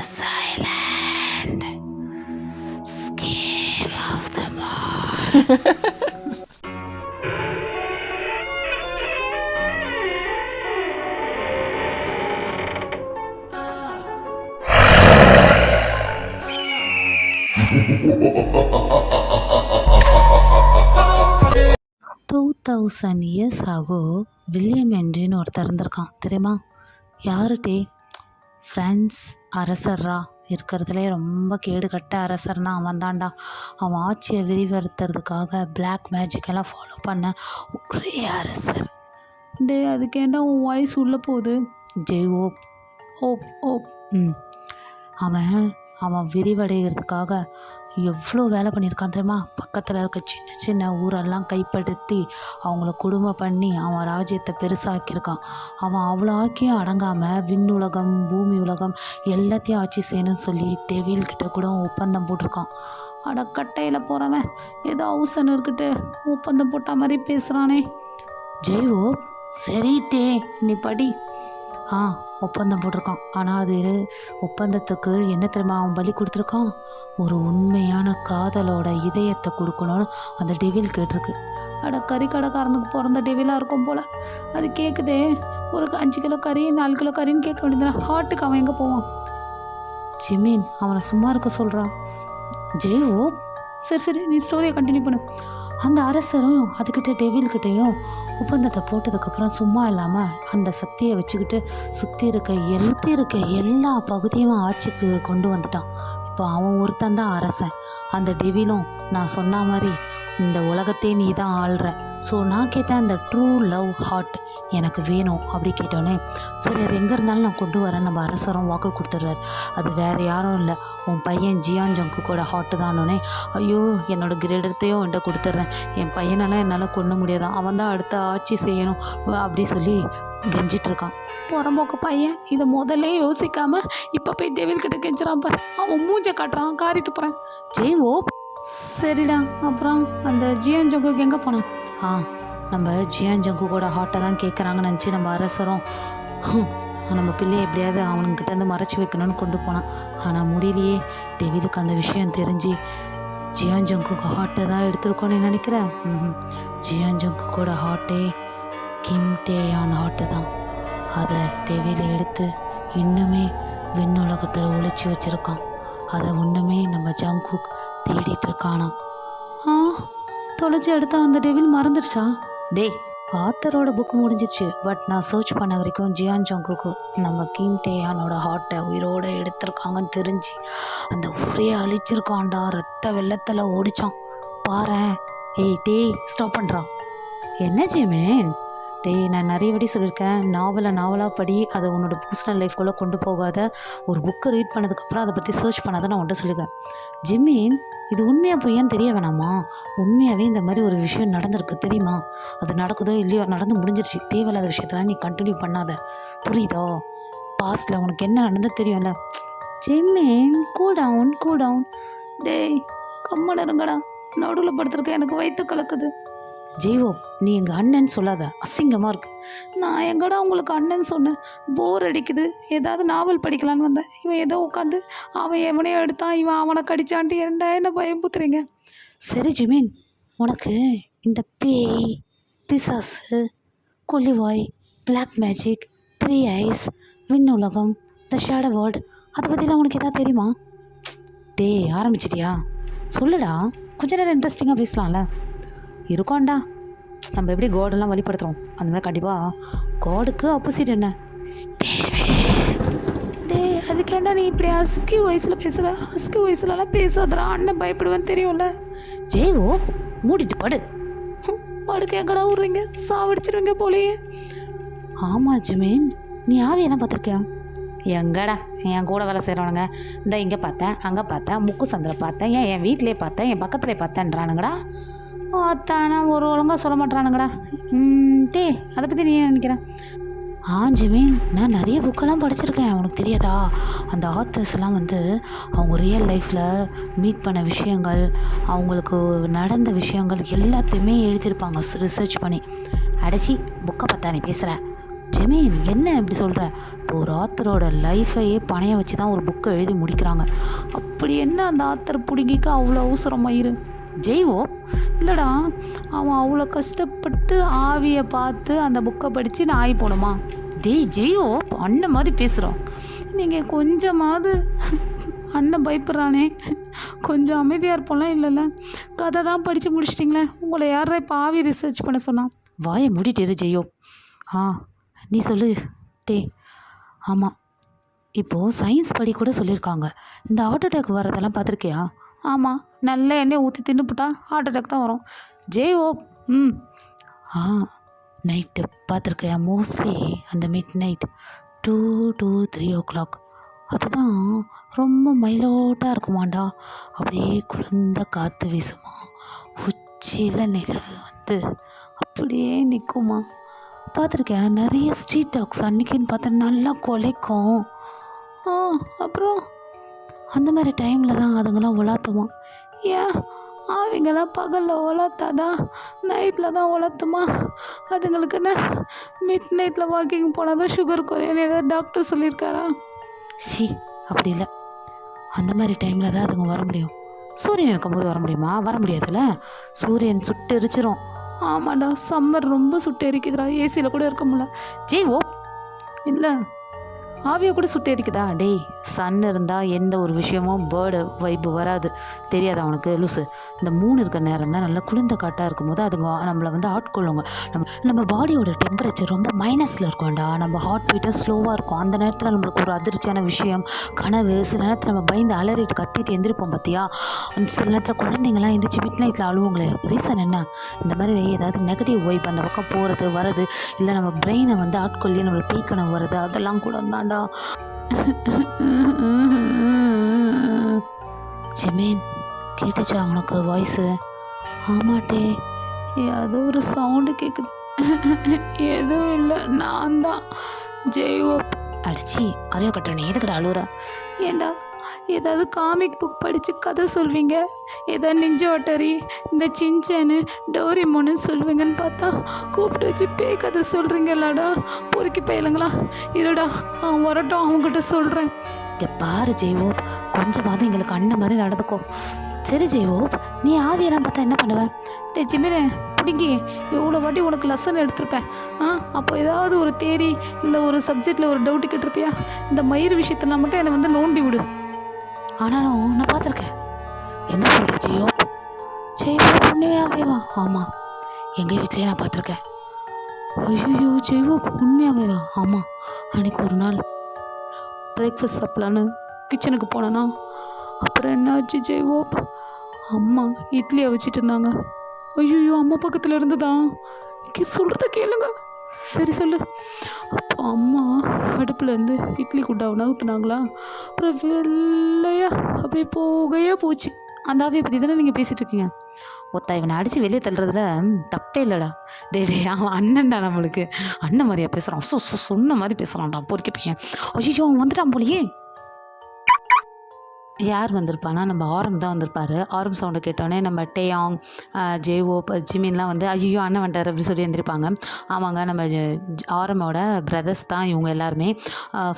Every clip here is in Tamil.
Treasure Island. Scheme of them all. To 2000 years ஆகும் வில்லியம் ஹென்ரின்னு ஒருத்தர் இருந்திருக்கான் தெரியுமா? யாருட்டே? ஃப்ரான்ஸ் அரசர்ரா, இருக்கிறதுலே ரொம்ப கேடுகட்ட அரசர்னா அவன் தான்டா. அவன் ஆட்சியை விரிவுறுத்துறதுக்காக பிளாக் மேஜிக்கெல்லாம் ஃபாலோ பண்ண ஒரே அரசர். டே அதுக்கேண்டா உன் வாய்ஸ் உள்ளே போகுது? ஜெய் ஓப் ஓப் ஓப். அவன் அவன் விரிவடைகிறதுக்காக எவ்வளோ வேலை பண்ணியிருக்கான் தெரியுமா? பக்கத்தில் இருக்க சின்ன சின்ன ஊரெல்லாம் கைப்படுத்தி அவங்கள கொடுமை பண்ணி அவன் ராஜ்யத்தை பெருசாக்கியிருக்கான். அவன் அவ்வளோ ஆக்கியும் அடங்காமல் விண்ணுலகம் பூமி உலகம் எல்லாத்தையும் ஆட்சி செய்யணும்னு சொல்லி டெவில்கிட்ட கூட ஒப்பந்தம் போட்டிருக்கான். அடக்கட்டையில் போகிறவன் ஏதோ ஹவுசன் இருக்கிட்டு ஒப்பந்தம் போட்ட மாதிரி பேசுகிறானே. ஜெய்வோ சரிட்டே நீ படி. ஒப்பந்தம் போட்டிருக்கான். ஆனால் அது ஒப்பந்தத்துக்கு என்ன தெரியுமா அவன் பலி கொடுத்துருக்கான்? ஒரு உண்மையான காதலோட இதயத்தை கொடுக்கணும்னு அந்த டெவில் கேட்டிருக்கு. கறி கடைக்காரனுக்கு பிறந்த டெவிலாக இருக்கும் போல். அது கேட்குதே, ஒரு 5 கிலோ கறி 4 கிலோ கறின்னு கேட்க வேண்டியதுனா ஹார்ட்டுக்கு அவன் எங்கே போவான்? ஜிமீன் அவனை சும்மா இருக்க சொல்கிறான். ஜெய் ஓ சரி நீ ஸ்டோரியை கண்டினியூ பண்ணு. அந்த அரசரும் அதுக்கிட்ட டெவில்கிட்டையும் ஒப்பந்தத்தை போட்டதுக்கப்புறம் சும்மா இல்லாமல் அந்த சக்தியை வச்சுக்கிட்டு சுற்றி இருக்க எல்லா பகுதியும் ஆட்சிக்கு கொண்டு வந்துட்டான். இப்போ அவன் ஒருத்தன் தான் அரசன். அந்த டெவிலும் நான் சொன்ன மாதிரி இந்த உலகத்தையே நீ தான் ஆள்ற. ஸோ நான் கேட்டேன், அந்த ட்ரூ லவ் ஹார்ட் எனக்கு வேணும் அப்படி கேட்டோன்னே, சரி அது எங்கே இருந்தாலும் நான் கொண்டு வரேன் நம்ம அரசரும் வாக்கு கொடுத்துட்றாரு. அது வேறு யாரும் இல்லை, உன் பையன் ஜியான் ஜங்குக்கோட ஹார்ட்டு தானோடனே, ஐயோ என்னோடய கிரேடத்தையும் என்கிட்ட கொடுத்துட்றேன், என் பையனெல்லாம் என்னால் கொண்டு முடியாதான், அவன் தான் அடுத்த ஆட்சி செய்யணும் அப்படி சொல்லி கெஞ்சிட்ருக்கான். புறம்போக்கு பையன் இதை முதல்ல யோசிக்காமல் இப்போ போய் டெவில்கிட்ட கெஞ்சுறான் பார். அவன் மூஞ்சை காட்டுறான், காரி துப்புறான். ஜெய் ஓ சரிடா. அப்புறம் அந்த ஜியான் ஜங்குக்கு எங்கே போனான்? நம்ம ஜியான் ஜங்குக்கோட ஹார்ட்டை தான் கேட்குறாங்கன்னு நினச்சி நம்ம அரசரும் நம்ம பிள்ளையை எப்படியாவது அவனுங்கிட்டேருந்து மறைச்சி வைக்கணும்னு கொண்டு போனான். ஆனால் முடியலையே. டெவிலுக்கு அந்த விஷயம் தெரிஞ்சு ஜியான் ஜங்குக்கு ஹார்ட்டை தான் எடுத்துருக்கோன்னு நினைக்கிறேன். ஜியான் ஜங்குக்கோட ஹார்ட்டே கிம் டேயான் ஹார்ட்டு தான். அதை டெவிலை எடுத்து இன்னுமே விண்ணுலகத்தில் ஒழிச்சு வச்சுருக்கான். அதை ஒன்றுமே நம்ம ஜங்குக் தேடிட்டு இருக்கானா? தொலைச்சி எடுத்தா அந்த டெவில் மறந்துடுச்சா? டேய் ஆத்தரோட புக்கு முடிஞ்சிச்சு. பட் நான் சர்ச் பண்ண வரைக்கும் ஜியான் ஜங்குக்கு நம்ம கிம் டேயானோட ஹார்ட்டை உயிரோடு எடுத்திருக்காங்கன்னு தெரிஞ்சு அந்த ஊரையே அழிச்சிருக்கான்டா. ரத்த வெள்ளத்தில் ஓடிச்சான் பாரேன். டேய் ஸ்டாப் பண்ணுறான். என்ன ஜிமேன்? டேய் நான் நிறைய வாட்டி சொல்லியிருக்கேன், நாவலாக படி, அதை உன்னோட பர்சனல் லைஃப்குள்ளே கொண்டு போகாத. ஒரு புக்கை ரீட் பண்ணதுக்கப்புறம் அதை பற்றி சர்ச் பண்ணாத நான் உன்ட்ட சொல்லியிருக்கேன். ஜிம்மீன் இது உண்மையாக பொய்யான்னு தெரிய வேணாமா? உண்மையாகவே இந்த மாதிரி ஒரு விஷயம் நடந்திருக்கு தெரியுமா? அது நடக்குதோ இல்லையோ, நடந்து முடிஞ்சிருச்சு. தேவையில்லாத விஷயத்தெல்லாம் நீ கண்டினியூ பண்ணாத, புரியுதோ? பாஸ்டில் உனக்கு என்ன நடந்தது தெரியும்ல. ஜிம்மீன் கூல் டவுன். டேய் கம்மன் இருங்கடா, நடுவில் படுத்துருக்க எனக்கு வயிற்று கலக்குது. ஜீவோ நீ எங்கள் அண்ணன் சொல்லாத, அசிங்கமாக இருக்கு. நான் எங்கடா உங்களுக்கு அண்ணன் சொன்னேன்? போர் அடிக்குது, ஏதாவது நாவல் படிக்கலான்னு வந்தேன். இவன் ஏதோ உட்காந்து அவன் எவனையோ எடுத்தான், இவன் அவனை கடிச்சான்ட்டு என்ன பயம்புத்துறீங்க? சரி ஜிமீன், உனக்கு இந்த பேய் பிசாசு கொல்லிவாய் பிளாக் மேஜிக் 3 ஐஸ் விண்ணுலகம் த ஷேடோ வேர்ல்ட் அதை பற்றிலாம் உனக்கு எதாவது தெரியுமா? ஆரம்பிச்சிட்டியா? சொல்லுடா, கொஞ்ச நேரம் இன்ட்ரெஸ்டிங்காக பேசலாம்ல. இருக்கோண்டா, நம்ம எப்படி காடெல்லாம் வழிபடுத்துகிறோம் அந்த மாதிரி கண்டிப்பாக காடுக்கு ஆப்போசிட் என்ன? அதுக்கேண்டா நீ இப்படி அஸ்கி வயசில் பேசுகிற? அஸ்கி வயசுலலாம் பேசாதடா, அண்ணன் பயப்படுவேன்னு தெரியும்ல. ஜெய்வோ மூடிட்டு படு. படுக்க எங்கடா விட்றீங்க? சாவடிச்சிருவீங்க போலையே. ஆமாம் ஜிமீன், நீ ஆவியெல்லாம் பார்த்துருக்கியா? எங்கடா என் கூட வேலை செய்கிறவனுங்க இந்த இங்கே பார்த்தேன் அங்கே பார்த்தேன் முக்கு சந்தில் பார்த்தேன், என் வீட்டிலே பார்த்தேன், என் பக்கத்துலேயே பார்த்தேன்றானுங்கடா. தானே ஒரு ஒழுங்காக சொல்ல மாட்டானுங்கடா. அதை பற்றி நீ நினைக்கிறேன்? ஜிமீன் நான் நிறைய புக்கெல்லாம் படிச்சிருக்கேன், உனக்கு தெரியாதா? அந்த ஆத்தர்ஸ்லாம் அவங்க ரியல் லைஃப்பில் மீட் பண்ண விஷயங்கள், அவங்களுக்கு நடந்த விஷயங்கள் எல்லாத்தையுமே எழுதியிருப்பாங்க ரிசர்ச் பண்ணி. அடைச்சி புக்கை பார்த்தா நீ பேசுகிற? ஜிமீன் என்ன இப்படி சொல்கிற? இப்போ ஒரு ஆத்தரோட லைஃபையே பணைய வச்சு தான் ஒரு புக்கை எழுதி முடிக்கிறாங்க. அப்படி என்ன அந்த ஆத்தர் பிடிங்கிக்க அவ்வளோ அவசரமாயிரு? ஜெய்வோ இல்லைடா, அவன் அவ்வளோ கஷ்டப்பட்டு ஆவியை பார்த்து அந்த புக்கை படித்து நான் ஆகி போகணுமா? ஜெய்வோ அண்ணன் மாதிரி பேசுகிறோம். நீங்கள் கொஞ்சமாவது அண்ணன் பயப்படுறானே, கொஞ்சம் அமைதியாக இருப்போம்லாம். இல்லைல்ல, கதை தான் படித்து முடிச்சிட்டிங்களே, உங்களை யாரா இப்போ ஆவி ரிசர்ச் பண்ண சொன்னான்? வாயை மூடிட்டு ஜெய்யோ. நீ சொல்லு டே. ஆமாம், இப்போது சயின்ஸ் படி கூட சொல்லியிருக்காங்க, இந்த ஹார்ட் அட்டாக் வரதெல்லாம் பார்த்துருக்கியா? ஆமாம், நல்ல எண்ணெய் ஊற்றி தின்னுப்புட்டா ஹார்ட் அட்டாக் தான் வரும். ஜெய்வோ. நைட்டு பார்த்துருக்கியா? மோஸ்ட்லி அந்த மிட் நைட் 2 to 3 o'clock அதுதான் ரொம்ப மைலோட்டாக இருக்குமாண்டா. அப்படியே குளிர்ந்த காற்று வீசுமா, உச்சியில் நிலவு வந்து அப்படியே நிற்குமா. பார்த்துருக்கேன் நிறைய ஸ்ட்ரீட் டாக்ஸ் அன்றைக்கின்னு பார்த்தா நல்லா குலைக்கும். அப்புறம் அந்த மாதிரி டைமில் தான் அதுங்கெல்லாம் உலாத்துமா. ஏன் ஆவிங்கெல்லாம் பகலில் உலாத்தாதான் நைட்டில் தான் உலாத்துமா? அதுங்களுக்கு என்ன மிட் நைட்டில் வாக்கிங் போனால் தான் சுகர் குறையன்னு ஏதாவது டாக்டர் சொல்லியிருக்காரா? அப்படி இல்லை, அந்த மாதிரி டைமில் தான் அதுங்க வர முடியும். சூரியன் இருக்கும்போது வர முடியுமா? வர முடியாதுல்ல, சூரியன் சுட்டு எரிச்சிரும். ஆமாண்டா, சம்மர் ரொம்ப சுட்டு எரிக்குதுடா, ஏசியில் கூட இருக்க முடியல. ஜெய்வோ இல்லை, ஆவியை கூட சுட்டு எரிக்குதா? டேய், சன் இருந்தால் எந்த ஒரு விஷயமும் பேர்டு வைப்பு வராது, தெரியாது அவனுக்கு லூஸு. இந்த மூணு இருக்கிற நேரம் தான் நல்லா குளிர்ந்த காட்டாக இருக்கும்போது அதுங்க நம்மளை வந்து ஆட்கொள்ளுங்க. நம்ம பாடியோட டெம்பரேச்சர் ரொம்ப மைனஸில் இருக்கும்டா, நம்ம ஹார்ட் பீட்டும் ஸ்லோவாக இருக்கும். அந்த நேரத்தில் நம்மளுக்கு ஒரு அதிர்ச்சியான விஷயம், கனவு, சில நேரத்தில் நம்ம பயந்து அலறிட்டு கத்திட்டு எந்திரிப்போம் பார்த்தியா? அந்த சில நேரத்தில் குழந்தைங்களாம் எந்திரிச்சு மிட் நைட்டில் அழுவுங்களே, ரீசன் என்ன? இந்த மாதிரி ஏதாவது நெகட்டிவ் வைப் அந்த பக்கம் போகிறது வரது, இல்லை நம்ம பிரெயினை வந்து ஆட்கொள்ளி நம்மளை பீக்கணும் வருது, அதெல்லாம் கூட தான். ஜிமீன், கேட்டுச்சா உனக்கு வாய்ஸு? ஆமாட்டே, ஏதோ ஒரு சவுண்டு கேட்குது. எதுவும் இல்லை, நான் தான் ஜெய்வோ. அடிச்சு கதையை கட்டுறேன், எதுக்கிட்ட அழுகுற? ஏண்டா ஏதாவது காமிக் புக் படித்து கதை சொல்வீங்க, ஏதாவது நிஞ்ச வாட்டரி, இந்த சின்சானு, டோரிமோன்னு சொல்வீங்கன்னு பார்த்தா கூப்பிட்டு வச்சு பேய் கதை சொல்கிறீங்களாடா பொறுக்கி பயிலுங்களா? இருடா அவன் வரட்டும், அவங்ககிட்ட சொல்கிறேன். பாரு ஜெய்வோ, கொஞ்சமாவது எங்களுக்கு அண்ணன் மாதிரி நடந்துக்கோ. சரி ஜெய்வோ, நீ ஆவியெல்லாம் பார்த்தா என்ன பண்ணுவேன்? டே ஜிமிரே பிடிங்கி, எவ்வளோ வாட்டி உனக்கு லெசன் எடுத்திருப்பேன். அப்போ ஏதாவது ஒரு தேரி இல்லை ஒரு சப்ஜெக்டில் ஒரு டவுட்டு கேட்டிருப்பியா? இந்த மயிர் விஷயத்தெல்லாம் மட்டும் என்னை வந்து நோண்டி விடு. ஆனாலும் நான் பார்த்துருக்கேன். என்ன சொல்கிற ஜெய்வோ? ஜெய்வோ உண்மையாகவேவா? ஆமாம், எங்கள் வீட்லேயே நான் பார்த்துருக்கேன். ஐயோ ஜெய்வோ உண்மையாகவேவா? ஆமாம், அன்றைக்கி ஒரு நாள் பிரேக்ஃபாஸ்ட் சாப்பிட்லான்னு கிச்சனுக்கு போனேன்னா அப்புறம் என்ன ஆச்சு ஜெய்வோ? அம்மா இட்லியை வச்சுட்டு இருந்தாங்க. ஐயோ, அம்மா பக்கத்தில் இருந்துதான். சொல்கிறத கேளுங்க. சரி சொல்லு. அப்போ அம்மா அடுப்புலேருந்து இட்லி குண்டாவை நகர்த்துனாங்களா, அப்புறம் வெள்ளையா அப்படியே போகையாக போச்சு. அந்த ஆவியை பற்றி தானே நீங்கள் பேசிகிட்டு இருக்கீங்க. ஒத்தா இவனை அடித்து வெளியே தள்ளுறதுல தப்பே இல்லைடா. டே அவன் அண்ணன்டா, நம்மளுக்கு அண்ணன் மாதிரியா பேசுகிறான், சொன்ன மாதிரி பேசுகிறான்டா பொறுக்கி பையன். ஐயோ அவன் வந்துட்டான் போலியே. யார் வந்திருப்பானா? நம்ம ஆரம் தான் வந்திருப்பார். ஆரம் சவுண்டை கேட்டோடனே நம்ம டேயாங், ஜேவோ, ஜிமின்லாம் வந்து ஐயோ அண்ணன் வந்துட்டார் அப்படின்னு சொல்லி எழுந்திருப்பாங்க. ஆமாங்க, நம்ம ஆரமோட பிரதர்ஸ் தான் இவங்க எல்லாருமே.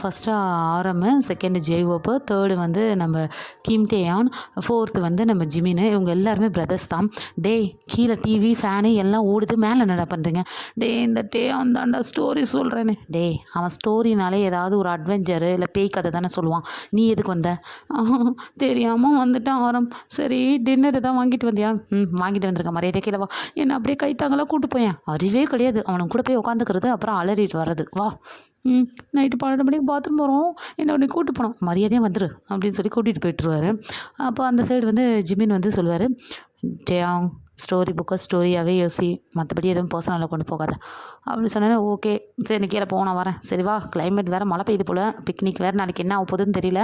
ஃபஸ்ட்டு ஆரம், செகண்டு ஜேவோப்பு, தேர்டு வந்து நம்ம கிம் டேயான், ஃபோர்த்து வந்து நம்ம ஜிமின். இவங்க எல்லாருமே பிரதர்ஸ் தான். டே கீழே டிவி ஃபேனு எல்லாம் ஓடுது, மேலே என்னடா பண்ணுறீங்க? டே இந்த டேயான் தாண்டா ஸ்டோரி சொல்கிறேன்னு. டே அவன் ஸ்டோரினாலே ஏதாவது ஒரு அட்வென்ச்சரு இல்லை பேய் கதை தானே சொல்லுவான். நீ எதுக்கு வந்த? தெரியாமல் வந்துட்டான் ஆரம். சரி டின்னர் தான் வாங்கிட்டு வந்தியா? வாங்கிட்டு வந்திருக்கேன், மரியாதை கீழே வா. என்ன அப்படியே கைத்தாங்களாம் கூப்பிட்டு போயேன், அறிவே கிடையாது. அவனுக்கு கூட போய் உட்காந்துக்கிறது, அப்புறம் அலறிட்டு வர்றது. வா. நைட்டு 12 மணிக்கு பாத்ரூம் போகிறோம், என்ன உடனே கூப்பிட்டு போனோம், மரியாதையாக வந்துரு அப்படின்னு சொல்லி கூட்டிகிட்டு போயிட்டுருவார். அப்போ அந்த சைடு வந்து ஜிமின் வந்து சொல்லுவார், ஜெயாங் ஸ்டோரி புக்கை ஸ்டோரியாகவே யோசி, மற்றபடி எதுவும் பர்சனலாக கொண்டு போகாத அப்படின்னு சொன்னேன். ஓகே சரி கீழே போனால் வரேன். சரி வா, கிளைமேட் வேறு மழை பெய்யுது போல், பிக்னிக் வேறு நாளைக்கு என்ன ஆக போகுதுன்னு தெரியல,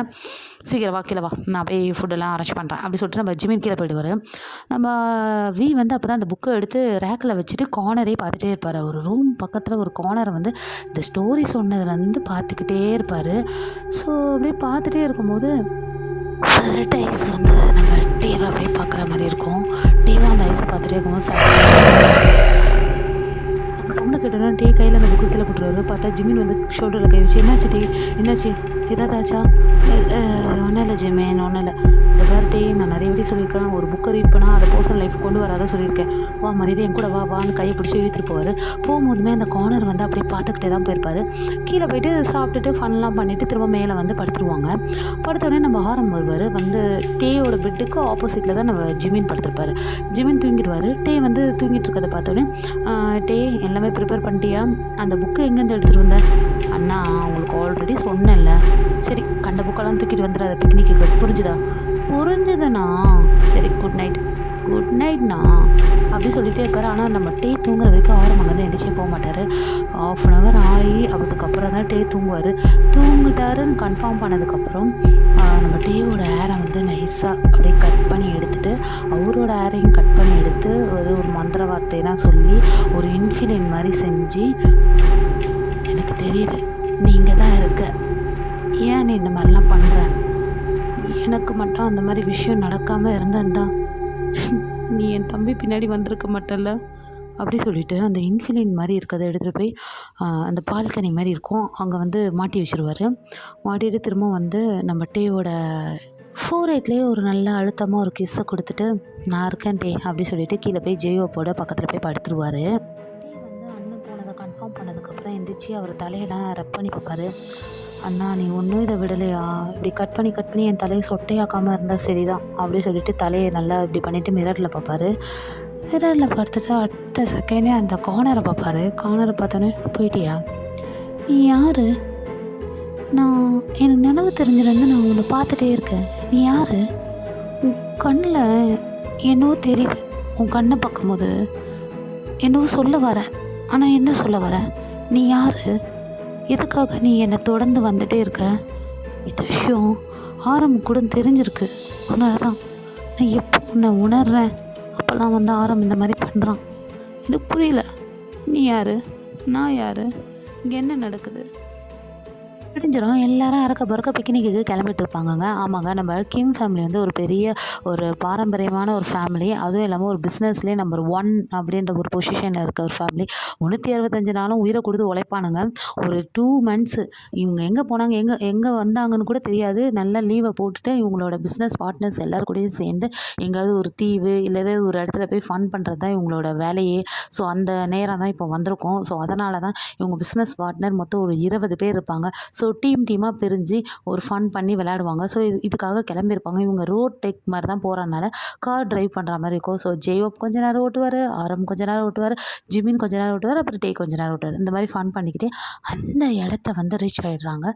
சீக்கிரம் வா கீழே வா, நான் போய் ஃபுட்டெல்லாம் அரேஞ்ச் பண்ணுறேன் அப்படி சொல்லிட்டு நம்ம ஜிமின் கீழே போயிடுவார். நம்ம வி வந்து அப்போ தான் அந்த புக்கை எடுத்து ரேக்கில் வச்சுட்டு கார்னரே பார்த்துட்டே இருப்பார். ஒரு ரூம் பக்கத்தில் ஒரு கார்னரை வந்து இந்த ஸ்டோரி சொன்னதுலேருந்து பார்த்துக்கிட்டே இருப்பார். ஸோ அப்படியே பார்த்துட்டே இருக்கும்போது ரெட் ஐஸ் வந்து நம்ம டேவை அப்படியே பார்க்குற மாதிரி இருக்கும். டேவா அந்த ஐஸை பார்த்துட்டே இருக்கும்போது சவுண்டை கேட்டோன்னா டே கையில் அந்த புக்கு கீழே போட்டுருவாரு. பார்த்தா ஜிமின் வந்து ஷோல்டரில் கை வச்சு என்னாச்சு டே என்னாச்சு ஏதாச்சும் ஒன்றும் இல்லை ஜிமின் ஒன்றும் இல்லை. இந்த பாரு டே நான் நிறைய வாட்டி சொல்லியிருக்கேன், ஒரு புக்கை ரீட் பண்ணால் அதை பர்சனல் லைஃப் கொண்டு வராத சொல்லியிருக்கேன். வா மரியாதை என் கூட வான்னு கையை பிடிச்சி இழுத்துட்டு போவார். போகும்போதுமே அந்த கார்னர் வந்து அப்படியே பார்த்துக்கிட்டே தான் போயிருப்பார். கீழே போயிட்டு சாப்பிட்டுட்டு ஃபன்லாம் பண்ணிவிட்டு திரும்ப மேலே வந்து படுத்துருவாங்க. படுத்தோடனே நம்ம ஆரம் வருவார். வந்து டேயோட பெட்டுக்கு ஆப்போசிட்டில் தான் நம்ம ஜிமின் படுத்திருப்பார். ஜிமின் தூங்கிடுவார். டே வந்து தூங்கிட்டு இருக்கிறத பார்த்தோன்னே டே எல்லாமே ப்ரிப்பேர் பண்ணிட்டியா, அந்த புக்கு எங்கேருந்து எடுத்துகிட்டு வந்தேன்? அண்ணா உங்களுக்கு ஆல்ரெடி சொன்னேன்ல. சரி கண்ட புக்கெல்லாம் தூக்கிட்டு வந்துடாத பிக்னிக்கு, புரிஞ்சுதா? புரிஞ்சுதுண்ணா. சரி குட் நைட்ண்ணா அப்படி சொல்லிகிட்டே இருப்பார். ஆனால் நம்ம டே தூங்குற வரைக்கும் ஆரம் அங்கேருந்து எந்திரிச்சே போக மாட்டார். ½ ஆகி அதுக்கப்புறம் தான் டே தூங்குவார். தூங்கிட்டாருன்னு கன்ஃபார்ம் பண்ணதுக்கப்புறம் நம்ம டேவோட ஹேரை வந்து நைஸாக அப்படியே கட் பண்ணி எடுத்துகிட்டு அவரோட ஹேரையும் கட் பண்ணி எடுத்து ஒரு மந்திர வார்த்தையெல்லாம் சொல்லி ஒரு இன்ஃபிலின் மாதிரி செஞ்சு, எனக்கு தெரியுது நீங்கள் தான் இருக்க, ஏன் நீ இந்த மாதிரிலாம் பண்ணுற, எனக்கு மட்டும் அந்த மாதிரி விஷயம் நடக்காமல் இருந்தேன்தா நீ என் தம்பி பின்னாடி வந்திருக்க மாட்டல அப்படி சொல்லிவிட்டு அந்த இன்ஃபிலின் மாதிரி இருக்கிறத எடுத்துகிட்டு போய் அந்த பால்கனி மாதிரி இருக்கும் அங்கே வந்து மாட்டி வச்சுருவார். மாட்டிட்டு திரும்ப வந்து நம்ம டேவோட ஃபோர்ஹெட்லேயே ஒரு நல்ல அழுத்தமாக ஒரு கிஸ்ஸை கொடுத்துட்டு நான் இருக்கேன் டே அப்படி சொல்லிவிட்டு கீழே போய் ஜெயோப்போட பக்கத்தில் போய் படுத்துருவார். டே வந்து அண்ணன் போனதை கன்ஃபார்ம் பண்ணதுக்கப்புறம் எந்திரிச்சு அவர் தலையெல்லாம் ரப் பண்ணி பார்ப்பாரு. அண்ணா நீ ஒன்றும் இதை விடலையா, இப்படி கட் பண்ணி என் தலையை சொட்டையாக்காமல் இருந்தால் சரிதான் அப்படி சொல்லிட்டு தலையை நல்லா இப்படி பண்ணிவிட்டு மிரரில் பார்ப்பாரு. மிரரில் பார்த்துட்டு அடுத்த செகண்டே அந்த கார்னரை பார்ப்பாரு. கார்னரை பார்த்தோன்னே போயிட்டியா, நீ யார்? நான் எனக்கு நினைவு தெரிஞ்சிருந்து நான் உன்னை பார்த்துட்டே இருக்கேன், நீ யார்? உன் கண்ணில் என்னவோ தெரியுது, உன் கண்ணை பார்க்கும்போது என்னவோ சொல்ல வர, ஆனால் என்ன சொல்ல வர, நீ யார்? எதுக்காக நீ என்னை தொடர்ந்து வந்துகிட்டே இருக்க? இந்த விஷயம் ஆரம் கூட தெரிஞ்சிருக்கு, அதனால தான் நான் எப்போ உன்னை உணர்றேன் அப்போல்லாம் வந்து ஆரம் இந்த மாதிரி பண்ணுறான். எனக்கு புரியல, நீ யார், நான் யார், இங்கே என்ன நடக்குது? விடிஞ்சிடும். எல்லாரும் அறக்க பறக்க பிக்னிக்கு கிளம்பிட்டு இருப்பாங்கங்க. ஆமாங்க, நம்ம கிம் ஃபேமிலி வந்து ஒரு பெரிய ஒரு பாரம்பரியமான ஒரு ஃபேமிலி. அதுவும் இல்லாமல் ஒரு பிஸ்னஸ்லேயே நம்பர் 1 அப்படின்ற ஒரு பொசிஷனில் இருக்க ஒரு ஃபேமிலி. 365 நாளும் உயிரை கொடுத்து உழைப்பானுங்க. ஒரு 2 மந்த்ஸு இவங்க எங்கே போனாங்க எங்கே வந்தாங்கன்னு கூட தெரியாது. நல்லா லீவை போட்டுட்டு இவங்களோட பிஸ்னஸ் பார்ட்னர்ஸ் எல்லாரும் கூடயும் சேர்ந்து எங்கேயாவது ஒரு தீவு இல்லை ஏதாவது ஒரு இடத்துல போய் ஃபன் பண்ணுறது தான் இவங்களோட வேலையே. ஸோ அந்த நேரம் தான் இப்போ வந்திருக்கோம். ஸோ அதனால தான் இவங்க பிஸ்னஸ் பார்ட்னர் மொத்தம் ஒரு 20 பேர் இருப்பாங்க. ஸோ டீமாக பிரிஞ்சு ஒரு ஃபன் பண்ணி விளையாடுவாங்க. ஸோ இதுக்காக கிளம்பியிருப்பாங்க. இவங்க ரோட் டெக் மாதிரி தான் போகிறனால கார் ட்ரைவ் பண்ணுற மாதிரி இருக்கும். ஸோ ஜெயோப் கொஞ்ச நேரம் ஓட்டுவார், ஆரம் கொஞ்ச நேரம் ஓட்டுவார், ஜிமின் கொஞ்ச நேரம் ஓட்டுவார், அப்புறம் டே கொஞ்ச நேரம் ஓட்டுவார். இந்த மாதிரி ஃபன் பண்ணிக்கிட்டே அந்த இடத்த வந்து ரீச் ஆகிடுறாங்க.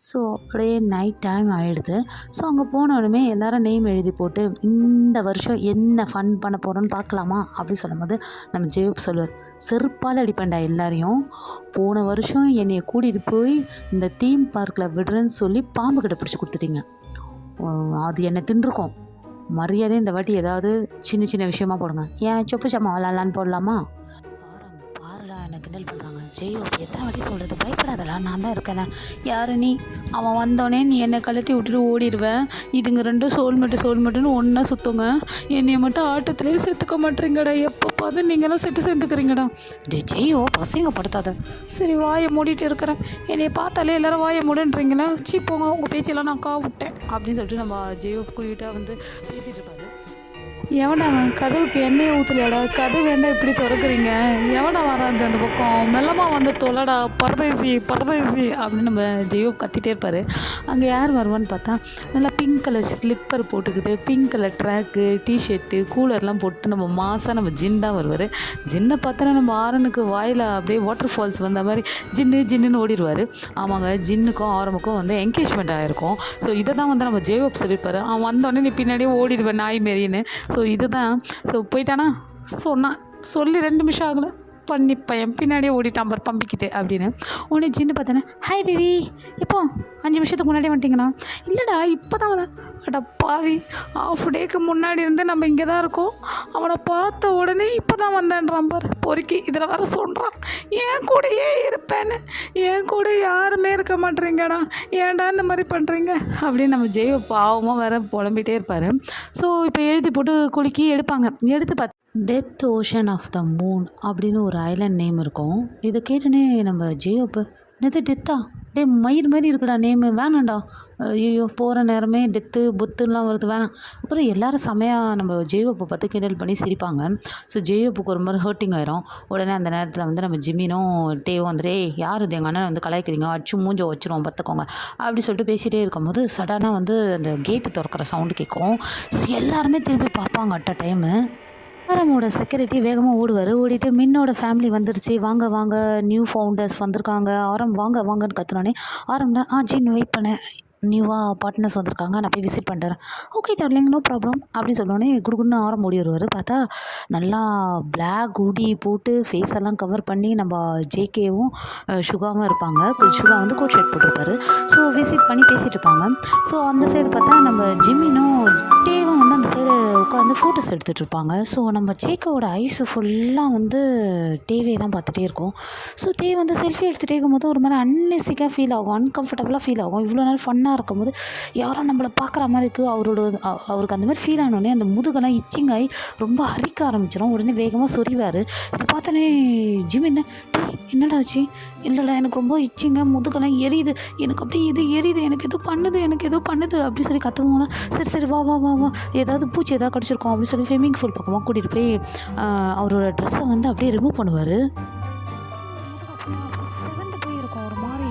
ஸோ அப்படியே நைட் டைம் ஆகிடுது. ஸோ அங்கே போனோடனே எல்லோரும் நேம் எழுதி போட்டு இந்த வருஷம் என்ன ஃபன் பண்ண போகிறோன்னு பார்க்கலாமா அப்படி சொல்லும்போது நம்ம ஜெயோப் சொல்லுவார், செருப்பால் அடிப்பேன்டா எல்லாரையும், போன வருஷம் என்னையை கூட்டிகிட்டு போய் இந்த தீம் பார்க்கில் விடுறேன்னு சொல்லி பாம்பு கிட்ட பிடிச்சி கொடுத்துட்டீங்க, அது என்னை தின்றுக்கும், மரியாதை இந்த வாட்டி ஏதாவது சின்ன விஷயமா போடுங்க, ஏன் சொப்பு சாமா விளாட்லான்னு போடலாமா? பாருடா என்னை கிண்டல் பண்ணுறாங்க. ஜெயோ எத்தனை வாட்டி சொல்கிறது, பயப்படாதலாம், நான் தான் இருக்கேன். யார் நீ? அவன் வந்தோடனே நீ என்னை கழட்டி விட்டுட்டு ஓடிடுவேன். இதுங்க ரெண்டும் சோல்மெட்டுன்னு ஒன்றா சுற்றுங்க, என்னையை மட்டும் ஆட்டத்திலே சேர்த்துக்க மாட்டேறீங்கடா, எப்போ பார்த்து நீங்களாம் செட்டு சேர்ந்துக்கிறீங்கடா. ஜெயோ பசங்கப்படுத்தாத, சரி வாயை மூடிட்டு இருக்கிறேன், என்னையை பார்த்தாலே எல்லோரும் வாயை மூடுன்றீங்களா, போங்க உங்கள் பேச்செல்லாம் நான் விட்டேன் அப்படின்னு சொல்லிட்டு நம்ம ஜெயோ கூட்டிகிட்டா வந்து பேசிகிட்டு இருப்பாரு. எவடா அவன் கதவுக்கு எண்ணெயை ஊற்றலையாடா, கதவு வேண்டாம் இப்படி திறக்கிறீங்க, எவடா வராது அந்த பக்கம், மெல்லமாக வந்து தொலைடா பரதேசி அப்படின்னு நம்ம ஜெயோ கத்திட்டே இருப்பார். அங்கே யார் வருவான்னு பார்த்தா நல்லா பிங்க் கலர் ஸ்லிப்பர் போட்டுக்கிட்டு பிங்க் கலர் ட்ராக்கு டிஷர்ட்டு கூலர்லாம் போட்டு நம்ம மாதம் நம்ம ஜின் தான் வருவார். ஜின்னை பார்த்தோன்னா நம்ம ஆரனுக்கு வாயில் அப்படியே வாட்டர் ஃபால்ஸ் வந்த மாதிரி ஜின்னுன்னு ஓடிடுவார். ஆமாங்க, ஜின்னுக்கும் ஆரமுக்கும் வந்து என்கேஜ்மெண்ட் ஆகிருக்கும். ஸோ இதை தான் வந்து நம்ம ஜெயோப் சொல்லியிருப்பார். அவன் வந்தோடனே நீ பின்னாடியே ஓடிடுவேன் நாய் மாரின்னு. ஸோ இதுதான். ஸோ போயிட்டானா சொல்லி 2 நிமிஷம் ஆகலை, பண்ணி பையன் பின்னாடியே ஓடிட்டான் பார் பம்பிக்கிட்டு அப்படின்னு. உடனே ஜின்னு பார்த்தேனே, ஹாய் பேபி, இப்போ 5 நிமிஷத்துக்கு முன்னாடியே வந்துட்டிங்கண்ணா? இல்லைடா இப்போ தான் அட பாவி, ஆஃப் டேக்கு முன்னாடி இருந்து நம்ம இங்கே தான் இருக்கோம், அவனை பார்த்த உடனே இப்போ தான் வந்தேன்றான் பாரு பொறுக்கி. இதில் வர சொல்கிறான் என் கூடயே இருப்பேன்னு. என் கூட யாருமே இருக்க மாட்டேறீங்கடா, ஏன்டா இந்த மாதிரி பண்ணுறீங்க அப்படின்னு நம்ம ஜெய்வை பாவமாக வேற புலம்பிகிட்டே இருப்பார். ஸோ இப்போ எழுதி போட்டு குலுக்கி எடுப்பாங்க. எடுத்து பார்த்து death ocean of the moon அப்படின்னு ஒரு ஐலாண்ட் நேம் இருக்கும். இதை கேட்டுனே நம்ம ஜெயோப்பு, நேற்று டெத்தா, டே மயிர் மாதிரி இருக்குடா நேமு, வேணாண்டா, ஐயோ போகிற நேரமே டெத்து புத்துலாம் வருது, வேணாம். அப்புறம் எல்லோரும் செமையாக நம்ம ஜெயோப்பை பார்த்து கிண்டல் பண்ணி சிரிப்பாங்க. ஸோ ஜெயோப்புக்கு ஒரு மாதிரி ஹர்ட்டிங் ஆயிரும். உடனே அந்த நேரத்தில் வந்து நம்ம ஜிமினும் டேவும் வந்துட்டு, யார் இது எங்கள் அண்ணன் வந்து கலாய்க்கிறீங்க, அடிச்சு மூஞ்ச வச்சிருவோம் பார்த்துக்கோங்க அப்படி சொல்லிட்டு பேசிகிட்டே இருக்கும்போது சடனாக வந்து அந்த கேட்டு திறக்கிற சவுண்டு கேட்கும். ஸோ எல்லாருமே திரும்பி பார்ப்பாங்க. அட்ட டைமு ஆரமோட செக்யூரிட்டி வேகமாக ஓடுவார். ஓடிட்டு மின்னோட ஃபேமிலி வந்துருச்சு, வாங்க வாங்க நியூ ஃபவுண்டர்ஸ் வந்திருக்காங்க, ஆரம் வாங்க வாங்கன்னு கத்துனோடனே ஆரம்னா ஜின் வெயிட் பண்ணேன், நியூவாக பார்ட்னர்ஸ் வந்திருக்காங்க, நான் போய் விசிட் பண்ணுறேன். ஓகே டார்லிங் நோ ப்ராப்ளம் அப்படி சொன்னோடனே குடுகுன்னு ஆரம் ஓடி வருவார். பார்த்தா நல்லா பிளாக் ஊடி போட்டு ஃபேஸ் எல்லாம் கவர் பண்ணி நம்ம ஜேகேவும் சுகாவும் இருப்பாங்க. சுகா வந்து கோட் ஷர்ட் போட்டிருப்பாரு. ஸோ விசிட் பண்ணி பேசிகிட்டு இருப்பாங்க. ஸோ அந்த சைடு பார்த்தா நம்ம ஜிம்மினும் டேவும் வந்து அந்த சைடு உட்காந்து ஃபோட்டோஸ் எடுத்துகிட்டு இருப்பாங்க. ஸோ நம்ம ஜேகோட ஐஸு ஃபுல்லாக வந்து டேவே தான் பார்த்துட்டே இருக்கும். ஸோ டே வந்து செல்ஃபி எடுத்துகிட்டே இருக்கும்போது ஒரு மாதிரி அன்னெசிக்காக ஃபீல் ஆகும், அன்கம்ஃபர்டபுளாக ஃபீல் ஆகும். இவ்வளோ நாள் ஃபன்னாக இருக்கும்போது யாரும் நம்மளை பார்க்குற மாதிரி இருக்குது. அவருக்கு அந்த மாதிரி ஃபீல் ஆனோடனே அந்த முதுகெல்லாம் இச்சிங் ஆகி ரொம்ப அரிக்க ஆரம்பிச்சிடும். உடனே வேகமாக சொறிவார். இதை பார்த்தோன்னே ஜிமின் தான், என்னடா ஆச்சு? இல்லைடா எனக்கு ரொம்ப இச்சிங்க, முதுகெல்லாம் எரியுது, எனக்கு அப்படியே இது எரியுது, எனக்கு எதோ பண்ணுது அப்படி சொல்லி கற்றுவோம்னா, சரி சரி வா வா வா வா ஏதாவது பூச்சி ஏதாவது கடிச்சிருக்கோம் அப்படின்னு சொல்லி ஸ்விம்மிங் பூல் பக்கமாக கூட்டிகிட்டு போய் அவரோட ட்ரெஸ்ஸை வந்து அப்படியே ரிமூவ் பண்ணுவார். செவந்து போயிருக்கும், ஒரு மாதிரி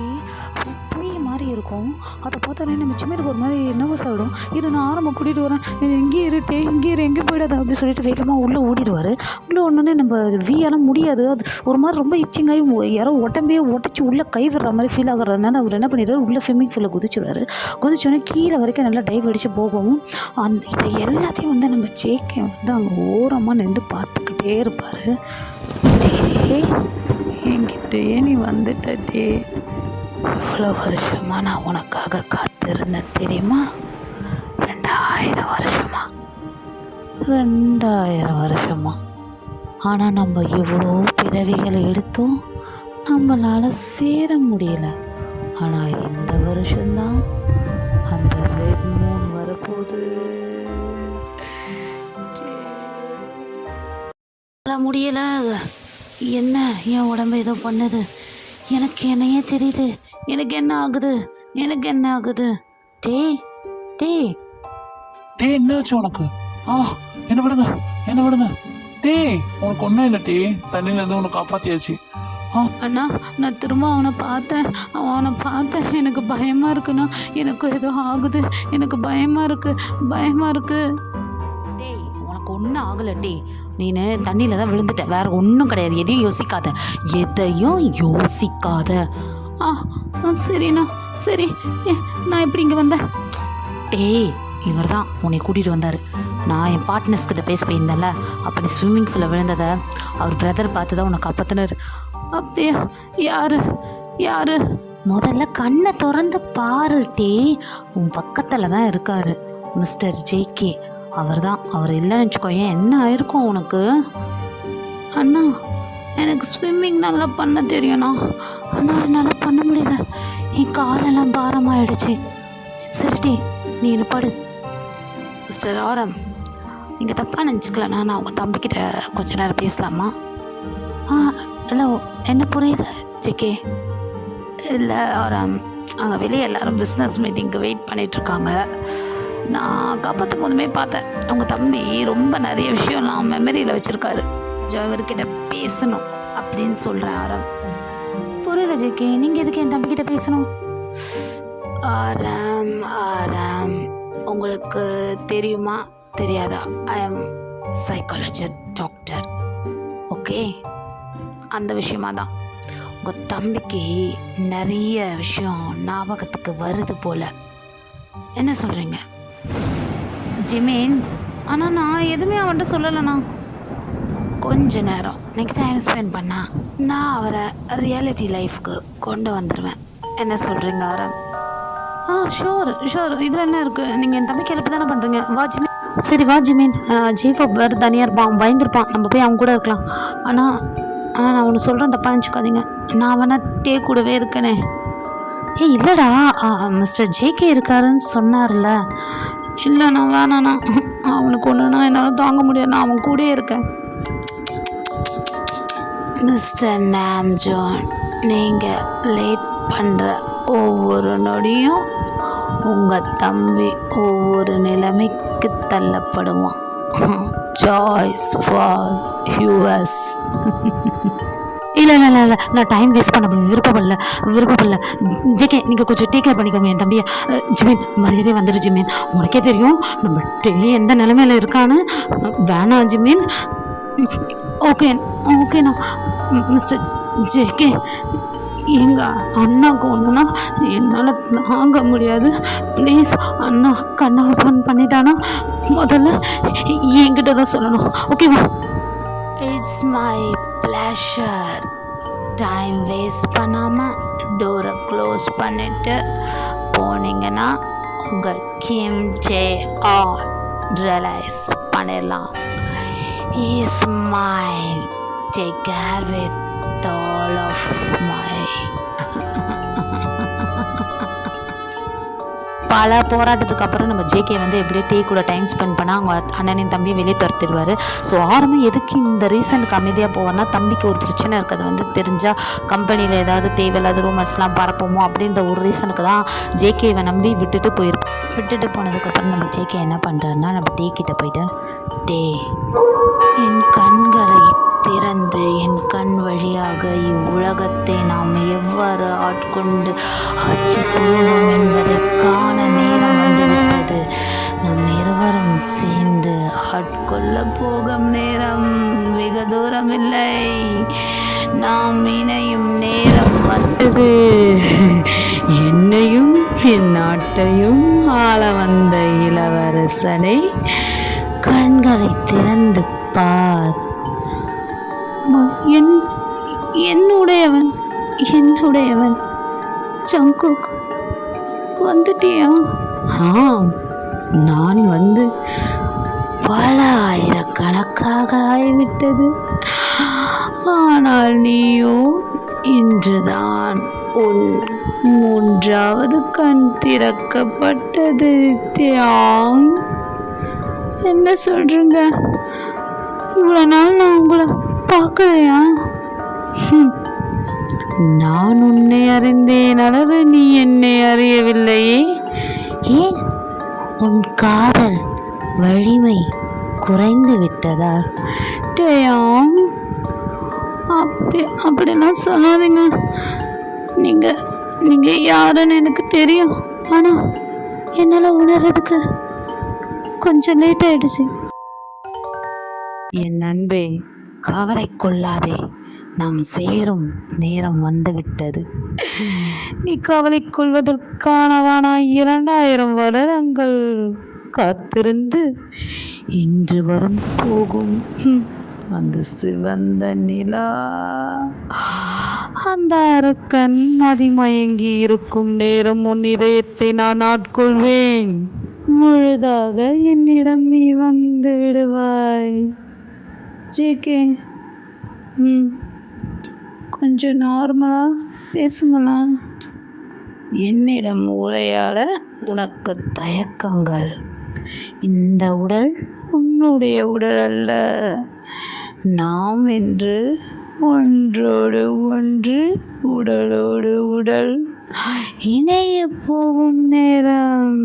புளிய மாதிரி இருக்கும். அதை பார்த்தோன்னே நம்ம சிம்மிக்கு ஒரு மாதிரி நர்வஸ் ஆகிடும். நான் ஆரம்பம் கூட்டிகிட்டு வரேன், இங்கேயே இருட்டே, எங்கே போயிடாது அப்படின்னு சொல்லிட்டு வேகமாக உள்ளே ஓடிடுவார். உள்ளே ஒன்றுனே நம்ம வீயெல்லாம் முடியாது, அது ஒரு மாதிரி ரொம்ப இச்சிங்காகி யாரோ உடம்பே உடச்சி உள்ளே கை விடுற மாதிரி ஃபீல் ஆகுறதுனால அவர் என்ன பண்ணிடுவார், உள்ளே ஸ்விம்மிங் பூலில் குதிச்சுடுவார். குதிச்சோடனே கீழே வரைக்கும் நல்லா டைவ் அடித்து போகவும் இதை எல்லாத்தையும் வந்து நம்ம ஜேகே வந்து அங்கே ஓரமாக நின்று பார்த்துக்கிட்டே இருப்பார். டே என்கிட்டயே நீ வந்துட்ட டே, இவ்வளோ வருஷமாக நான் உனக்காக காத்திருந்தேன் தெரியுமா, 2000 வருஷமா 2000 வருஷமா. ஆனால் நம்ம எவ்வளோ பிறவிகளை எடுத்தோம், நம்மளால் சேர முடியல. ஆனால் இந்த வருஷம்தான் அந்த ரெட் மூன் வரப்போகுது. முடியலை, என்ன என் உடம்பு ஏதோ பண்ணுது, எனக்கு என்னையே தெரியுது, எனக்கு என்ன ஆகுது. டே என்னாச்சு உனக்கு? என்ன விடுங்க டே, உனக்கு ஒன்றும் இல்லை டே, தண்ணியிலேருந்து உனக்கு காப்பாற்றியாச்சு. அண்ணா நான் திரும்ப அவனை பார்த்தேன், எனக்கு பயமாக இருக்குண்ணா, எனக்கு ஏதோ ஆகுது, எனக்கு பயமாக இருக்கு. டேய் உனக்கு ஒன்றும் ஆகலை டே, நீனு தண்ணியில் தான் விழுந்துட்ட, வேறு ஒன்றும் கிடையாது, எதையும் யோசிக்காத. சரிண்ணா, சரி, நான் எப்படி இங்கே வந்தேன்? டே இவர் தான் உன்னை கூட்டிகிட்டு வந்தார். நான் என் பார்ட்னர்ஸ்கிட்ட பேச போயிருந்தேன்ல, அப்போ நீ ஸ்விம்மிங் பூலில் விழுந்ததை அவர் பிரதர் பார்த்து தான் உன்னை காப்பாற்றினார். அப்படியா? யாரு? முதல்ல கண்ணை திறந்து பாரு டே, உன் பக்கத்தில் தான் இருக்கார் மிஸ்டர் ஜேகே. அவர் இல்லைன்னு வச்சுக்கோயேன், என்ன ஆயிருக்கும் உனக்கு? அண்ணா எனக்கு ஸ்விம்மிங் நல்லா பண்ண தெரியும்ண்ணா. அண்ணா என்னால் பண்ண முடியல, என் காலெல்லாம் பாரமாயிடுச்சு. சரிடி நீ நிப்பாடு. மிஸ்டர் ஆரம், நீங்கள் தப்பாக நினச்சிக்கலண்ணா, நான் உங்கள் தம்பிக்கிட்ட கொஞ்ச நேரம் பேசலாமா? இல்லை என்ன புரியல ஜேகே? இல்லை ஆரம், அங்கே வெளியே எல்லோரும் பிஸ்னஸ் மீட்டிங்க்கு வெயிட் பண்ணிகிட்ருக்காங்க. நான் காப்பாற்றும் போதுமே பார்த்தேன், உங்கள் தம்பி ரொம்ப நிறைய விஷயம்லாம் மெமரியில் வச்சுருக்காரு, இவர்கிட்ட பேசணும் அப்படின்னு சொல்கிறேன் ஆரம். புரியல ஜேகே, நீங்கள் எதுக்கு என் தம்பிக்கிட்ட பேசணும்? ஆரம் உங்களுக்கு தெரியுமா தெரியாதா, I am psychology doctor. Okay, அந்த விஷயமா தான் உங்கள் தம்பிக்கு நிறைய விஷயம் ஞாபகத்துக்கு வருது போல். என்ன சொல்கிறீங்க ஜிமின்? ஆனால் நான் எதுவுமே அவன்கிட்ட சொல்லலைண்ணா. கொஞ்ச நேரம் நீங்கள் டைம் ஸ்பெண்ட் பண்ணால் நான் அவரை ரியாலிட்டி லைஃப்க்கு கொண்டு வந்துடுவேன். என்ன சொல்கிறீங்க ஆரம்? ஷோர் ஷோர், இதில் என்ன இருக்குது? நீங்கள் என் தம்பிக்கு ஹெல்ப் தானே பண்ணுறீங்க. வா ஜிமின். சரி வா ஜிமின். ஜீஃபா வேறு தனியாக இருப்பான், அவன் பயந்துருப்பான், நம்ம போய் அவன் கூட இருக்கலாம். ஆனால் நான் ஒன்று சொல்கிறேன், தப்பாக நினச்சிக்காதீங்க. நான் வேணால் டே கூடவே இருக்கேனே. இல்லைடா, மிஸ்டர் ஜேகே இருக்காருன்னு சொன்னார்ல. இல்லை நான் வேணாண்ணா, அவனுக்கு ஒன்றுனா என்னால் தாங்க முடியாது, நான் அவன் கூடயே இருக்கேன். மிஸ்டர் நாம்ஜோன், நீங்கள் லேட் பண்ணுற ஒவ்வொரு நொடியும் உங்கள் தம்பி ஒவ்வொரு நிலைமைக்கு தள்ளப்படுவான். Choice for US. இல்லை இல்லை இல்லை இல்லை, நான் டைம் வேஸ்ட் பண்ண விருப்பப்படல. ஜேகே, நீங்கள் கொஞ்சம் டேக் கேர் பண்ணிக்கோங்க என் தம்பியை. ஜிமின், மரியாதையே வந்துடு ஜிமின். உனக்கே தெரியும் நம்ம டே எந்த நிலைமையில் இருக்கான்னு. வேணாம் ஜிமின். ஓகேண்ணா. மிஸ்டர் ஜேகே, எங்கள் அண்ணாவுக்கு ஒன்றுனா என்னால் தாங்க முடியாது. ப்ளீஸ், அண்ணா கண்ணை ஓப்பன் பண்ணிட்டானா முதல்ல என்கிட்ட தான் சொல்லணும், ஓகேவா? It's my pleasure. Time waste பண்ணாமல் டோரை க்ளோஸ் பண்ணிவிட்டு போனீங்கன்னா உங்கள் கிம் ஜே ஆர் ரியலைஸ் பண்ணிடலாம். Is mind. Take care with all of my பல போராட்டத்துக்கு அப்புறம் நம்ம ஜேகே வந்து எப்படியே டே கூட டைம் ஸ்பெண்ட் பண்ணால் அவங்க அண்ணனின் தம்பியை வெளியே துரத்திடுவார். ஸோ ஆரம்பம் எதுக்கு இந்த ரீசனுக்கு அமைதியாக போவார்னா, தம்பிக்கு ஒரு பிரச்சனை இருக்கிறது வந்து தெரிஞ்சால் கம்பெனியில் ஏதாவது தேவையில்லாத ரூமர்ஸ்லாம் பரப்போமோ அப்படின்ற ஒரு ரீசனுக்கு தான் ஜேகேவை நம்பி விட்டுட்டு போனதுக்கப்புறம் நம்ம ஜேகே என்ன பண்ணுறாருன்னா, நம்ம டே கிட்ட போயிட்டு, டே என் கண்களை திறந்து என் கண் வழியாக இவ்வுலகத்தை நாம் எவ்வாறு ஆட்கொண்டு ஆட்சி புரிந்தோம் என்பதை காண நேரம் வந்துவிட்டது. நம் இருவரும் சேர்ந்து ஆட்கொள்ள போகும் நேரம் வெகு தூரம் இல்லை. நாம் இணையும் நேரம் வந்தது. என்னையும் என் நாட்டையும் ஆள வந்த இளவரசனை கண்களை திறந்து பார். என்னுடையவன் ஜங்குக், வந்துட்டியா? நான் வந்து பல ஆயிரக்கணக்காக ஆகிவிட்டது. ஆனால் நீயோ இன்றுதான் உன் 3வது கண் திறக்கப்பட்டது. தியாங், என்ன சொல்றீங்க? இவ்வளோ நாள் நான் உங்களை பார்க்கலையா? நான் உன்னை அறிந்தேன் அளவு நீ என்னை அறியவில்லையே. ஏன் உன் காதல் வலிமை குறைந்து விட்டதா? டேயாம், அப்படிலாம் சொல்லாதீங்க. நீங்கள் யாருன்னு எனக்கு தெரியும், ஆனால் என்னால் உணர்றதுக்கு கொஞ்சம் லேட் ஆயிடுச்சு. என் அன்பே, கவலை கொள்ளாதே, நாம் சேரும் நேரம் வந்துவிட்டது. நீ கவலை கொள்வதற்கானவானா 2000 வருடங்கள் காத்திருந்து இன்று வரும் போகும் அந்த சிவந்த நிலா, அந்த அரக்கன் மதிமயங்கி இருக்கும் நேரம் உன் இதயத்தை நான் ஆட்கொள்வேன். முழுதாக என்னிடம் நீ வந்து விடுவாய். ஜேகே, கொஞ்சம் நார்மலாக பேசுங்களா? என்னிடம் உரையாட உனக்கு தயக்கங்கள். இந்த உடல் உன்னுடைய உடல் அல்ல. நாம் என்று ஒன்றோடு ஒன்று, உடலோடு உடல் இணைய போகும் நேரம்.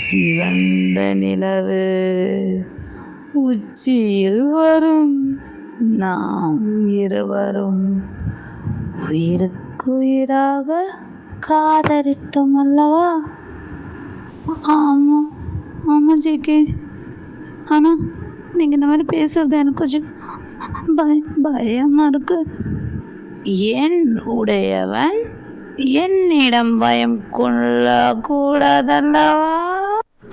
சிவந்த நிலவு உச்சியில் வரும். நாம் இருவரும் உயிருக்குயிராக காதலித்தோம் அல்லவா? ஆமாம் ஜேகே. ஆனால் நீங்கள் இந்த மாதிரி பேசுறது எனக்கு கொஞ்சம் பயமாக இருக்கு. என் உடையவன் என்னிடம் பயம் கொள்ளக்கூடாதல்லவா?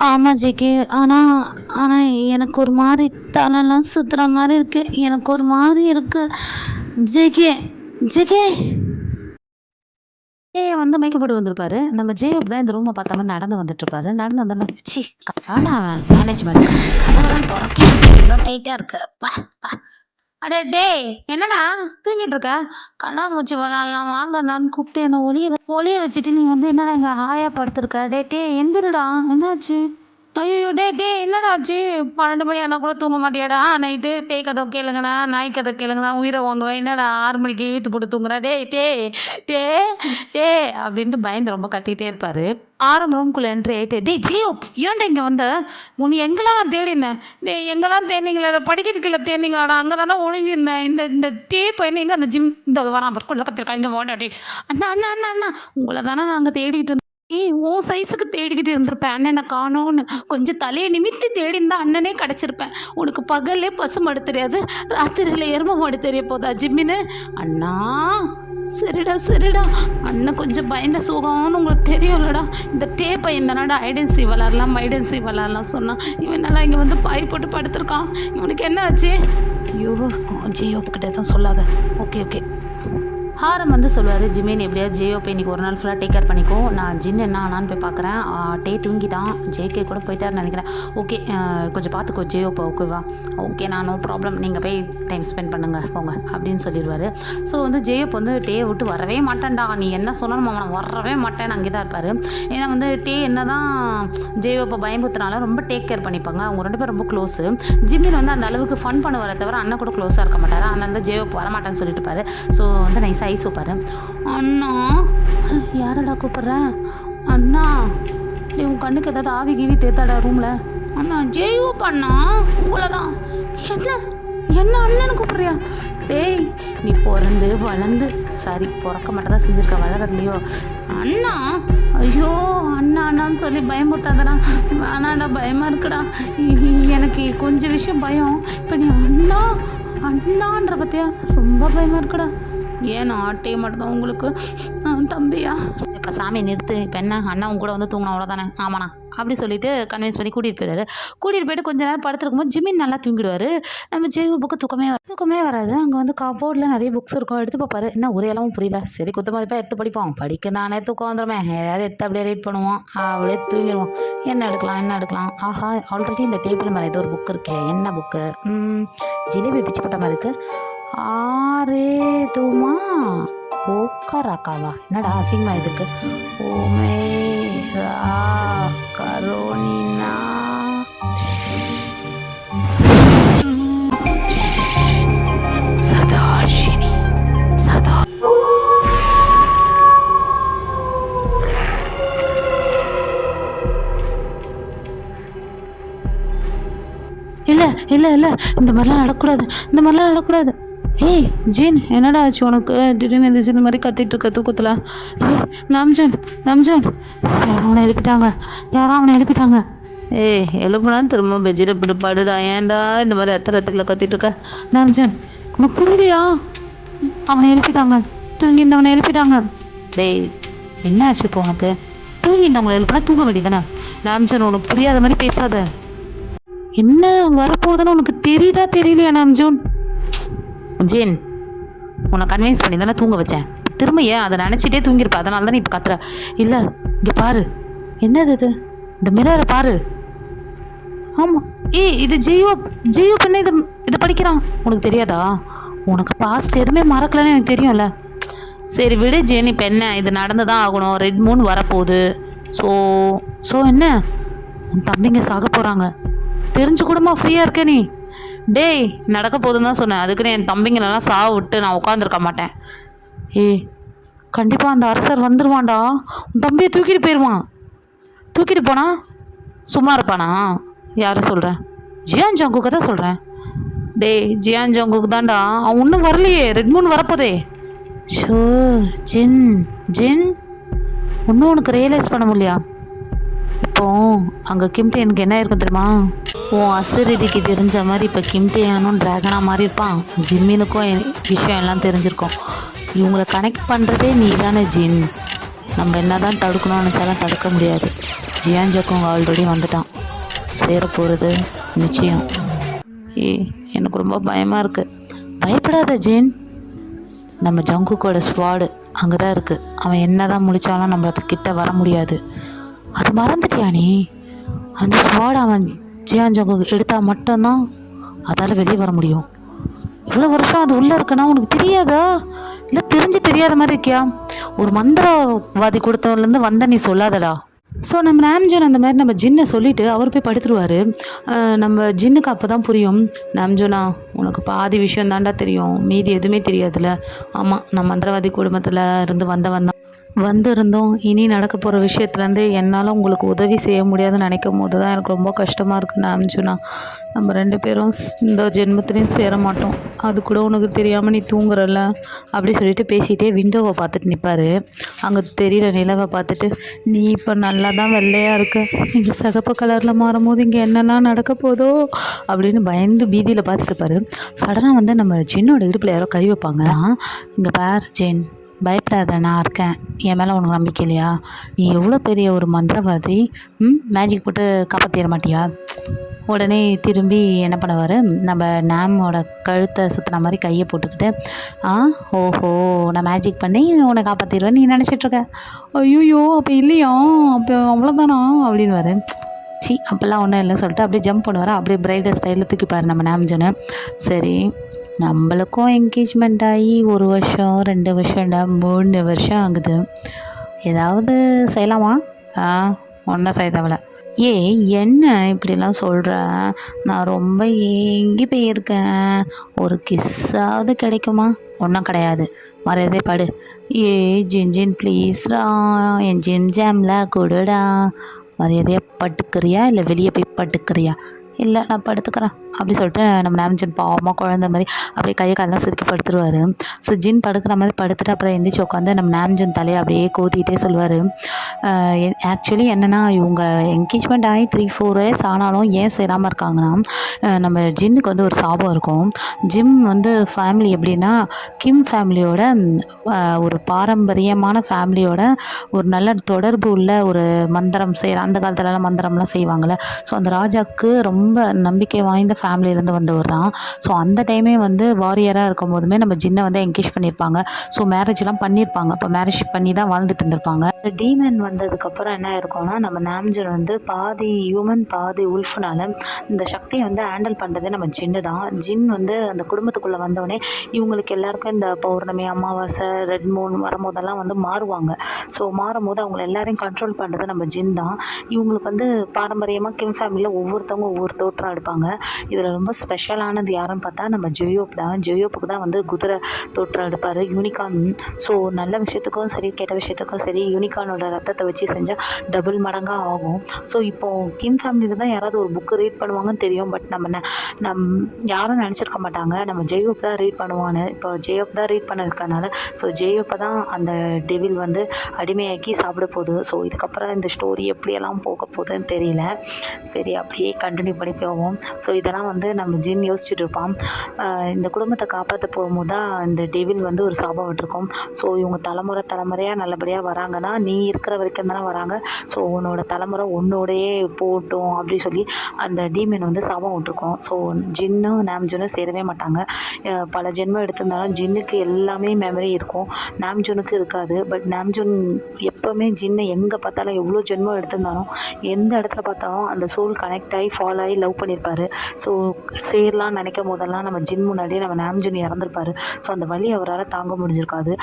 ஆமாம் ஜேகே. ஆனால் எனக்கு ஒரு மாதிரி தலைலாம் சுற்றுற மாதிரி இருக்கு. எனக்கு ஒரு மாதிரி இருக்கு ஜேகே. வந்து மயக்க போட்டு வந்திருப்பாரு. நம்ம ஜேஎப் தான் இந்த ரூமை பார்த்த மாதிரி நடந்து வந்துட்டுருப்பாரு. நடந்து வந்தோன்னே, ச்சீ! ஆனா அவன் மேனேஜ்மெண்ட் கதவெல்லாம் தொறக்கவே இவ்ளோ டைட்டா இருக்கு. அப்பா! அப்பா! அட டேய்! என்னடா தூங்கிட்டு இருக்க? கண்ணாமூச்சி விளையாடலாம் வாங்கடான்னு கூப்பிட்டு என்ன ஒளிய வச்சுட்டு நீ வந்து என்னடா இங்க ஹாயா படுத்திருக்க? டேய் எந்திரிடா! என்னாச்சு? ஐயய்யோ! டேய் என்னடா ஆச்சு? 12 மணி ஆனா கூட தூங்க மாட்டியாடா? நைட்டு பேய் கதை கேளுங்கடா, நாய் கதை கேளுங்கடா, உயிரை வாங்குவேன். என்னடா 6 மணிக்கு இழுத்து போட்டு தூங்குற? டேய் அப்படின்ட்டு பயந்து ரொம்ப கத்திட்டே இருப்பாரு. ஆரம் ரூம்குள்ள என்ட்ரி ஆயிட்டு, டேய் ஜியோ ஏன்டா இங்க வந்த? உன்னை எங்கெல்லாம் தேடினேன்? டேய் எங்கெல்லாம் தேடினீங்களா? படிக்கட்டு கீழே தேடினீங்களாடா? அங்கே தானே ஒளிஞ்சிருந்தேன். இந்த இந்த பையன் எங்க அந்த ஜிம் இந்த வரான் பாரு கொள்ள கத்திருக்கான் இங்கே ஓட டேய். அண்ணா உங்களை தானே நாங்கள் தேடிட்டு இருந்தோம். உன் சைஸுக்கு தேடிக்கிட்டு இருந்திருப்பேன் அண்ணனை காணோன்னு. கொஞ்சம் தலையை நிமித்தி தேடி இருந்தா அண்ணனே கிடச்சிருப்பேன். உனக்கு பகல்லே பசு மாடு தெரியாது, ராத்திரியில் எருமை மாடு தெரிய போதா ஜிம்மின்னு? அண்ணா சரிடா அண்ணன் கொஞ்சம் பயந்த சுகம்னு உங்களுக்கு தெரியும்லடா. இந்த பையன் தானடா ஐடென்சி விளாட்லாம் சொன்னான். இவன் நல்லா இங்கே வந்து பாய் போட்டு படுத்திருக்கான். இவனுக்கு என்ன ஆச்சு? ஐயோ ஜியோப்புக்கிட்டே தான் சொல்லாத. ஓகே ஹாரம் வந்து சொல்லுவார், ஜிமின் எப்படியாவது ஜேயோப்பை இன்றைக்கி ஒரு நாள் ஃபுல்லாக டேக் கேர் பண்ணிக்கோ. நான் ஜின் என்ன ஆனான்னு போய் பார்க்குறேன். தூங்கிட்டான். ஜேகே கூட போயிட்டாருன்னு நினைக்கிறேன். ஓகே கொஞ்சம் பார்த்துக்கோ ஜேயோப்பா. ஓகேவா? ஓகே நான் நோ ப்ராப்ளம், நீங்கள் போய் டைம் ஸ்பெண்ட் பண்ணுங்க போங்க அப்படின்னு சொல்லிடுவார். ஸோ வந்து ஜேயோப் வந்து விட்டு வரவே மாட்டான்டா. நீ என்ன சொன்னாலும் அவனை வரவே மாட்டேன்னு அங்கே தான் இருப்பார். ஏன்னா வந்து என்ன தான் ஜேயோப்பை பயம்புத்தினால ரொம்ப டேக் கேர் பண்ணிப்பாங்க. அவங்க 2 பேரும் ரொம்ப க்ளோஸு. ஜிம்மின் வந்து அந்த அளவுக்கு ஃபன் பண்ண வர தவிர அண்ணன் கூட க்ளோஸாக இருக்க மாட்டார். அதனால தான் ஜேயோப் வரமாட்டேன்னு சொல்லிட்டு இருப்பாரு. ஸோ வந்து நைஸாக ஐஸ் வைப்பாரு. அண்ணா யாரடா கூப்பிட்றேன்? அண்ணா நீ உன் கண்ணுக்கு ஏதாவது ஆவி கீவி தேத்தாடா ரூமில். அண்ணா ஜெய்யோப் அண்ணா உங்களை தான். என்ன அண்ணன்னு கூப்பிட்றியா? டேய் நீ பிறந்து வளர்ந்து பிறக்க மட்டும் தான் செஞ்சுருக்க, வளரலையோ. அண்ணா ஐயோ அண்ணான்னு சொல்லி பயமுத்தாதடா. வேணாடா பயமாக இருக்குடா. எனக்கு கொஞ்சம் விஷயம் பயம். இப்போ நீ அண்ணான்ற பற்றியா ரொம்ப பயமாக இருக்குடா. ஏன் ஆட்டையை மட்டும்தான் உங்களுக்கு தம்பியா? இப்போ சாமி நிறுத்து. இப்போ என்ன அண்ணா உங்க கூட வந்து தூங்கணும் அவ்வளோதானே? ஆமாண்ணா அப்படி சொல்லிட்டு கன்வின்ஸ் பண்ணி கூட்டிகிட்டு போயிட்டு கொஞ்ச நேரம் படுத்துருக்கும்போது ஜிமின் நல்லா தூங்கிடுவார். நம்ம புக்கு தூக்கமே வராது. அங்கே வந்து கபோர்டில் நிறைய புக்ஸ் இருக்கும். எடுத்து பார்ப்பாரு. என்ன ஒரு இளவும் புரியல. சரி குத்தமதிப்பாக எடுத்து படிப்போம். படிக்க நானே தூக்கம் வந்துடுமே, ஏதாவது எடுத்து அப்படியே ரீட் பண்ணுவோம், அப்படியே தூங்கிடுவோம். என்ன எடுக்கலாம்? ஆஹா ஆல்ரெடி இந்த டேபிள் மேலே ஏதோ ஒரு புக் இருக்கே. என்ன புக்கு? ஜிலேபி பிச்சு போட்ட மாதிரி இருக்குது. ஆரேதுமா ஓக்கராக்காவா? என்னடா அசிங்கமா இதுக்கு? ஓமேரா கரோனினா சதாஷினி சதா. இல்லை இந்த மாதிரிலாம் நடக்கூடாது. ஏய் ஜீன் என்னடா ஆச்சு உனக்கு? திடீர்னு எந்திரிச்சு இந்த மாதிரி கத்திட்டு இருக்க தூக்கத்தில்? நாம்ஜான் யாரும் அவனை எழுப்பிட்டாங்க. ஏய் எழுப்புனான்னு திரும்ப பெஜில் போட்டு படுடா. ஏன்டா இந்த மாதிரி ரத்தத்தில் கத்திட்டு இருக்க? நாம்ஜான் உனக்கு புரியலையா? அவனை எழுப்பிட்டாங்க. டேய் என்ன ஆச்சு இப்போ உனக்கு? தூங்கிட்டவங்களை எழுப்பினா தூங்க வேண்டியதானே? நாம்ஜான் உனக்கு புரியாத மாதிரி பேசாத. என்ன வரப்போகுதுன்னு உனக்கு தெரியுதா தெரியலையா நாம்ஜான்? ஜீன் உன்னை கன்வின்ஸ் பண்ணி தானே தூங்க வச்சேன். திரும்ப ஏன் அதை நினச்சிட்டே தூங்கியிருப்ப? அதனால தானே இப்போ கத்துற. இல்லை இங்கே பாரு, என்னது இது? இந்த மிரரை பாரு. ஆமாம் இது ஜெயோ பண்ண இதை படிக்கிறான். உனக்கு தெரியாதா? உனக்கு பாஸ்ட் எதுவுமே மறக்கலன்னு எனக்கு தெரியும்ல. சரி விடு ஜெனி, இப்போ என்ன இது நடந்து தான் ஆகணும். ரெட் மூன் வரப்போகுது. ஸோ என்ன உன் தம்பிங்க சாக போகிறாங்க. தெரிஞ்சு கூடமா ஃப்ரீயாக இருக்க நீ? டேய் நடக்க போகுதுன்னு தான் சொன்னேன். அதுக்குன்னு என் தம்பிங்களெல்லாம் சாவ விட்டு நான் உட்காந்துருக்க மாட்டேன். கண்டிப்பாக அந்த அரசர் வந்துடுவான்டா. உன் தம்பியை தூக்கிட்டு போயிடுவான். தூக்கிட்டு போனா சும்மா இருப்பானா? யாரை சொல்கிறேன்? ஜியான் ஜங்குக்கு தான் சொல்கிறேன். டேய் ஜியான் ஜங்குக்கு தான்டா. அவன் ஒன்றும் வரலையே. ரெட் மூன் வரப்போதே. ஷோ ஜின் ஒன்றும் உனக்கு ரியலைஸ் பண்ண முடியலையா? இப்போ அங்கே கிம்டேனுக்கு என்ன இருக்கும் தெரியுமா? உன் அசரீதிக்கு தெரிஞ்ச மாதிரி இப்போ கிம்டேனும் ட்ராகனாக மாதிரி இருப்பான். ஜிம்மினுக்கும் விஷயம் எல்லாம் தெரிஞ்சிருக்கும். இவங்களை கனெக்ட் பண்ணுறதே நீ தானே ஜின். நம்ம என்ன தான் தடுக்கணும்னு நினச்சாலும் தடுக்க முடியாது. ஜியான் ஜோக்கு ஆல்ரெடி வந்துட்டான். சேர போகிறது நிச்சயம். எனக்கு ரொம்ப பயமாக இருக்குது. பயப்படாத ஜின். நம்ம ஜங்குக்கோட ஸ்குவாடு அங்கே தான் இருக்குது. அவன் என்ன தான் முழிச்சாலும் நம்மளது கிட்ட வர முடியாது. அது மறந்துட்டியா நீ? அந்த ஸ்வாட் அவன் ஜியான்ஜோங்க எடுத்தால் மட்டும்தான் அதால் வெளியே வர முடியும். இவ்வளோ வருஷம் அது உள்ளே இருக்குன்னா உனக்கு தெரியாதா? இல்லை தெரியாத மாதிரி இருக்கியா? ஒரு மந்திரவாதி கொடுத்தவர்லேருந்து வந்த நீ சொல்லாதடா. ஸோ நம்ம நாம்ஜோன் அந்த மாதிரி நம்ம ஜின்னை சொல்லிவிட்டு அவர் போய் படுத்துருவார். நம்ம ஜின்னுக்கு அப்போ தான் புரியும், நாம்ஜோனா உனக்கு பாதி விஷயம் தாண்டா தெரியும், மீதி எதுவுமே தெரியாதுல்ல. ஆமாம், நான் மந்திரவாதி குடும்பத்தில் இருந்து வந்திருந்தோம். இனி நடக்க போகிற விஷயத்துலேருந்து என்னால் உங்களுக்கு உதவி செய்ய முடியாதுன்னு நினைக்கும் போது தான் எனக்கு ரொம்ப கஷ்டமாக இருக்குது நாம்ஜோனா. நம்ம 2 பேரும் இந்த ஜென்மத்துலேயும் சேர மாட்டோம், அது கூட உனக்கு தெரியாமல் நீ தூங்குறல்ல அப்படி சொல்லிட்டு பேசிகிட்டே விண்டோவை பார்த்துட்டு நிற்பார். அங்கே தெரியிற நிலவை பார்த்துட்டு, நீ இப்போ நல்லா தான் வெள்ளையாக இருக்க, இங்கே சிகப்பு கலரில் மாறும்போது இங்கே என்னெல்லாம் நடக்க போதோ அப்படின்னு பயந்து பீதியில் பார்த்துட்டு இருப்பார். சடனாக வந்து நம்ம ஜின்னோட இடுப்பில் யாரோ கை வைப்பாங்க. இங்கே பார் ஜென், பயப்படாத, நான் இருக்கேன். என் மேலே உனக்கு நம்பிக்கை இல்லையா? நீ எவ்வளோ பெரிய ஒரு மந்திரவாதி, மேஜிக் போட்டு காப்பாற்றிட மாட்டியா? உடனே திரும்பி என்ன பண்ணுவார், நம்ம நாமோட கழுத்தை சுற்றின மாதிரி கையை போட்டுக்கிட்டு, ஓஹோ நான் மேஜிக் பண்ணி உன்னை காப்பாற்றிடுவேன் நீ நினச்சிட்ருக்க? ஐயோ அப்போ இல்லையா, அப்போ அவ்வளோதானா அப்படின்வாரு. அப்போல்லாம் ஒன்றும் இல்லைன்னு சொல்லிட்டு அப்படியே ஜம்ப் பண்ணுவார். அப்படியே பிரைடல் ஸ்டைலில் தூக்கிப்பார் நம்ம நாம்ஜனை. சரி, நம்மளுக்கும் என்கேஜ்மெண்ட் ஆகி 1 வருஷம் 2 வருஷம்டா 3 வருஷம் ஆகுது. ஏதாவது செய்யலாமா? ஒன்றும் செய்ய தேவையில்ல. என்ன இப்படிலாம் சொல்கிற? நான் ரொம்ப ஏங்கி போயிருக்கேன், ஒரு கிஸ்ஸாவது கிடைக்குமா? ஒன்றும் கிடையாது, மரியாதை படு. ஜின் ப்ளீஸ்ரா, என் ஜின் ஜாமில் கொடுடா. மரியாதையாக படுக்கிறியா இல்லை வெளியே போய் படுக்கிறியா? இல்லை நான் படுத்துக்கிறேன் அப்படி சொல்லிட்டு நம்ம நாம்ஜன் பாவமாக குழந்த மாதிரி அப்படியே கையை காலெலாம் சுருக்கி படுத்துருவார். ஸோ ஜின் படுக்கிற மாதிரி படுத்துட்டு அப்புறம் எந்திரிச்சு உட்காந்து நம்ம நாம்ஜன் தலையை அப்படியே கோதிக்கிட்டே சொல்லுவார். ஆக்சுவலி என்னென்னா, இவங்க என்கேஜ்மெண்ட் ஆகி 3-4 இயர்ஸ் ஆனாலும் ஏன் சேராமல் இருக்காங்கன்னா, நம்ம ஜின்னுக்கு வந்து ஒரு சாபம் இருக்கும். ஜிம் வந்து ஃபேமிலி எப்படின்னா, கிம் ஃபேமிலியோட ஒரு பாரம்பரியமான ஃபேமிலியோட ஒரு நல்ல தொடர்பு உள்ள ஒரு மந்திரம் அந்த காலத்துலலாம் மந்திரம்லாம் செய்வாங்கள்ல. ஸோ அந்த ராஜாவுக்கு ரொம்ப நம்பிக்கை வாய்ந்த ஃபேமிலியிலேருந்து வந்தவர் தான். ஸோ அந்த டைமே வந்து வாரியராக இருக்கும் போதுமே நம்ம ஜின்னை வந்து என்கேஜ் பண்ணியிருப்பாங்க. ஸோ மேரேஜ்லாம் பண்ணியிருப்பாங்க. அப்போ மேரேஜ் பண்ணி தான் வாழ்ந்துட்டு இருந்திருப்பாங்க. இந்த டீமன் வந்ததுக்கப்புறம் என்ன இருக்கும்னா, நம்ம நாம்ஜன் வந்து பாதி ஹியூமன் பாதி உல்ஃப்னால இந்த சக்தியை வந்து ஹேண்டில் பண்ணுறதே நம்ம ஜின்னு தான். ஜின் வந்து அந்த குடும்பத்துக்குள்ளே வந்தோடனே இவங்களுக்கு எல்லாருக்கும் இந்த பௌர்ணமி அமாவாசை ரெட் மூன் வரும்போதெல்லாம் வந்து மாறுவாங்க. ஸோ மாறும்போது அவங்கள எல்லாரையும் கண்ட்ரோல் பண்ணுறது நம்ம ஜின் தான். இவங்களுக்கு வந்து பாரம்பரியமாக கிம் ஃபேமிலியில் ஒவ்வொருத்தவங்க ஒவ்வொரு தோற்றம் எடுப்பாங்க. இதில் ரொம்ப ஸ்பெஷலானது யாருன்னு பார்த்தா நம்ம ஜெயோப் தான். ஜெயோப்புக்கு தான் வந்து குதிரை தோற்றம் எடுப்பார், யூனிகார்ன். ஸோ நல்ல விஷயத்துக்கும் சரி கெட்ட விஷயத்துக்கும் சரி யூனிகார்னோட ரத்தத்தை வச்சு செஞ்சால் டபுள் மடங்காக ஆகும். ஸோ இப்போது கிம் ஃபேமிலியில் தான் யாராவது ஒரு புக்கு ரீட் பண்ணுவாங்கன்னு தெரியும். பட் யாரும் நினச்சிருக்க மாட்டாங்க நம்ம ஜெயோப் தான் ரீட் பண்ணுவான்னு. இப்போ ஜெயோப் தான் ரீட் பண்ணிருக்கனால ஸோ ஜெயோப்பை தான் அந்த டெவில் வந்து அடிமையாக்கி சாப்பிட போகுது. ஸோ இதுக்கப்புறம் இந்த ஸ்டோரி எப்படியெல்லாம் போக போகுதுன்னு தெரியல. சரி, அப்படியே கண்டினியூ பண்ணி போவோம். ஸோ இதெல்லாம் வந்து நம்ம ஜின் யோசிச்சுட்டு இருப்பான். இந்த குடும்பத்தை காப்பாற்ற போகும்போது தான் இந்த டெவில் வந்து ஒரு சாபம் விட்டுருக்கோம். ஸோ இவங்க தலைமுறையாக நல்லபடியாக வராங்கன்னா, நீ இருக்கிற வரைக்கும் தானே வராங்க, ஸோ உன்னோட தலைமுறை உன்னோடையே போட்டும் அப்படி சொல்லி அந்த டீமன் வந்து சாபம் விட்டுருக்கோம். ஸோ ஜின்னும் நாம்ஜூனும் சேரவே மாட்டாங்க. பல ஜென்மம் எடுத்திருந்தாலும் ஜின்னுக்கு எல்லாமே மெமரி இருக்கும், நாம்ஜூனுக்கு இருக்காது. பட் நாம்ஜூன் எப்போவுமே ஜின்னை எங்கே பார்த்தாலும் எவ்வளோ ஜென்மம் எடுத்திருந்தாலும் எந்த இடத்துல பார்த்தாலும் அந்த சோல் கனெக்ட் ஆகி ஃபாலோ ஆகி லவ் பண்ணியிருப்பார். ஸோ சேரலான்னு நினைக்கும் போதெல்லாம் நம்ம ஜின் முன்னாடியே நம்ம நாம்ஜூன் இறந்துருப்பார். ஸோ அந்த வலி அவரால் தாங்க முடிஞ்சிருக்காது.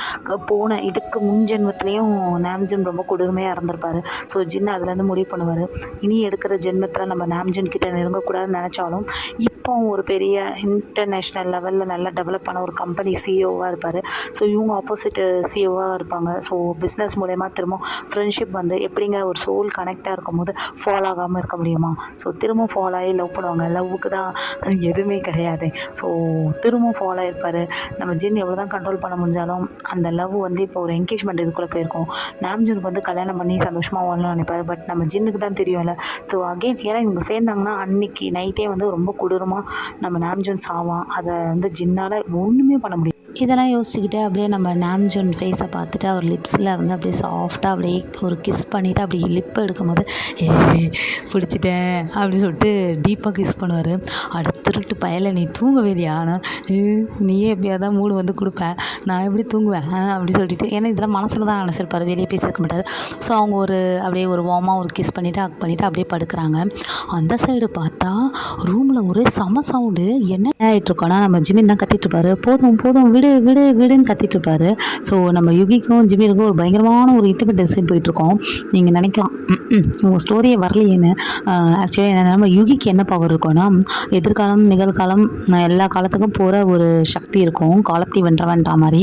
இதுக்கு முன் ஜென்மத்துலேயும் நாம்ஜூன் ரொம்ப கொடுமையாக இறந்துருப்பார். ஸோ ஜின் அதுலேருந்து முடிவு பண்ணுவார், இனி எடுக்கிற ஜென்மத்தில் நம்ம நாம்ஜூன் கிட்ட நெருங்கக்கூடாதுன்னு நினச்சாலும் இப்போ ஒரு பெரிய இன்டர்நேஷ்னல் லெவலில் நல்லா டெவலப் ஆன ஒரு கம்பெனி சிஇஓவாக இருப்பார். ஸோ இவங்க ஆப்போசிட் சிஇஓவாக இருப்பாங்க. ஸோ பிஸ்னஸ் மூலயமா திரும்ப ஃப்ரெண்ட்ஷிப் வந்து எப்படிங்க ஒரு சோல் கனெக்டாக இருக்கும் போது ஃபால் ஆகாமல் இருக்க முடியுமா? ஸோ திரும்ப ஃபால் ஆகி லவ் பண்ணுவாங்க. லவ்வுக்கு தான் எதுவுமே கிடையாது. ஸோ திரும்ப ஃபால் ஆகிருப்பார். நம்ம ஜின் எவ்வளோ தான் கண்ட்ரோல் பண்ண முடிஞ்சாலும் அந்த லவ் வந்து இப்போ ஒரு என்கேஜ்மெண்ட் இதுக்குள்ளே போயிருக்கோம். நாம்ஜூனுக்கு வந்து கல்யாணம் பண்ணி சந்தோஷமாக வாழணும்னு நினைப்பார். பட் நம்ம ஜின்னுக்கு தான் தெரியும்ல. ஸோ அகெயின் ஏன்னா இவங்க சேர்ந்தாங்கன்னா அன்றைக்கி நைட்டே வந்து ரொம்ப கொடூரமாக நம்ம நாம்ஜூன் சாவான். அதை வந்து ஜின்னால் ஒன்றுமே பண்ண முடியும். இதெல்லாம் யோசிச்சுக்கிட்டே அப்படியே நம்ம நாம்ஜூன் ஃபேஸை பார்த்துட்டு அவர் லிப்ஸில் வந்து அப்படியே சாஃப்டாக அப்படியே ஒரு கிஸ் பண்ணிவிட்டு அப்படி லிப்பை எடுக்கும்போது பிடிச்சிட்டேன் அப்படின்னு சொல்லிட்டு டீப்பாக கிஸ் பண்ணுவார். திருட்டு பயலை நீ தூங்கவே இல்லையா, ஆனால் நீயே எப்படியாவது தான் மூடு வந்து கொடுப்பேன், நான் எப்படி தூங்குவேன் அப்படி சொல்லிட்டு, ஏன்னா இதெல்லாம் மனசில் தான் நினச்சிருப்பார், வெளியே பேசியிருக்க மாட்டார். ஸோ அவங்க அப்படியே ஒரு வார்மாக ஒரு கிஸ் பண்ணிவிட்டு பண்ணிவிட்டு அப்படியே படுக்கிறாங்க. அந்த சைடு பார்த்தா ரூமில் ஒரே செம சவுண்டு. என்ன ஆகிட்டுருக்கோன்னா நம்ம ஜிமின் தான் கத்திட்டுருப்பாரு, போதும் போதும் விடு விடு விடுன்னு கத்திட்டுருப்பாரு. ஸோ நம்ம யுகிக்கும் ஜிமினுக்கும் ஒரு பயங்கரமான ஒரு இன்டிமேட் சீன் போயிட்டுருக்கோம். நீங்கள் நினைக்கலாம் உங்கள் ஸ்டோரியே வரலையேன்னு. ஆக்சுவலி என்ன, நம்ம யுகிக்கு என்ன பவர் இருக்கும்னா, எதிர்காலம் நிகழ்காலம் எல்லா காலத்துக்கும் போகிற ஒரு சக்தி இருக்கும், காலத்தை வென்றவன்ற மாதிரி.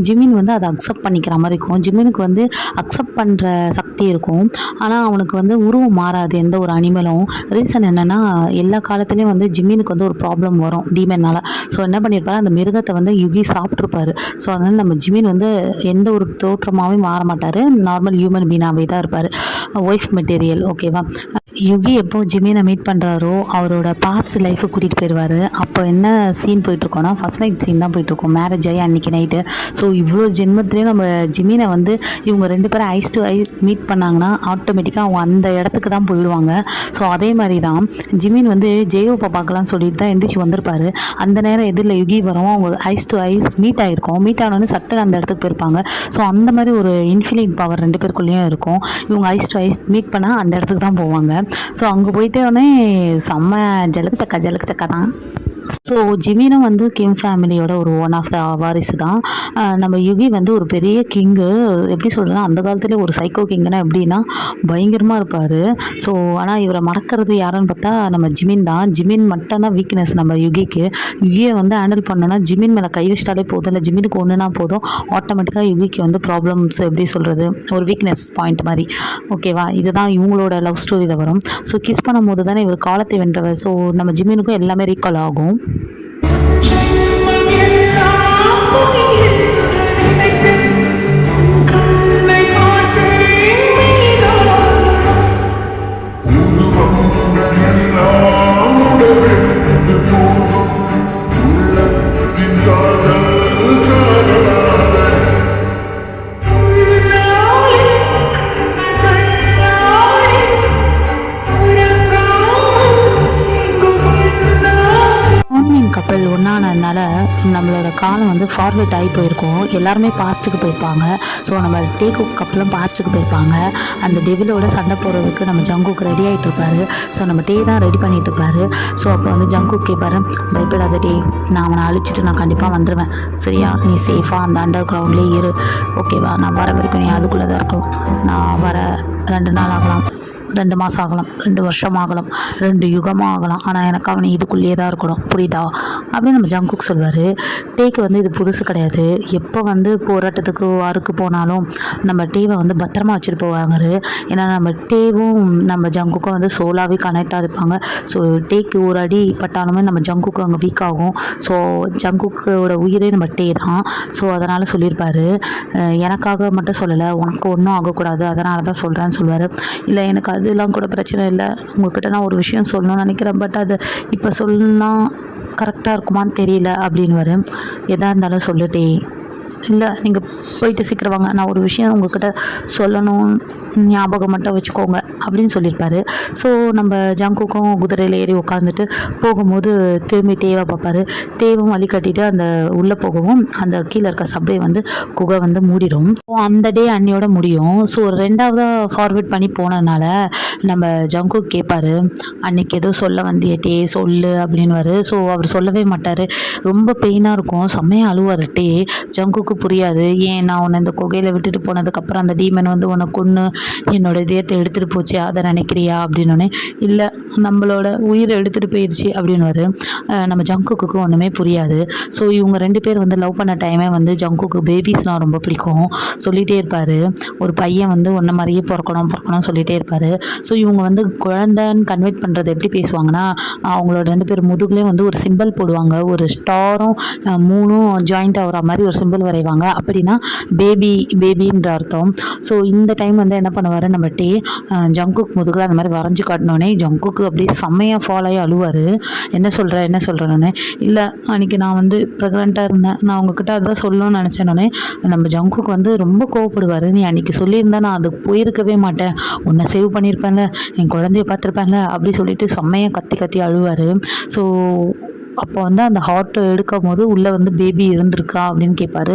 ஜிமின் வந்து அதை அக்செப்ட் பண்ணிக்கிற மாதிரி இருக்கும். ஜிமினுக்கு வந்து அக்செப்ட் பண்ணுற சக்தி இருக்கும், ஆனால் அவனுக்கு வந்து உருவம் மாறாது எந்த ஒரு அனிமலும். ரீசன் என்னென்னா, எல்லா காலத்துலேயும் வந்து ஜிமினுக்கு வந்து ஒரு ப்ராப்ளம் வரும் டீமனால். ஸோ என்ன பண்ணியிருப்பாரு, அந்த மிருகத்தை வந்து யுகி சாப்பிட்ருப்பாரு. ஸோ அதனால் நம்ம ஜிமின் வந்து எந்த ஒரு தோற்றமாகவே மாற மாட்டார், நார்மல் ஹியூமன் பீனாகவே தான் இருப்பார். ஒய்ஃப் மெட்டீரியல், ஓகேவா. யுகி எப்போ ஜிமினை மீட் பண்ணுறாரோ அவரோட பாஸ்ட் லைஃபை கூட்டிகிட்டு போயிடுவார். அப்போ என்ன சீன் போயிட்டுருக்கோன்னா, ஃபஸ்ட் நைட் சீன் தான் போயிட்டுருக்கோம், மேரேஜ் ஆகி அன்றைக்கி நைட்டு. ஸோ இவ்வளோ ஜென்மத்துலேயும் நம்ம ஜிமினை வந்து இவங்க 2 பேரும் ஐஸ் டு ஐஸ் மீட் பண்ணாங்கன்னா ஆட்டோமேட்டிக்காக அவங்க அந்த இடத்துக்கு தான் போயிடுவாங்க. ஸோ அதே மாதிரி தான் ஜிமின் வந்து ஜெயோப்பா பார்க்கலாம்னு சொல்லிட்டு தான் எந்திரிச்சு வந்திருப்பார். அந்த நேரம் எதிரில் யுகி வரவும் அவங்க ஐஸ் டு ஐஸ் மீட் ஆகிருக்கும். மீட் ஆனோடனே சட்டன் அந்த இடத்துக்கு போயிருப்பாங்க. ஸோ அந்த மாதிரி ஒரு இன்ஃபினிட் பவர் 2 பேருக்குள்ளேயும் இருக்கும். இவங்க ஐஸ் டு ஐஸ் மீட் பண்ணால் அந்த இடத்துக்கு தான் போவாங்க. ஸோ அங்கே போயிட்டோடனே செம்ம ஜலுக்கு சக்கா தான். ஸோ ஜிமினும் வந்து கிம் ஃபேமிலியோட ஒரு ஒன் ஆஃப் த வாரிசு தான். நம்ம யுகி வந்து ஒரு பெரிய கிங்கு, எப்படி சொல்கிறதுனா அந்த காலத்துலேயே ஒரு சைக்கோ கிங்குனா எப்படின்னா பயங்கரமாக இருப்பார். ஸோ ஆனால் இவரை மறக்கிறது யாருன்னு பார்த்தா நம்ம ஜிமின் தான். ஜிமின் மட்டும்தான் வீக்னஸ் நம்ம யுகிக்கு. யுகியை வந்து ஹேண்டில் பண்ணோன்னா ஜிமின் மேலே கை வச்சிட்டாலே போதும், இல்லை ஜிமினுக்கு ஒன்றுனா போதும், ஆட்டோமேட்டிக்காக யுகிக்கு வந்து ப்ராப்ளம்ஸ் எப்படி சொல்கிறது ஒரு வீக்னஸ் பாயிண்ட் மாதிரி, ஓகேவா. இதுதான் இவங்களோட லவ் ஸ்டோரியில் வரும். ஸோ கிஸ் பண்ணும்போது தானே இவர் காலத்தை வென்றவர். ஸோ நம்ம ஜிமினுக்கும் எல்லாமே ரீகால் ஆகும். கப்பல் ஒன்றானதுனால நம்மளோட காலம் வந்து ஃபார்வர்ட் ஆகி போயிருக்கோம். எல்லாருமே பாஸ்ட்டுக்கு போயிருப்பாங்க. ஸோ நம்ம டேக்கு கப்பலும் பாஸ்ட்டுக்கு போயிருப்பாங்க. அந்த டெவிலோட சண்டை போடுறதுக்கு நம்ம ஜங்குக்கு ரெடி ஆகிட்டு இருப்பாரு. ஸோ நம்ம டே தான் ரெடி பண்ணிட்டு இருப்பாரு. ஸோ அப்போ வந்து ஜங்குக்கு கேட்பாரு, பயப்படாத டே, நான் அவனை அழிச்சிட்டு நான் கண்டிப்பாக வந்துடுவேன், சரியா, நீ சேஃபாக அந்த அண்டர் கிரவுண்ட்லேயே இரு, ஓகேவா. நான் வர வரைக்கும் நீ அதுக்குள்ளே தான் இருக்கும். நான் வர 2 நாள் ஆகலாம், 2 மாதம் ஆகலாம், 2 வருஷம் ஆகலாம், 2 யுகமாக ஆகலாம், ஆனால் எனக்கு அவனை இதுக்குள்ளேயே தான் இருக்கணும், புரியுதா அப்படின்னு நம்ம ஜங்குக் சொல்வார். டேக்கு வந்து இது புதுசு கிடையாது. எப்போ வந்து போராட்டத்துக்கு வாருக்கு போனாலும் நம்ம டேவை வந்து பத்திரமா வச்சுட்டு போவாங்க. ஏன்னா நம்ம டேவும் நம்ம ஜங்குக்கும் வந்து சோலாகவே கனெக்டாக இருப்பாங்க. ஸோ டேக்கு ஒரு அடி பட்டாலுமே நம்ம ஜங்குக்கு அங்கே வீக் ஆகும். ஸோ ஜங்குக்கோட உயிரே நம்ம டே தான். ஸோ அதனால் சொல்லியிருப்பார், எனக்காக மட்டும் சொல்லலை, உனக்கு ஒன்றும் ஆகக்கூடாது, அதனால தான் சொல்கிறேன்னு சொல்லுவார். இல்லை எனக்கு அதெல்லாம் கூட பிரச்சனை இல்லை, உங்கள்கிட்ட நான் ஒரு விஷயம் சொல்லணும்னு நினைக்கிறேன், பட் அது இப்போ சொல்லணும்னா கரெக்டாக இருக்குமான்னு தெரியல அப்படின்னு. எதாக இருந்தாலும் சொல்லிட்டே, இல்லை நீங்கள் போயிட்டு சீக்கிரம் வாங்க, நான் ஒரு விஷயம் உங்கள்கிட்ட சொல்லணும், ஞாபகம் மட்டும் வச்சுக்கோங்க அப்படின்னு சொல்லியிருப்பாரு. ஸோ நம்ம ஜங்குக்கும் குதிரையில் ஏறி உட்காந்துட்டு போகும்போது திரும்பி டேவை பார்ப்பாரு. டேவும் வழி கட்டிட்டு அந்த உள்ளே போகவும் அந்த கீழே இருக்க சப்பை வந்து குகை வந்து மூடிடும். அந்த டே அன்னியோட முடியும். ஸோ 2ஆவதாக ஃபார்வேர்ட் பண்ணி போனதுனால நம்ம ஜங்கு கேட்பாரு, அன்னைக்கு ஏதோ சொல்ல வந்தியே டே சொல்லு அப்படின்வாரு. ஸோ அவர் சொல்லவே மாட்டார். ரொம்ப பெயினாக இருக்கும், செம்மையாக அழுவார் டே. ஜங்குக்கு புரியாது, ஏன் நான் உன்னை இந்த குகையில் விட்டுட்டு போனதுக்கப்புறம் அந்த டீமன் வந்து உன்னை கொன்று என்னோட இதயத்தை எடுத்துகிட்டு போச்சு அதை நினைக்கிறியா அப்படின்னோடனே, இல்லை நம்மளோட உயிரை எடுத்துகிட்டு போயிடுச்சு அப்படின்வாரு. நம்ம ஜங்குக்கு ஒன்றுமே புரியாது. ஸோ இவங்க 2 பேர் வந்து லவ் பண்ண டைமே வந்து ஜங்குக்கு பேபிஸ்லாம் ரொம்ப பிடிக்கும், சொல்லிகிட்டே இருப்பார். ஒரு பையன் வந்து ஒன்றை மாதிரியே பிறக்கணும் சொல்லிகிட்டே இருப்பார். ஸோ இவங்க வந்து குழந்தைன்னு கன்வெர்ட் பண்ண பண்ணுறது எப்படி பேசுவாங்கன்னா, அவங்களோட 2 பேர் முதுகுலேயும் வந்து ஒரு சிம்பிள் போடுவாங்க. ஒரு ஸ்டாரும் 3ம் ஜாயிண்ட் ஆகுற மாதிரி ஒரு சிம்பிள் வரைவாங்க. அப்படின்னா பேபின்ற அர்த்தம். ஸோ இந்த டைம் வந்து என்ன பண்ணுவார் நம்ம டே, ஜங்குக் முதுகில் அந்த மாதிரி வரைஞ்சி காட்டினோடனே ஜங்குக்கு அப்படியே செம்மையாக ஃபாலோ ஆகி அழுவார். என்ன சொல்கிறேன்னு, இல்லை அன்றைக்கி நான் வந்து ப்ரெக்னெண்ட்டாக இருந்தேன், நான் உங்ககிட்ட அதான் சொல்லணும்னு நினச்சேனோடனே நம்ம ஜங்குக்கு வந்து ரொம்ப கோவப்படுவார். நீ அன்றைக்கி சொல்லியிருந்தா நான் அதுக்கு போயிருக்கவே மாட்டேன், உன்னை சேவ் பண்ணியிருப்பேன்ல, என் குழந்தைய பார்த்துருப்பேன்ல அப்படி சொல்லிட்டு செம்மையாக கத்தி அழுவார். ஸோ அப்போ வந்து அந்த ஹார்ட் எடுக்கும் போது உள்ளே வந்து பேபி இருந்திருக்கா அப்படின்னு கேட்பாரு.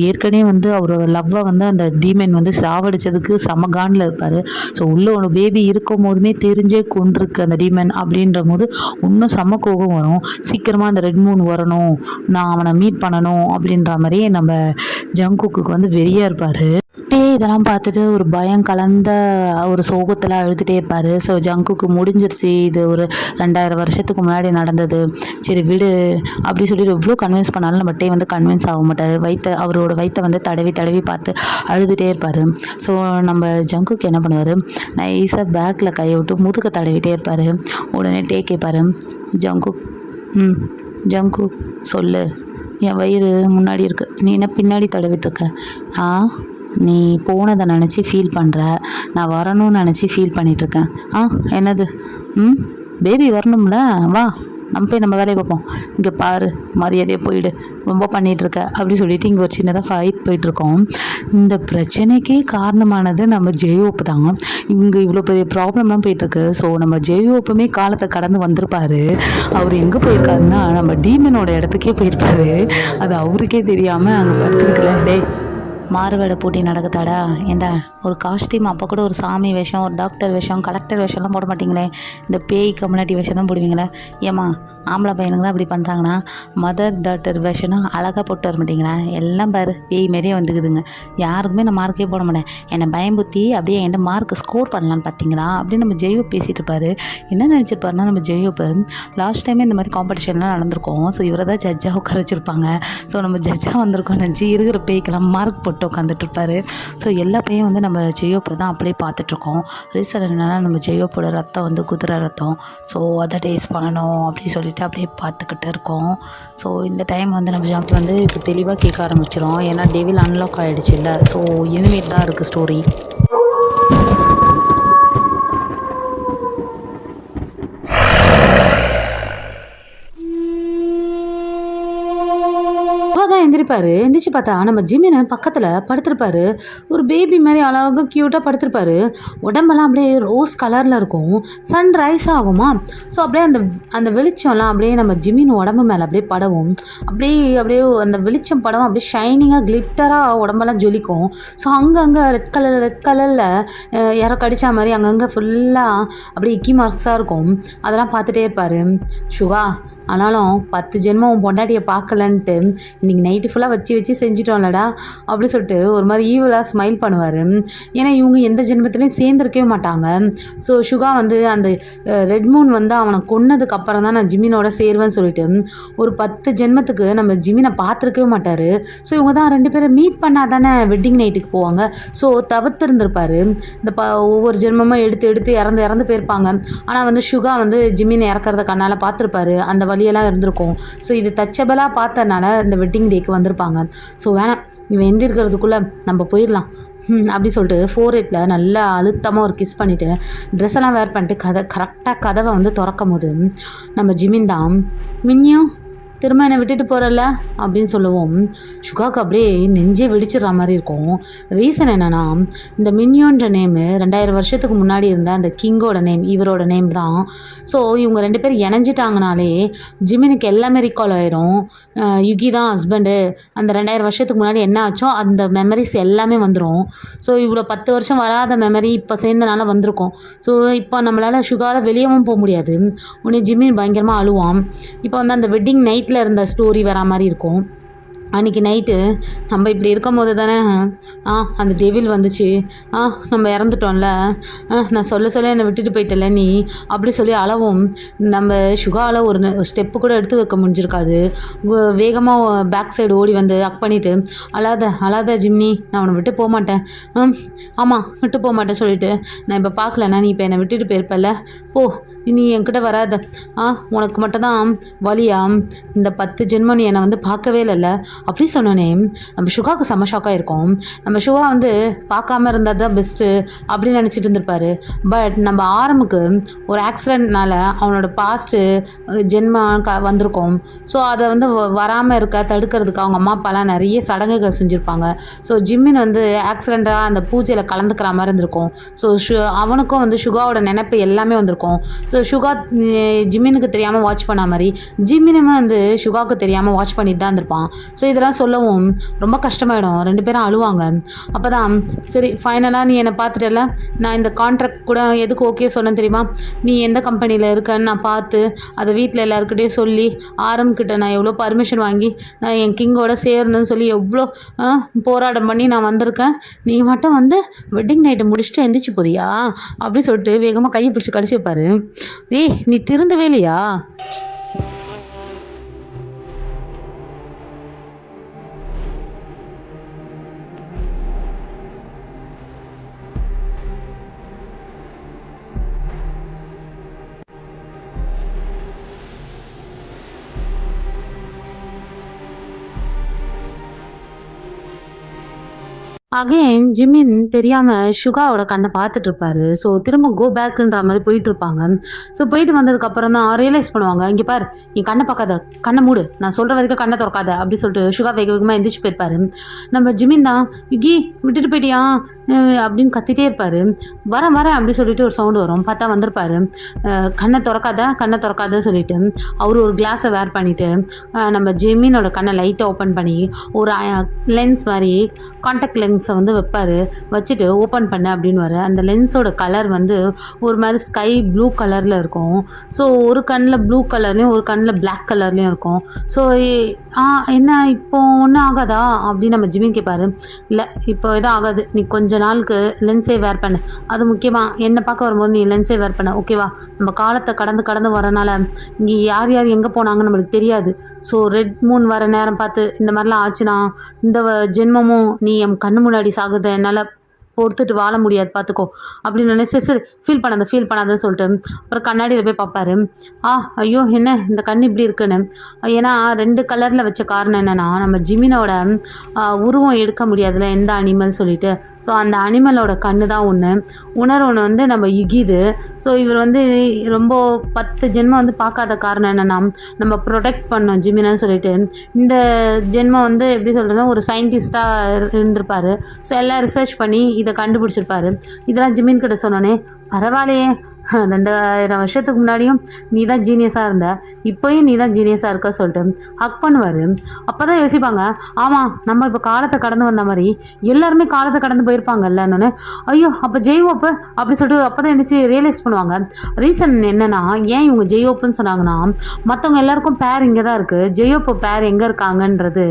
ஏற்கனவே வந்து அவரோட லவ்வை வந்து அந்த டீமன் வந்து சாவடிச்சதுக்கு சமகானில் இருப்பார். ஸோ உள்ளே ஒரு பேபி இருக்கும் போதுமே தெரிஞ்சே கொண்டிருக்கு அந்த டீமன் அப்படின்ற போது இன்னும் செம்ம கோபம் வரும். சீக்கிரமாக அந்த ரெட் மூன் வரணும், நான் அவனை மீட் பண்ணணும் அப்படின்ற மாதிரியே நம்ம ஜங்குக்கு வந்து வெறியாக இருப்பார். இதெல்லாம் பார்த்துட்டு ஒரு பயம் கலந்த ஒரு சோகத்தில் அழுதுகிட்டே இருப்பார். ஸோ ஜங்குக்கு முடிஞ்சிருச்சு, இது ஒரு 2000 வருஷத்துக்கு முன்னாடி நடந்தது, சரி விடு அப்படி சொல்லிட்டு எவ்வளோ கன்வின்ஸ் பண்ணாலும் நம்ம வந்து கன்வின்ஸ் ஆக மாட்டார். அவரோட வயிற்றை வந்து தடவி பார்த்து அழுதுகிட்டே இருப்பார். ஸோ நம்ம ஜங்குக்கு என்ன பண்ணுவார், நைஸாக பேக்கில் கையை விட்டு முதுக தடவிட்டே இருப்பார். உடனே கேட்பார், ஜங்கு சொல்லு, என் வயிறு முன்னாடி இருக்கு, நீ என்ன பின்னாடி தடவிட்டுருக்க? நீ போனதை நினச்சி ஃபீல் பண்ணுற, நான் வரணும்னு நினச்சி ஃபீல் பண்ணிகிட்ருக்கேன். என்னது? பேபி வரணும்ல, வா நம்ம போய் நம்ம வேலையை பார்ப்போம், இங்கே பாரு மரியாதையை போயிடு, ரொம்ப பண்ணிகிட்ருக்க அப்படி சொல்லிட்டு இங்கே ஒரு சின்னதாக ஃபைட் போயிட்டுருக்கோம். இந்த பிரச்சனைக்கே காரணமானது நம்ம ஜெயோப்பு தான். இங்கே இவ்வளோ பெரிய ப்ராப்ளம்லாம் போயிட்டுருக்கு. ஸோ நம்ம ஜெயோப்புமே காலத்தை கடந்து வந்திருப்பார். அவர் எங்கே போயிருக்காருன்னா நம்ம டீமனோட இடத்துக்கே போயிருப்பார். அது அவருக்கே தெரியாமல் அங்கே படுத்துருக்குல. டேய், மாறுவேட போட்டி நடக்குதாடா, ஏண்டா ஒரு காஸ்டியூம் அப்போ கூட ஒரு சாமி வேஷம், ஒரு டாக்டர் வேஷம், கலெக்டர் வேஷம்லாம் போட மாட்டிங்களே, இந்த பேய் கம்யூனிட்டி வேஷம் தான் போடுவீங்களே, ஏம்மா ஆம்பளை பையனுக்கு தான் அப்படி பண்ணுறாங்கன்னா மதர் டாட்டர் வேஷனும் அழகாக போட்டு வர மாட்டிங்களா, எல்லாம் பாரு பேய் மாரியே வந்துக்குதுங்க, யாருக்குமே நான் மார்க்கே போட மாட்டேன், என்னை பயம்புத்தி அப்படியே என்கிட்ட மார்க்கு ஸ்கோர் பண்ணலான்னு பார்த்தீங்களா அப்படின்னு நம்ம ஜெய்வோ பேசிகிட்டு இருப்பார். என்ன நினச்சிருப்பாருன்னா நம்ம ஜெய்வோப்பு லாஸ்ட் டைமே இந்த மாதிரி காம்படிஷன்லாம் நடந்திருக்கோம். ஸோ இவரை தான் ஜட்ஜாக உட்கார வச்சுருப்பாங்க. ஸோ நம்ம ஜட்ஜாக வந்திருக்கோம் நினச்சி இருக்கிற பேய்க்கெல்லாம் மார்க் போட்டு உட்காந்துட்ருப்பாரு. ஸோ எல்லா பையன் வந்து நம்ம ஜெயோப்பை தான் அப்படியே பார்த்துட்ருக்கோம். ரீசன் என்னென்னா நம்ம ஜெயோப்போட ரத்தம் வந்து குதிரை ரத்தம். ஸோ அதை டேஸ்ட் பண்ணணும் அப்படின்னு சொல்லிட்டு அப்படியே பார்த்துக்கிட்டு இருக்கோம். ஸோ இந்த டைம் வந்து நம்ம ஜம்ப் வந்து இப்போ தெளிவாக கேட்க ஆரம்பிச்சிடும். ஏன்னா டெவில் அன்லாக் ஆகிடுச்சு இல்லை. ஸோ இனிமேல் தான் இருக்குது ஸ்டோரி. தான் எந்திரிப்பார். எந்திரிச்சு பார்த்தா நம்ம ஜிமினை பக்கத்தில் படுத்திருப்பாரு. ஒரு பேபி மாதிரி அழகாக க்யூட்டாக படுத்திருப்பாரு. உடம்பெல்லாம் அப்படியே ரோஸ் கலரில் இருக்கும். சன் ரைஸ் ஆகுமா. ஸோ அப்படியே அந்த வெளிச்சம்லாம் அப்படியே நம்ம ஜிமின் உடம்பு மேலே அப்படியே படவும், அப்படியே அந்த வெளிச்சம் படவும் அப்படியே ஷைனிங்காக கிளிட்டராக உடம்பெல்லாம் ஜொலிக்கும். ஸோ அங்கங்கே ரெட் கலரில் யாரோ கடிச்சா மாதிரி அங்கங்கே ஃபுல்லாக அப்படியே இக்கி மார்க்ஸாக இருக்கும். அதெல்லாம் பார்த்துட்டே இருப்பார். சுவா, ஆனாலும் 10 ஜென்மம் உன் பொண்டாட்டியை பார்க்கலன்ட்டு இன்றைக்கி நைட்டு ஃபுல்லாக வச்சு செஞ்சிட்டோம்லடா அப்படி சொல்லிட்டு ஒரு மாதிரி ஈவலாக ஸ்மைல் பண்ணுவார். ஏன்னா இவங்க எந்த ஜென்மத்துலேயும் சேர்ந்துருக்கவே மாட்டாங்க. ஸோ சுகா வந்து அந்த ரெட் மூன் வந்து அவனை கொன்னதுக்கு அப்புறம் தான் நான் ஜிமினோட சேருவேன்னு சொல்லிட்டு ஒரு 10 ஜென்மத்துக்கு நம்ம ஜிமினை பார்த்துருக்கவே மாட்டார். ஸோ இவங்க தான் 2 பேரை மீட் பண்ணால் தானே வெட்டிங் நைட்டுக்கு போவாங்க. ஸோ தவிர்த்துருந்துருப்பார். இந்த ஒவ்வொரு ஜென்மமும் எடுத்து இறந்து போயிருப்பாங்க. ஆனால் வந்து சுகா வந்து ஜிமினை இறக்குறத கண்ணால் பார்த்துருப்பாரு. அந்த வழியெல்லாம் இருந்திருக்கும். ஸோ இது டச்சபிளாக பார்த்தனால இந்த வெட்டிங் டேக்கு வந்திருப்பாங்க. ஸோ வேணாம், இவன் எந்திருக்கிறதுக்குள்ளே நம்ம போயிடலாம் அப்படி சொல்லிட்டு 4 நல்லா அழுத்தமாக ஒரு கிஸ் பண்ணிவிட்டு ட்ரெஸ்ஸெல்லாம் வேர் பண்ணிட்டு கரெக்டாக கதவை வந்து திறக்கும் போது நம்ம ஜிமின் தான், மின்னியும் திரும்ப என்னை விட்டுட்டு போகிறல்ல அப்படின்னு சொல்லுவோம். சுகாவுக்கு அப்படியே நெஞ்சே வெடிச்சிடுற மாதிரி இருக்கும். ரீசன் என்னென்னா இந்த மின்யோன்ற நேமு 2000 வருஷத்துக்கு முன்னாடி இருந்த அந்த கிங்கோட நேம், இவரோட நேம் தான். ஸோ இவங்க 2 பேர் இணைஞ்சிட்டாங்கனாலே ஜிமினுக்கு எல்லாமே ரீகால் ஆயிரும். யுகி தான் ஹஸ்பண்டு, அந்த 2000 வருஷத்துக்கு முன்னாடி என்ன ஆச்சோ அந்த மெமரிஸ் எல்லாமே வந்துடும். ஸோ இவ்வளோ 10 வருஷம் வராத மெமரி இப்போ சேர்ந்தனால வந்திருக்கும். ஸோ இப்போ நம்மளால் சுகாவில் வெளியவும் போக முடியாது. உடனே ஜிமின் பயங்கரமாக அழுவான். இப்போ வந்து அந்த வெட்டிங் நைட்டில் இருந்த ஸ்டோரி வரா மாதிரி இருக்கும். அன்றைக்கி நைட்டு நம்ம இப்படி இருக்கும் போது தானே அந்த டெவில் வந்துச்சு, நம்ம இறந்துட்டோம்ல, நான் சொல்ல என்னை விட்டுட்டு போயிட்டல நீ அப்படி சொல்லி அளவும் நம்ம சுகாவில் ஒரு ஸ்டெப்பு கூட எடுத்து வைக்க முடிஞ்சிருக்காது. வேகமாக பேக் சைடு ஓடி வந்து ஹக் பண்ணிவிட்டு, அழாத ஜிம்னி, நான் உன்னை விட்டு போக மாட்டேன், ஆமாம் விட்டு போக மாட்டேன் சொல்லிவிட்டு, நான் இப்போ பார்க்கலண்ணா நீ இப்போ என்னை விட்டுட்டு போயிருப்பல, போ நீ என்கிட்ட வராத, உனக்கு மட்டும்தான் வலியா, இந்த 10 ஜென்மம் நீ என்னை வந்து பார்க்கவே இல்லைல்ல அப்படி சொன்னோன்னே நம்ம சுகாவுக்கு செம்ம ஷாக்காக இருக்கும். நம்ம சுகா வந்து பார்க்காம இருந்தால் தான் பெஸ்ட்டு அப்படின்னு நினச்சிட்டு இருந்திருப்பாரு. பட் நம்ம ஆரம்புக்கு ஒரு ஆக்சிடெண்ட்னால அவனோட பாஸ்ட்டு ஜென்மம் வந்திருக்கும். ஸோ அதை வந்து வராமல் இருக்க தடுக்கிறதுக்கு அவங்க அம்மா அப்பாலாம் நிறைய சடங்குகள் செஞ்சுருப்பாங்க. ஸோ ஜிம்மின் வந்து ஆக்சிடெண்ட்டாக அந்த பூஜையில் கலந்துக்கிற மாதிரி இருந்திருக்கும். ஸோ அவனுக்கும் வந்து சுகாவோட நினைப்பு எல்லாமே வந்திருக்கும். ஸோ சுகா ஜிம்மினுக்கு தெரியாமல் வாட்ச் பண்ண மாதிரி ஜிம்மினுமே வந்து சுகாவுக்கு தெரியாமல் வாட்ச் பண்ணிட்டு தான் இருந்திருப்பான். ஸோ இதெல்லாம் சொல்லவும் ரொம்ப கஷ்டமாயிடும், 2 பேரும் அழுவாங்க. அப்போ தான் சரி ஃபைனலாக நீ என்னை பார்த்துட்டல, நான் இந்த கான்ட்ராக்ட் கூட எதுக்கு ஓகே சொன்னேன் தெரியுமா, நீ எந்த கம்பெனியில் இருக்கன்னு நான் பார்த்து அதை வீட்டில் எல்லாருக்கிட்டையும் சொல்லி ஆரம்பிக்கிட்ட நான் எவ்வளோ பர்மிஷன் வாங்கி நான் என் கிங்கோட சேரணும்னு சொல்லி எவ்வளோ போராட்டம் பண்ணி நான் வந்திருக்கேன், நீ மட்டும் வந்து வெட்டிங் நைட்டை முடிச்சுட்டு எந்திரிச்சு போறியா அப்படி சொல்லிட்டு வேகமாக கையை பிடிச்சி கடிச்சு வைப்பாரு. நீ திருந்தவே இல்லையா? அகைன் ஜிம்மின் தெரியாமல் சுகாவோட கண்ணை பார்த்துட்டு இருப்பாரு. ஸோ திரும்ப கோ பேக்குன்ற மாதிரி போயிட்டு இருப்பாங்க. ஸோ போயிட்டு வந்ததுக்கப்புறம் தான் ரியலைஸ் பண்ணுவாங்க, இங்கே பாரு நீ கண்ணை பார்க்காத, கண்ணை மூடு, நான் சொல்கிற வரைக்கும் கண்ணை திறக்காத அப்படி சொல்லிட்டு சுகா வேக வேகமாக எந்திரிச்சு போயிருப்பாரு. நம்ம ஜிம்மின் தான் இகி விட்டுட்டு போயிட்டியா அப்படின்னு கத்திட்டே இருப்பார். வரேன் அப்படி சொல்லிட்டு ஒரு சவுண்டு வரும், பார்த்தா வந்திருப்பாரு. கண்ணை திறக்காத சொல்லிட்டு அவர் ஒரு கிளாஸை வேர் பண்ணிவிட்டு நம்ம ஜிம்மினோட கண்ணை லைட்டாக ஓப்பன் பண்ணி ஒரு லென்ஸ் மாதிரி கான்டாக்ட் லென்ஸை வந்து வைப்பார். வச்சுட்டு ஓப்பன் பண்ண அப்படின்னு அந்த லென்ஸோட கலர் வந்து ஒரு மாதிரி ஸ்கை ப்ளூ கலரில் இருக்கும். ஸோ ஒரு கண்ணில் ப்ளூ கலர்லேயும் ஒரு கண்ணில் பிளாக் கலர்லேயும் இருக்கும். ஸோ என்ன இப்போ ஒன்றும் ஆகாதா அப்படின்னு நம்ம ஜிம்மின் கேட்பாரு. இல்லை இப்போ எதுவும் ஆகாது, நீ கொஞ்ச நாளுக்கு லென்ஸே வேர் பண்ண, அது முக்கியமாக என்னை பார்க்க வரும்போது நீ லென்ஸே வேர் பண்ண, ஓகேவா? நம்ம காலத்தை கடந்து வரனால இங்கே யார் எங்கே போனாங்கன்னு நம்மளுக்கு தெரியாது. ஸோ ரெட் மூன் வர நேரம் பார்த்து இந்த மாதிரிலாம் ஆச்சுன்னா இந்த ஜென்மமும் நீ என் கண்ணு முன்னாடி சாகுது என்னால் பொறுத்துட்டு வாழ முடியாது பார்த்துக்கோ அப்படின்னு நினைச்சு சரி ஃபீல் பண்ணாதன்னு சொல்லிட்டு அப்புறம் கண்ணாடியில் போய் பார்ப்பாரு. ஐயோ என்ன இந்த கண் இப்படி இருக்குன்னு. ஏன்னா 2 கலரில் வச்ச காரணம் என்னென்னா நம்ம ஜிம்மினோட உருவம் எடுக்க முடியாதுல எந்த அனிமல் சொல்லிட்டு. ஸோ அந்த அனிமலோட கண்ணு தான் உணர்வு வந்து நம்ம யுகிது. ஸோ இவர் வந்து ரொம்ப 10 ஜென்மம் வந்து பார்க்காத காரணம் என்னென்னா நம்ம ப்ரொடெக்ட் பண்ணோம் ஜிம்மினான்னு சொல்லிட்டு. இந்த ஜென்மம் வந்து எப்படி சொல்கிறது ஒரு சயின்டிஸ்டாக இருந்திருப்பார். ஸோ எல்லாம் ரிசர்ச் பண்ணி இதை கண்டுபிடிச்சிருப்பாரு. இதெல்லாம் ஜிம்மின் கிட்ட சொன்னோன்னே பரவாயில்லையே 2000 வருஷத்துக்கு முன்னாடியும் நீ தான் ஜீனியஸாக இருந்த, இப்போயும் நீ தான் ஜீனியஸாக இருக்க சொல்லிட்டு ஹக் பண்ணுவார். அப்போ தான் யோசிப்பாங்க, ஆமாம் நம்ம இப்போ காலத்தை கடந்து வந்த மாதிரி எல்லாருமே காலத்தை கடந்து போயிருப்பாங்கல்லன்னு. ஐயோ அப்போ ஜெய்ஓப்பு அப்படி சொல்லிட்டு அப்போ தான் எழுந்திரிச்சு ரியலைஸ் பண்ணுவாங்க. ரீசன் என்னென்னா ஏன் இவங்க ஜெய்ஓப்புன்னு சொன்னாங்கன்னா மற்றவங்க எல்லாருக்கும் பேர் இங்கே தான் இருக்குது, ஜெய்ஓப்பு பேர் எங்கே இருக்காங்கன்றது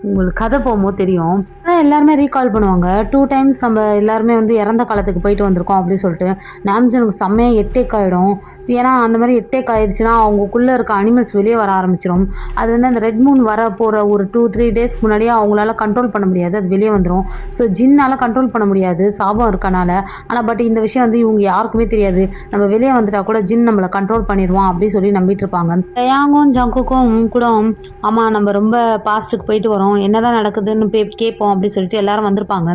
உங்களுக்கு கதை போகும்போது தெரியும். அதான் எல்லாருமே ரீகால் பண்ணுவாங்க. 2 டைம்ஸ் நம்ம எல்லாருமே வந்து இறந்த காலத்துக்கு போயிட்டு வந்திருக்கோம் அப்படின்னு சொல்லிட்டு நாம்ஜனுக்கு செம்மையாக எட்டேக் ஆகிடும். ஏன்னா அந்த மாதிரி எட்டேக் ஆயிடுச்சுன்னா அவங்களுக்குள்ளே இருக்க அனிமல்ஸ் வெளியே வர ஆரம்பிச்சிடும். அது வந்து அந்த ரெட் மூன் வர போகிற ஒரு 2-3 டேஸ்க்கு முன்னாடியே அவங்களால கண்ட்ரோல் பண்ண முடியாது, அது வெளியே வந்துடும். ஸோ ஜின்னால் கண்ட்ரோல் பண்ண முடியாது சாபம் இருக்கனால. ஆனால் பட் இந்த விஷயம் வந்து இவங்க யாருக்குமே தெரியாது, நம்ம வெளியே வந்துட்டா கூட ஜின் நம்மளை கண்ட்ரோல் பண்ணிடுவான் அப்படின்னு சொல்லி நம்பிட்டு இருப்பாங்க. டயாங்கும் ஜங்குக்கும் கூட ஆமாம் நம்ம ரொம்ப பாஸ்ட்டுக்கு போயிட்டு வரோம், என்னதான் நடக்குதுன்னு கேட்போம் அப்படின்னு சொல்லிட்டு எல்லாரும் வந்திருப்பாங்க.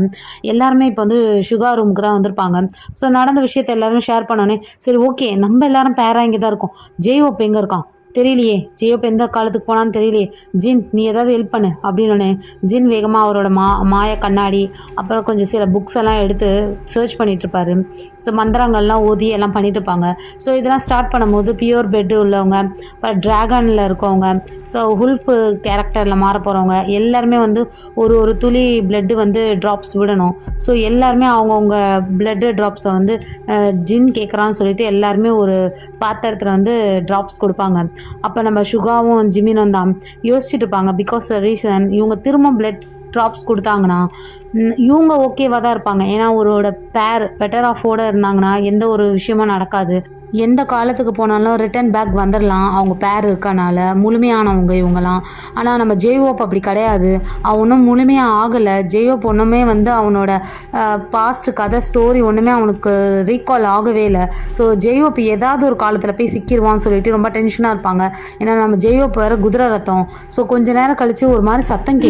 எல்லாருமே இப்போ வந்து சுகா ரூமுக்கு தான் வந்திருப்பாங்க. ஸோ நடந்த விஷயத்தை எல்லாருமே ஷேர் பண்ணோன்னே சரி ஓகே நம்ம எல்லாரும் பேரா இங்கே தான் இருக்கோம், ஜெய்ஓப் எங்கே இருக்கான் தெரியலையே, ஜெயோப் எந்த காலத்துக்கு போனான்னு தெரியலையே, ஜின் நீ ஏதாவது ஹெல்ப் பண்ணு அப்படின்னு. ஜின் வேகமாக அவரோட மாய கண்ணாடி அப்புறம் கொஞ்சம் சில புக்ஸ் எல்லாம் எடுத்து சர்ச் பண்ணிகிட்ருப்பாரு. ஸோ மந்திரங்கள்லாம் ஓதி எல்லாம் பண்ணிகிட்ருப்பாங்க. ஸோ இதெல்லாம் ஸ்டார்ட் பண்ணும்போது பியூர் பெட்டு உள்ளவங்க, அப்புறம் ட்ராகனில் இருக்கவங்க, ஸோ ஹுல்ஃப் கேரக்டரில் மாற போகிறவங்க எல்லாருமே வந்து ஒரு துளி பிளட்டு வந்து ட்ராப்ஸ் விடணும். ஸோ எல்லாருமே அவங்கவுங்க பிளட்டு ட்ராப்ஸை வந்து ஜின் கேட்குறான்னு சொல்லிட்டு எல்லாருமே ஒரு பாத்திரத்தில் வந்து ட்ராப்ஸ் கொடுப்பாங்க. அப்போ நம்ம சுகாவும் ஜிமினும் தான் யோசிச்சுட்டு இருப்பாங்க. பிகாஸ் ரீசன் இவங்க திரும்ப பிளட் ட்ராப்ஸ் கொடுத்தாங்கன்னா இவங்க ஓகேவாக தான் இருப்பாங்க. ஏன்னா ஒருவோட பேர் பெட்டர் ஆஃபோடு இருந்தாங்கன்னா எந்த ஒரு விஷயமும் நடக்காது. எந்த காலத்துக்கு போனாலும் ரிட்டன் பேக் வந்துடலாம் அவங்க பேர் இருக்கனால, முழுமையானவங்க இவங்கலாம். ஆனால் நம்ம ஜெய்வோப் அப்படி கிடையாது. அவனும் முழுமையாக ஆகலை. ஜெய்வோப் ஒன்றுமே அவனோட பாஸ்ட் கதை ஸ்டோரி ஒன்றுமே அவனுக்கு ரீகால் ஆகவே இல்லை. ஸோ ஜெய்வோப் ஏதாவது ஒரு காலத்தில் போய் சிக்கிடுவான்னு சொல்லிட்டு ரொம்ப டென்ஷனாக இருப்பாங்க. ஏன்னா நம்ம ஜெய்வோப் வேறு குதிரை ரத்தம். ஸோ கொஞ்ச நேரம் கழித்து ஒரு மாதிரி சத்தம்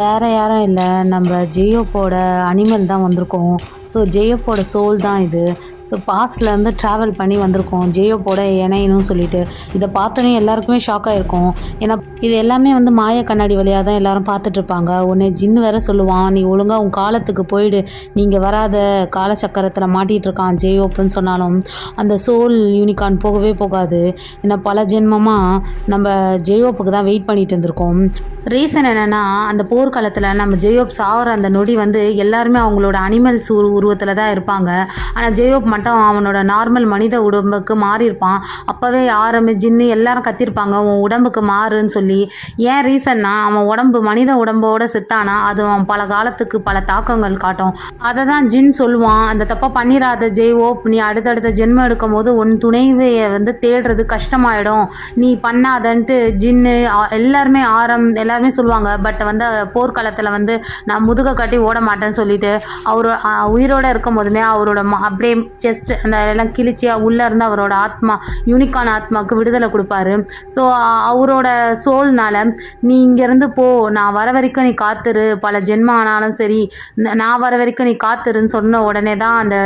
வேறு யாரும் இல்லை, நம்ம ஜெய்யோப்போட அனிமல் தான் வந்திருக்கோம். ஸோ ஜெய்யோப்போட சோல் தான் இது. ஸோ பாஸ்ட்லேருந்து ட்ராவல் பண்ணி வந்திருக்கோம் ஜெய்யோப்போட இணையணும்னு சொல்லிட்டு. இதை பார்த்தோன்னே எல்லாருக்குமே ஷாக்காக இருக்கும். ஏன்னா இது எல்லாமே மாய கண்ணாடி வழியாக தான் எல்லாரும் பார்த்துட்ருப்பாங்க. உன்னை ஜின்னு வேற சொல்லுவான், நீ ஒழுங்காக உன் காலத்துக்கு போயிடு, நீங்கள் வராத காலச்சக்கரத்தில் மாட்டிகிட்டு இருக்கான் ஜெய்யோப்புன்னு சொன்னாலும் அந்த சோல் யூனிகார்ன் போகவே போகாது. ஏன்னா பல ஜென்மமாக நம்ம ஜெய்யோப்புக்கு தான் வெயிட் பண்ணிட்டு இருந்திருக்கோம். ரீசன் என்னென்னா அந்த போர்க்காலத்தில் நம்ம ஜெய்யோப் சாகிற அந்த நொடி எல்லாருமே அவங்களோட அனிமல்ஸ் உருவத்தில் தான் இருப்பாங்க. ஆனால் ஜெய்யோப் மட்டும் அவனோட நார்மல் மனித உடம்புக்கு மாறியிருப்பான். அப்போவே யாருமே ஜின்னு எல்லாரும் கத்திருப்பாங்க உன் உடம்புக்கு மாறுன்னு சொல்லி. ஏன் ரீசன்னா அவன் உடம்பு மனித உடம்போடு செத்தானா அது அவன் பல காலத்துக்கு பல தாக்கங்கள் காட்டும். அதை தான் ஜின் சொல்லுவான், அந்த தப்பை பண்ணிடாத ஜெய்வோப், நீ அடுத்தடுத்த ஜென்மம் எடுக்கும் போது உன் துணைவையை தேடுறது கஷ்டமாயிடும், நீ பண்ணாதன்ட்டு ஜின்னு எல்லாருமே எல்லாருமே சொல்லுவாங்க. பட் போர்க்காலத்தில் நான் முதுகை காட்டி ஓட மாட்டேன்னு சொல்லிட்டு அவர் உயிரோடு இருக்கும் போதுமே அவரோட அப்படியே செஸ்ட் அந்த எல்லாம் கிழிச்சியாக உள்ளே இருந்து அவரோட ஆத்மா யூனிக்கான ஆத்மாவுக்கு விடுதலை கொடுப்பாரு. ஸோ அவரோட சோல்னால் நீ இங்கேருந்து போ, நான் வர வரைக்கும் நீ காத்துரு, பல ஜென்மம் ஆனாலும் சரி நான் வர வரைக்கும் நீ காத்துருன்னு சொன்ன உடனே தான் அந்த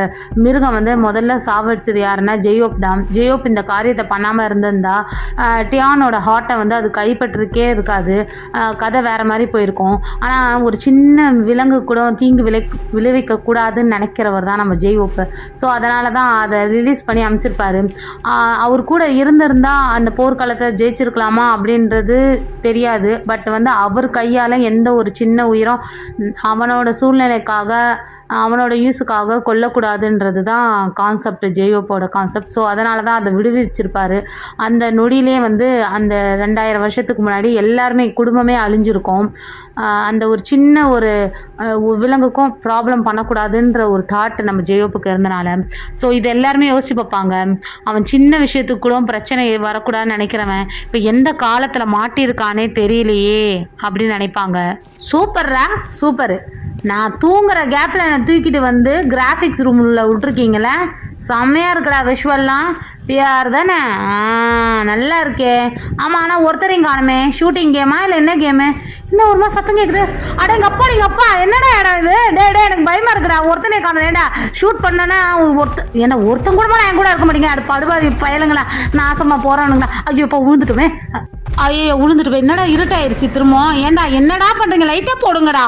மிருகம் முதல்ல சாவடிச்சது யாருன்னா ஜெய்யோப் தான். ஜெய்யோப் இந்த காரியத்தை பண்ணாமல் இருந்திருந்தா டியானோட ஹார்ட்டை அது கைப்பற்றிருக்கே இருக்காது, கதை வேறு மாதிரி போயிருக்கும். ஆனால் ஒரு சின்ன விலங்கு கூட தீங்கு விளைவிக்கக்கூடாதுன்னு நினைக்கிறவர் தான் நம்ம ஜெய்வோப்பு. ஸோ அதனால தான் அதை ரிலீஸ் பண்ணி அமைச்சிருப்பாரு. அவர் கூட இருந்திருந்தால் அந்த போர்க்காலத்தை ஜெயிச்சிருக்கலாமா அப்படின்றது தெரியாது. பட் அவர் கையால் எந்த ஒரு சின்ன உயிரும் அவனோட சூழ்நிலைக்காக அவனோட யூஸுக்காக கொல்லக்கூடாதுன்றது தான் கான்செப்ட், ஜெய்வோப்போட கான்செப்ட். ஸோ அதனால தான் அதை விடுவிச்சிருப்பார். அந்த நொடியிலே அந்த 2000 வருஷத்துக்கு முன்னாடி எல்லாருமே குடும்பமே அழிஞ்சிருக்கும். அந்த ஒரு சின்ன ஒரு விலங்குக்கும் ப்ராப்ளம் பண்ணக்கூடாதுன்ற ஒரு தாட் நம்ம ஜெய்வோப்புக்கு இருந்தனால. ஸோ இது எல்லாருமே யோசிச்சு பார்ப்பாங்க, அவன் சின்ன விஷயத்துக்கு கூட பிரச்சனை வரக்கூடாதுன்னு நினைக்கிறவன் இப்போ எந்த காலத்தில் மாட்டியிருக்கானே தெரியலையே அப்படின்னு நினைப்பாங்க. சூப்பர்ரா சூப்பரு, நான் தூங்குற கேப்பில் என்னை தூக்கிட்டு கிராஃபிக்ஸ் ரூமில் விட்ருக்கீங்களே, செம்மையாக இருக்குடா விஷுவல்லாம், பிஆர் தானே, நல்லா இருக்கே. ஆமாம், ஆனால் ஒருத்தரையும் காணுமே, ஷூட்டிங் கேமா இல்லை என்ன கேமு? இன்னும் ஒரு மாதிரி சத்தம் கேட்குது. அட எங்கள் அப்பா நீங்கள் அப்பா என்னடா இடம் இது? டே எனக்கு பயமாக இருக்குடா, ஒருத்தனே காணுடா, ஷூட் பண்ணோன்னா ஏன்னா ஒருத்தன் கூட என் கூட இருக்க மாட்டீங்க, அது படுபாவி பயலுங்களா, நாசமாக போகிறானுங்களா, ஐயோ இப்போ விழுந்துட்டுமே, ஐயோ விழுந்துட்டு என்னடா இருட்டாயிருச்சு திரும்ப, ஏண்டா என்னடா பண்ணுறீங்க, லைட்டாக போடுங்கடா.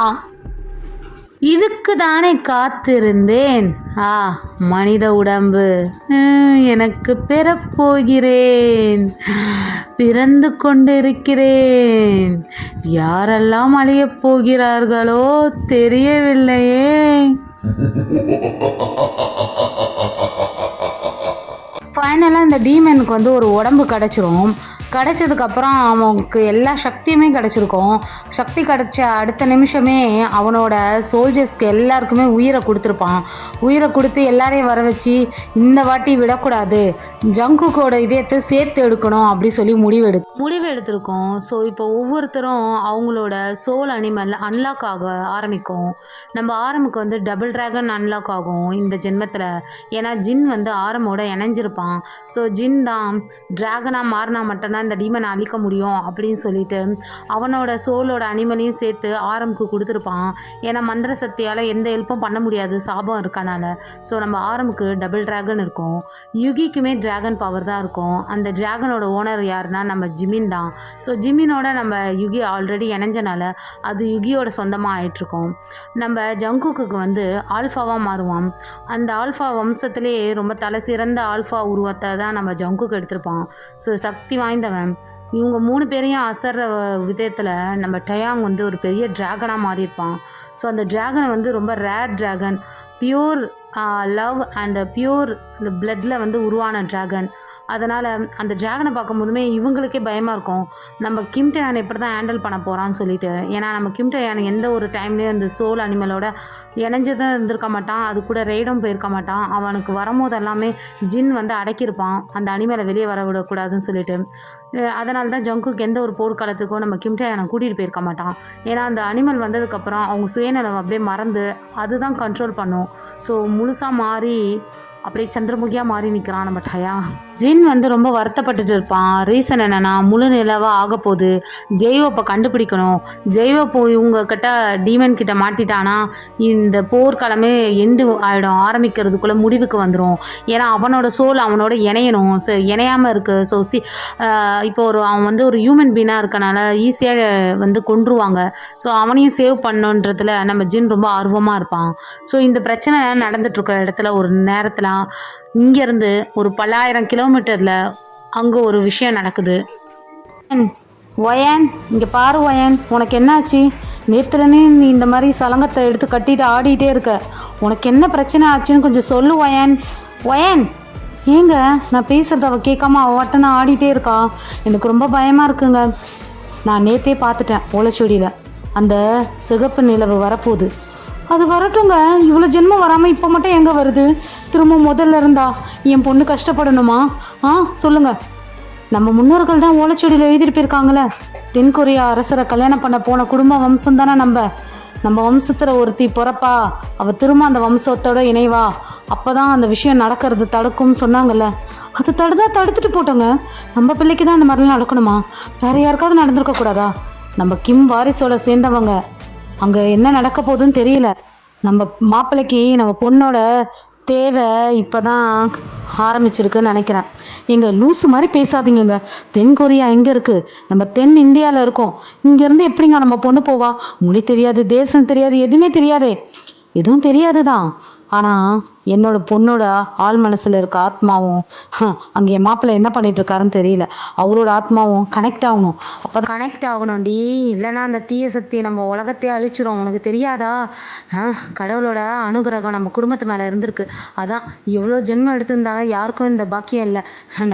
இதுக்கு தானே காத்திருந்தேன். மனித உடம்பு எனக்கு பெறப்போகிறேன், பிறந்து கொண்டிருக்கிறேன், யாரெல்லாம் அழியப் போகிறார்களோ தெரியவில்லையே. ஃபைனலாக இந்த டீமனுக்கு ஒரு உடம்பு கிடச்சிரும். கிடச்சதுக்கப்புறம் அவனுக்கு எல்லா சக்தியுமே கிடச்சிருக்கும். சக்தி கிடச்ச அடுத்த நிமிஷமே அவனோட சோல்ஜர்ஸ்க்கு எல்லாருக்குமே உயிரை கொடுத்துருப்பான். உயிரை கொடுத்து எல்லாரையும் வர வச்சு இந்த வாட்டி விடக்கூடாது, ஜங்குக்கோட இதயத்தை சேர்த்து எடுக்கணும் அப்படி சொல்லி முடிவு எடுத்திருக்கோம். ஸோ இப்போ ஒவ்வொருத்தரும் அவங்களோட சோல் அனிமல் அன்லாக் ஆக ஆரம்பிக்கும். நம்ம ஆரமுக்கு டபுள் ட்ராகன் அன்லாக் ஆகும் இந்த ஜென்மத்தில். ஏன்னா ஜின் ஆரமோட இணைஞ்சிருப்பான். ஸோ ஜின் தான் ட்ராகனாக மாறினா மட்டும்தான் இந்த டீமனை அழிக்க முடியும் அப்படின்னு சொல்லிட்டு அவனோட சோலோட அனிமலையும் சேர்த்து ஆரமுக்கு கொடுத்துருப்பான். ஏன்னா மந்திர சக்தியால் எந்த ஹெல்ப்பும் பண்ண முடியாது, சாபம் இருக்கனால. ஸோ நம்ம ஆரமுக்கு டபுள் ட்ராகன் இருக்கும். யுகிக்குமே ட்ராகன் பவர் தான் இருக்கும். அந்த ட்ராகனோட ஓனர் யாருன்னா நம்ம ஜிமின் தான். ஸோ ஜிமினோட நம்ம யுகி ஆல்ரெடி இணைஞ்சனால அது யுகியோட சொந்தமாக ஆயிட்டுருக்கோம். நம்ம ஜங்குக்கு ஆல்ஃபாவாக மாறுவான். அந்த ஆல்ஃபா வம்சத்திலே ரொம்ப தலை சிறந்த ஆல்ஃபா உருவத்தை தான் நம்ம ஜங்குக்கு எடுத்திருப்பான். ஸோ சக்தி வாய்ந்தவன். இவங்க 3 பேரையும் அசர்ற விதத்தில் நம்ம டயாங் ஒரு பெரிய ட்ராகனாக மாறியிருப்பான். ஸோ அந்த ட்ராகனை ரொம்ப rare dragon, pure love and pure இந்த பிளட்டில் வந்து உருவான ட்ராகன். அதனால் அந்த ட்ராகனை பார்க்கும்போதுமே இவங்களுக்கே பயமாக இருக்கும், நம்ம கிம் டயான் எப்படி தான் ஹேண்டில் பண்ண போகிறான்னு சொல்லிட்டு. ஏன்னா நம்ம கிம் டயான் எந்த ஒரு டைம்லேயும் அந்த சோல் அனிமலோட இணைஞ்சதும் இருந்திருக்க மாட்டான், அது கூட ரெய்டும் போயிருக்க மாட்டான். அவனுக்கு வரும்போது எல்லாமே ஜின் வந்து அடக்கியிருப்பான் அந்த அனிமலை வெளியே வர விடக்கூடாதுன்னு சொல்லிட்டு. அதனால தான் ஜங்குக்கு எந்த ஒரு போர்க்காலத்துக்கும் நம்ம கிம் டயானை கூட்டிகிட்டு போயிருக்க மாட்டான். ஏன்னா அந்த அனிமல் வந்ததுக்கப்புறம் அவங்க சுயநலம் அப்படியே மறந்து அதுதான் கண்ட்ரோல் பண்ணும். ஸோ முழுசாக மாறி அப்படியே சந்திரமுகியாக மாறி நிற்கிறான் நம்ம டயா. ஜின் வந்து ரொம்ப வருத்தப்பட்டுட்டு இருப்பான். ரீசன் என்னென்னா, முழு நிலவாக ஆக போகுது, ஜெய்வோப்பை கண்டுபிடிக்கணும். ஜெய்வோப்போ இவங்க கிட்ட டீமன் கிட்ட மாட்டிட்டானா இந்த போர்க்காலமே எண்டு ஆகிடும், ஆரம்பிக்கிறதுக்குள்ளே முடிவுக்கு வந்துடும். ஏன்னா அவனோட சோல் அவனோட இணையணும், இணையாமல் இருக்குது. ஸோ இப்போ அவன் வந்து ஒரு ஹியூமன் பீனாக இருக்கனால ஈஸியாக வந்து கொன்றுவாங்க. ஸோ அவனையும் சேவ் பண்ணுன்றதுல நம்ம ஜின் ரொம்ப ஆர்வமாக இருப்பான். ஸோ இந்த பிரச்சனை நடந்துட்டுருக்க இடத்துல ஒரு நேரத்தில் இங்கேருந்து ஒரு பல்லாயிரம் கிலோமீட்டரில் அங்கே ஒரு விஷயம் நடக்குது. ஒயன், இங்கே பாரு ஒயன், உனக்கு என்னாச்சு? நேற்றுலனே நீ இந்த மாதிரி சலங்கத்தை எடுத்து கட்டிட்டு ஆடிட்டே இருக்க, உனக்கு என்ன பிரச்சனை ஆச்சுன்னு கொஞ்சம் சொல்லு ஒயன். ஒயன், ஏங்க நான் பேசுகிறத அவள் கேட்காம அவட்டனா ஆடிட்டே இருக்கா, எனக்கு ரொம்ப பயமாக இருக்குங்க. நான் நேற்றே பார்த்துட்டேன் ஓலைச்சுவடியில், அந்த சிகப்பு நிலவு வரப்போகுது. அது வரட்டுங்க, இவ்வளோ ஜென்மம் வராமல் இப்போ மட்டும் எங்கே வருது? திரும்ப முதல்ல இருந்தா என் பொண்ணு கஷ்டப்படணுமா? சொல்லுங்கள். நம்ம முன்னோர்கள் தான் ஓலைச்சுவடியில் எழுதிட்டு போயிருக்காங்களே, தென்கொரியா அரசரை கல்யாணம் பண்ண போன குடும்ப வம்சம் தானே நம்ம வம்சத்தில் ஒருத்தி பிறப்பா, அவள் திரும்ப அந்த வம்சத்தோட இணைவா, அப்போ தான் அந்த விஷயம் நடக்கிறது தடுக்கும்னு சொன்னாங்கல்ல. அது தடுத்துட்டு போட்டோங்க. நம்ம பிள்ளைக்கு தான் அந்த மாதிரிலாம் நடக்கணுமா? வேறு யாருக்காவது நடந்திருக்கக்கூடாதா? நம்ம கிம் வாரிசோட சேர்ந்தவங்க, அங்கே என்ன நடக்க போகுதுன்னு தெரியல. நம்ம மாப்பிள்ளைக்கு நம்ம பொண்ணோட தேவை இப்போ தான் ஆரம்பிச்சிருக்குன்னு நினைக்கிறேன். எங்கள் லூஸு மாதிரி பேசாதீங்க. தென்கொரியா எங்கே இருக்குது? நம்ம தென் இந்தியாவில் இருக்கோம். இங்கேருந்து எப்படிங்க நம்ம பொண்ணு போவா? மொழி தெரியாது, தேசம் தெரியாது, எதுவுமே தெரியாதே. எதுவும் தெரியாது தான், ஆனால் என்னோட பொண்ணோட ஆள் மனசில் இருக்க ஆத்மாவும் அங்கே என் மாப்பிள்ளை என்ன பண்ணிகிட்ருக்காருன்னு தெரியல, அவரோட ஆத்மாவும் கனெக்ட் ஆகணும். அப்போ கனெக்ட் ஆகணும்டி, இல்லைன்னா அந்த தீய சக்தி நம்ம உலகத்தையே அழிச்சிரும். உனக்கு தெரியாதா? கடவுளோட அனுகிரகம் நம்ம குடும்பத்து மேலே இருந்திருக்கு. அதான் எவ்வளோ ஜென்மம் எடுத்திருந்தாலும் யாருக்கும் இந்த பாக்கியம் இல்லை.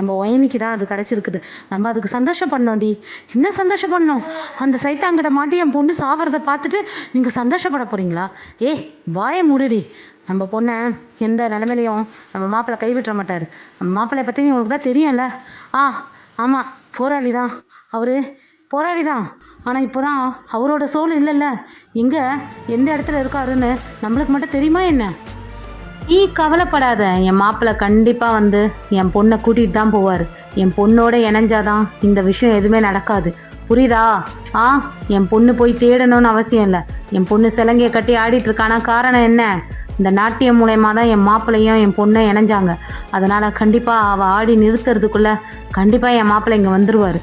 நம்ம ஒயனிக்கு தான் அது கிடச்சிருக்குது. நம்ம அதுக்கு சந்தோஷப்படணும்டி. என்ன சந்தோஷப்படணும்? அந்த சைத்தாங்கிட்ட மாட்டி என் பொண்ணு சாவறதை பார்த்துட்டு நீங்கள் சந்தோஷப்பட போகிறீங்களா? வாயை மூடுடி. நம்ம பொண்ணை எந்த நிலமையிலையும் நம்ம மாப்பிள்ளை கைவிட்டுற மாட்டார். நம்ம மாப்பிள்ளைய பற்றி உங்களுக்கு தான் தெரியும்ல. ஆமாம், போராளி தான், அவர் போராளி தான். ஆனால் இப்போ தான் அவரோட சோல் இல்லைல்ல, எங்கே எந்த இடத்துல இருக்காருன்னு நம்மளுக்கு மட்டும் தெரியுமா என்ன? நீ கவலைப்படாத, என் மாப்பிள்ளை கண்டிப்பாக வந்து என் பொண்ணை கூட்டிகிட்டு தான் போவார். என் பொண்ணோட இணைஞ்சாதான் இந்த விஷயம் எதுவுமே நடக்காது, புரியுதா? என் பொண்ணு போய் தேடணும்னு அவசியம் இல்லை. என் பொண்ணு சிலங்கையை கட்டி ஆடிட்டுருக்கானா காரணம் என்ன? இந்த நாட்டியம் மூலயமா தான் என் மாப்பிள்ளையும் என் பொண்ணும் இணைஞ்சாங்க. அதனால் கண்டிப்பாக அவள் ஆடி நிறுத்துறதுக்குள்ளே கண்டிப்பாக என் மாப்பிள்ளை இங்கே வந்துடுவார்.